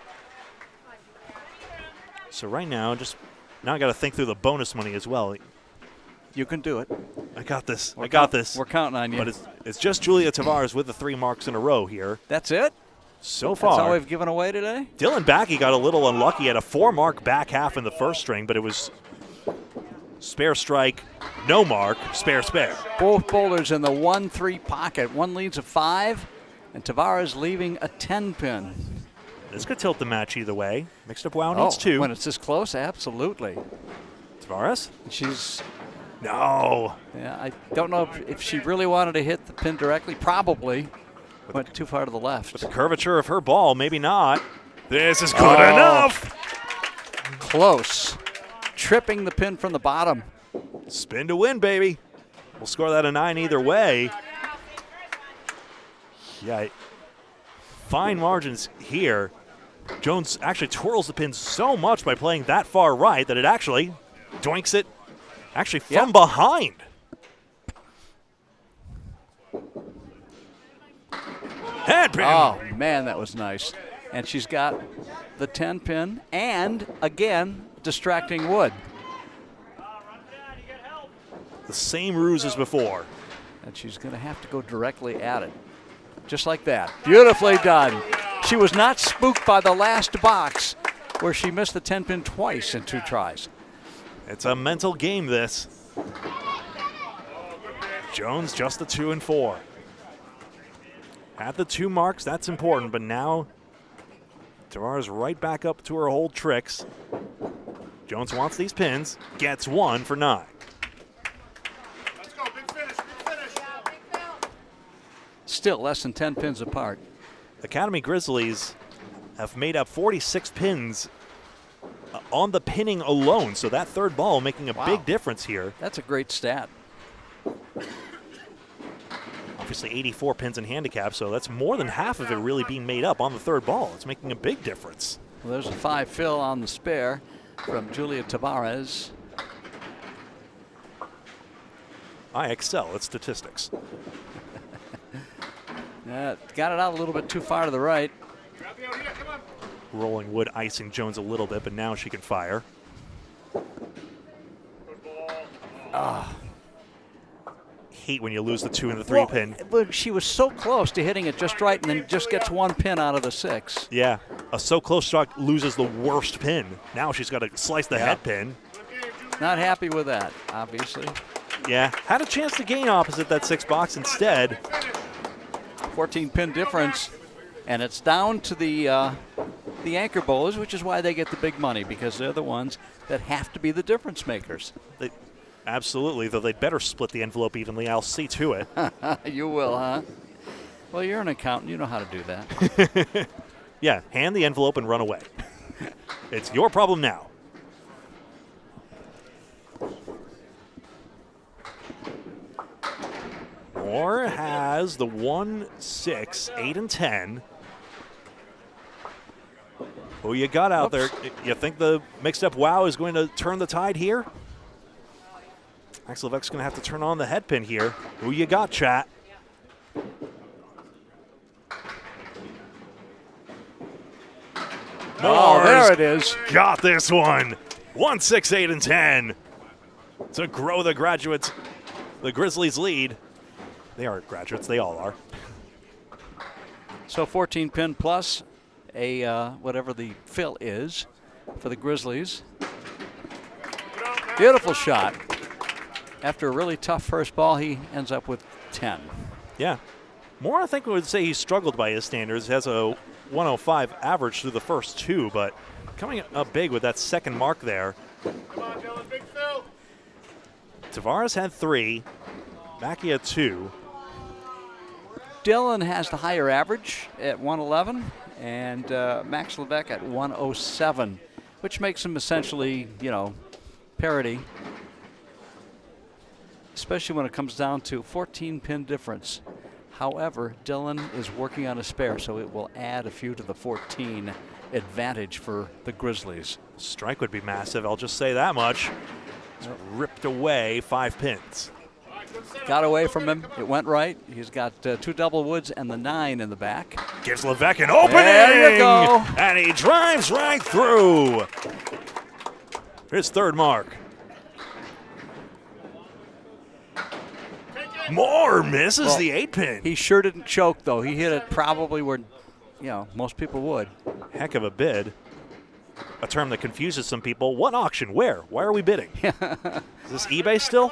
So right now I got to think through the bonus money as well. You can do it. I got this. I got this. We're counting on you. But it's just Julia Tavares with the 3 marks in a row here. That's it? So far. That's all we've given away today? Dylan Bakke got a little unlucky. He had a 4-mark back half in the first string, but it was spare strike, no mark, spare. Both bowlers in the 1-3 pocket. One leads a 5, and Tavares leaving a 10-pin. This could tilt the match either way. Mixed Up Wow needs 2. When it's this close, absolutely. Tavares? No. Yeah, I don't know if she really wanted to hit the pin directly. Probably. Went too far to the left. With the curvature of her ball, maybe not. This is good enough. Close. Tripping the pin from the bottom. Spin to win, baby. We'll score that a 9 either way. Yeah, fine margins here. Jones actually twirls the pin so much by playing that far right that it actually doinks it actually from behind. Headpin. Oh, man, that was nice. And she's got the 10-pin and, again, distracting wood. The same ruse as before. And she's going to have to go directly at it. Just like that. Beautifully done. She was not spooked by the last box where she missed the 10-pin twice in 2 tries. It's a mental game, this. Jones just the 2 and 4. Had the 2 marks, that's important, but now Tavares right back up to her old tricks. Jones wants these pins, gets 1 for 9. Let's go, big finish. Still less than 10 pins apart. Academy Grizzlies have made up 46 pins on the pinning alone, so that 3rd ball making a big difference here. That's a great stat. Obviously 84 pins in handicap, so that's more than half of it really being made up on the 3rd ball. It's making a big difference. Well, there's a 5 fill on the spare from Julia Tavares. I excel at statistics. Got it out a little bit too far to the right. Rolling wood, icing Jones a little bit, but now she can fire. Hate when you lose the 2 and the 3 pin. But she was so close to hitting it just right, and then just gets 1 pin out of the 6. Yeah, a so close shot loses the worst pin. Now she's got to slice the head pin. Not happy with that, obviously. Yeah, had a chance to gain opposite that 6 box instead. 14 pin difference, and it's down to the anchor bowlers, which is why they get the big money, because they're the ones that have to be the difference makers. Absolutely, though they'd better split the envelope evenly. I'll see to it. You will, huh? Well, you're an accountant. You know how to do that. Yeah, hand the envelope and run away. It's your problem now. Moore has the 1, 6, 8, and 10. Who you got out there? You think the mixed-up wow is going to turn the tide here? Maxx Levesque's going to have to turn on the head pin here. Who you got, chat? Oh, there it is. Got this one. 1, 6, 8, and 10 to grow the Graduates, the Grizzlies lead. They are Graduates. They all are. So 14 pin plus a whatever the fill is for the Grizzlies. Beautiful shot. After a really tough first ball, he ends up with 10. Yeah. More, I think, would say he struggled by his standards. He has a 105 average through the first 2, but coming up big with that second mark there. Come on, Dylan, big fill. Tavares had 3. Bakke had 2. Dylan has the higher average at 111, and Maxx Levesque at 107, which makes him essentially, parity. Especially when it comes down to 14 pin difference. However, Dylan is working on a spare, so it will add a few to the 14 advantage for the Grizzlies. Strike would be massive, I'll just say that much. It's ripped away 5 pins. Got away from him. It went right. He's got 2 double woods and the 9 in the back. Gives Levesque an opening. There you go. And he drives right through. His 3rd mark. Moore misses the 8 pin. He sure didn't choke, though. He hit it probably where, most people would. Heck of a bid. A term that confuses some people. What auction? Where? Why are we bidding? Is this eBay still?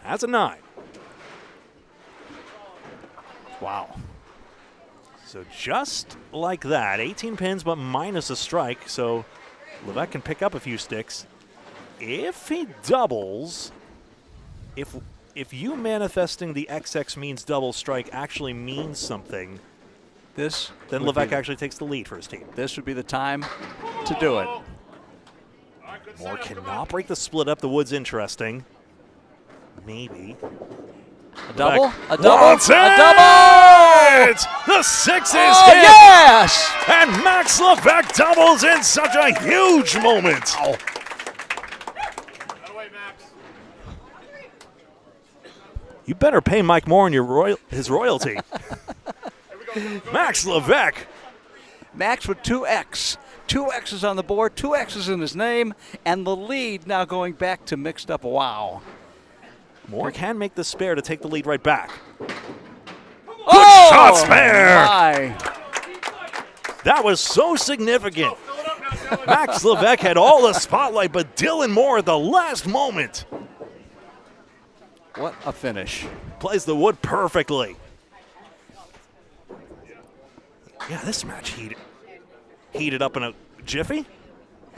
That's a 9. Wow. So just like that, 18 pins but minus a strike, so Levesque can pick up a few sticks. If he doubles, if you manifesting the XX means double strike actually means something, then Levesque actually takes the lead for his team. This would be the time to do it. Moore cannot break the split up. The wood's interesting. Maybe. A double? A double? Wants it! A double! The 6 is hit! Yes! And Maxx Levesque doubles in such a huge moment. Oh. You better pay Mike Morin his royalty. Maxx Levesque. Max with 2X. 2 X's on the board, 2 X's in his name, and the lead now going back to mixed up wow. Moore can make the spare to take the lead right back. Oh, good shot, spare! My. That was so significant. Maxx Levesque had all the spotlight, but Dylan Moore at the last moment. What a finish. Plays the wood perfectly. Yeah, this match heated up in a jiffy.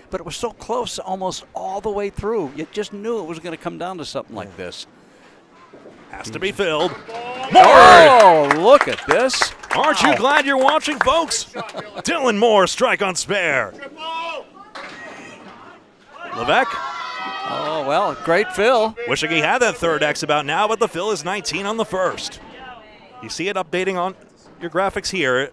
But it was so close almost all the way through. You just knew it was going to come down to something like this. Has to be filled. Oh, look at this. Aren't you glad you're watching, folks? Dylan Moore, strike on spare. Levesque. Oh, well, great fill. Wishing he had that 3rd X about now, but the fill is 19 on the 1st. You see it updating on your graphics here.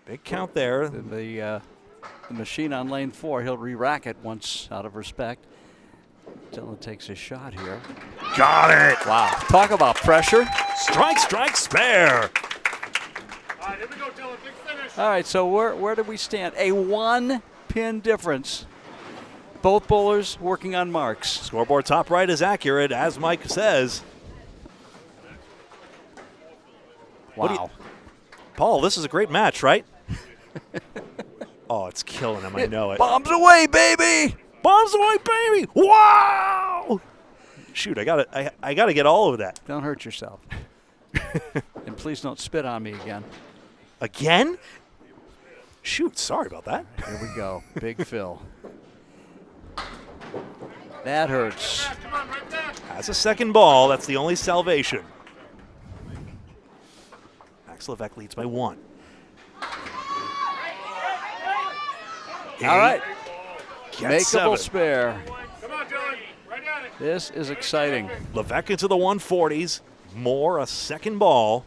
Big count there. The machine on lane 4, he'll re-rack it once out of respect. Dylan takes a shot here. Got it. Wow. Talk about pressure. Strike, strike, spare. All right, here we go, Dylan. Big finish. All right, so where do we stand? A 1-pin difference. Both bowlers working on marks. Scoreboard top right is accurate, as Mike says. Wow. Paul, this is a great match, right? Oh, it's killing him. I know it. Bombs away, baby! Bombs away, baby! Wow! Shoot, I gotta get all of that. Don't hurt yourself. And please don't spit on me again. Again? Shoot, sorry about that. Here we go. Big Phil. That hurts. As a second ball, that's the only salvation. Max Levesque leads by 1. All right. Gets Makeable 7. spare. Come on, Dylan. Right at it. This is exciting. Levesque into the 140s. More a second ball.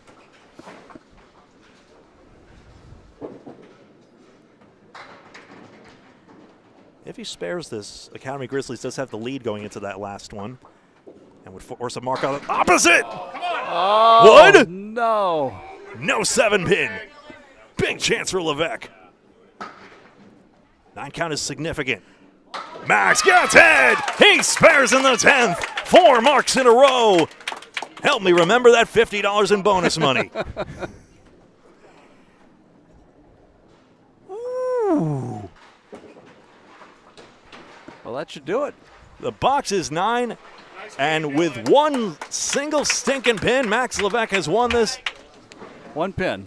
If he spares this, Academy Grizzlies does have the lead going into that last one. And would force a mark on the opposite. Oh, Wood? No. No 7-pin. Big chance for Levesque. 9 count is significant. Max gets it. He spares in the 10th. 4 marks in a row. Help me remember that $50 in bonus money. Ooh. Well, that should do it. The box is 9, and with 1 single stinking pin, Max Levesque has won this. 1 pin.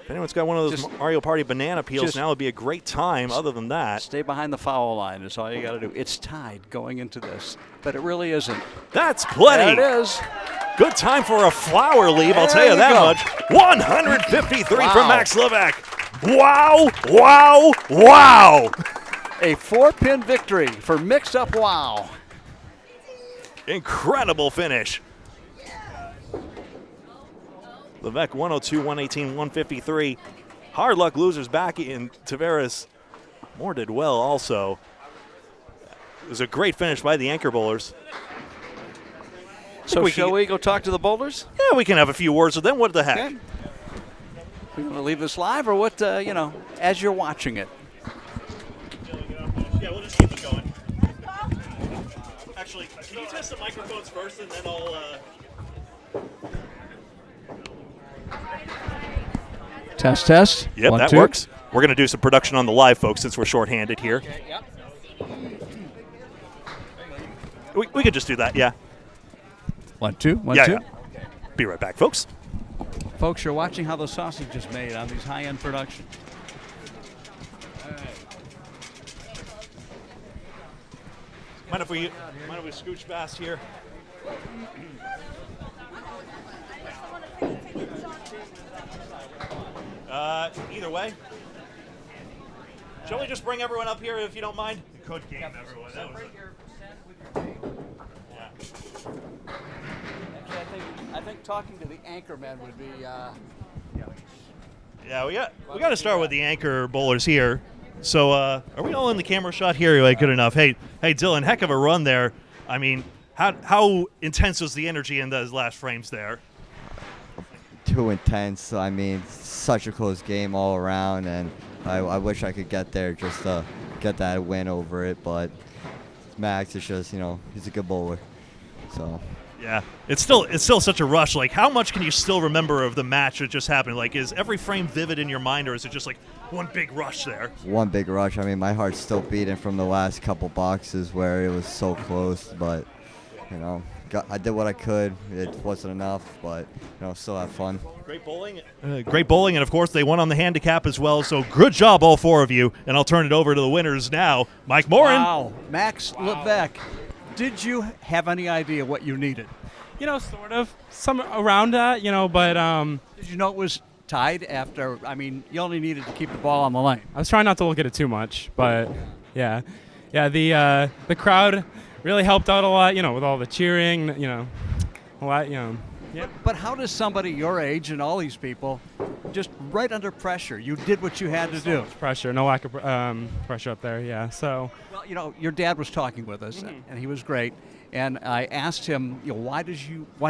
If anyone's got one of those Mario Party banana peels, now would be a great time. Other than that, Stay behind the foul line is all you got to do. It's tied going into this, but it really isn't. That's plenty. There it is. Good time for a flower leave, I'll tell you that much. 153 from Max Levesque. Wow, wow, wow. A 4-pin victory for Mixed Up Wow. Incredible finish. Levesque 102, 118, 153. Hard luck losers Bakke and Tavares. Moore did well also. It was a great finish by the anchor bowlers. So shall we go talk to the bowlers? Yeah, we can have a few words with them. What the heck? Okay. We want to leave this live or what, as you're watching it? Yeah, we'll just keep it going. Actually, can you test the microphones first and then I'll... Test. Yep, 1, that 2. works. We're going to do some production on the live, folks, since we're shorthanded here. Okay, yep. We could just do that, yeah. 1, 2. 1, yeah, 2. yeah. Be right back, folks. Folks, you're watching how the sausage is made on these high-end productions. Mind if we scooch past here? Either way. Shall we just bring everyone up here if you don't mind? Could game everyone. That was yeah. Actually, I think talking to the anchorman would be. Yeah, we got to start with the anchor bowlers here. So, are we all in the camera shot here? Like, good enough. Hey, Dylan, heck of a run there. I mean, how intense was the energy in those last frames there? Too intense. I mean, such a close game all around, and I wish I could get there just to get that win over it. But Max is just, he's a good bowler. So. Yeah, it's still such a rush. Like, how much can you still remember of the match that just happened? Like, is every frame vivid in your mind, or is it just like one big rush there? One big rush. I mean, my heart's still beating from the last couple boxes where it was so close, but I did what I could. It wasn't enough, but still have fun. Great bowling, and of course they won on the handicap as well. So good job, all 4 of you. And I'll turn it over to the winners now. Mike Morin. Wow, Max Levesque. Did you have any idea what you needed? Sort of. Some around that, but... Did you know it was tied after, you only needed to keep the ball on the lane? I was trying not to look at it too much, but yeah. Yeah, the crowd really helped out a lot, with all the cheering, a lot, Yeah. But how does somebody your age and all these people, just right under pressure, you did what you had to do? Pressure, no lack of pressure up there. Yeah. So. Well, you know, your dad was talking with us, and he was great. And I asked him, you know, why do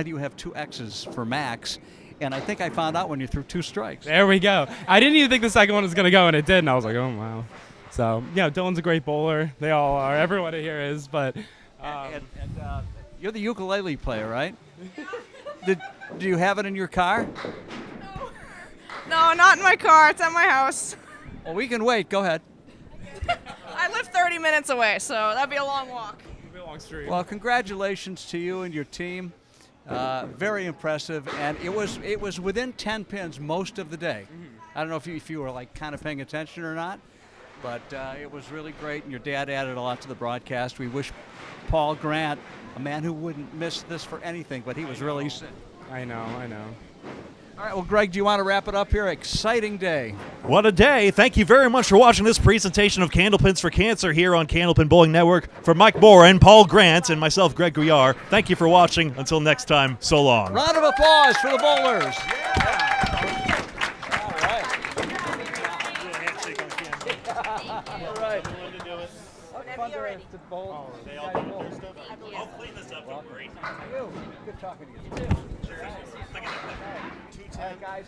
you have 2 X's for Maxx? And I think I found out when you threw 2 strikes. There we go. I didn't even think the second one was going to go, and it did. And I was like, oh, wow. So, yeah, Dylan's a great bowler. They all are. Everyone here is. But you're the ukulele player, right? Do you have it in your car? No, not in my car. It's at my house. Well, we can wait. Go ahead. I live 30 minutes away, so that'd be a long walk. It'll be a long street. Well, congratulations to you and your team. Very impressive, and it was within 10 pins most of the day. I don't know if you were like kind of paying attention or not, but it was really great, and your dad added a lot to the broadcast. We wish Paul Grant, a man who wouldn't miss this for anything, but he was really sick. I know. All right, well, Greg, do you want to wrap it up here? Exciting day. What a day. Thank you very much for watching this presentation of Candlepins for Cancer here on Candlepin Bowling Network. For Mike Morin, Paul Grant, and myself, Greg Gouillart, thank you for watching. Until next time, so long. Round of applause for the bowlers. All right. Fun to bowl. They all do their stuff. I'll clean this up. Great. Good talking to you. 210. Guys.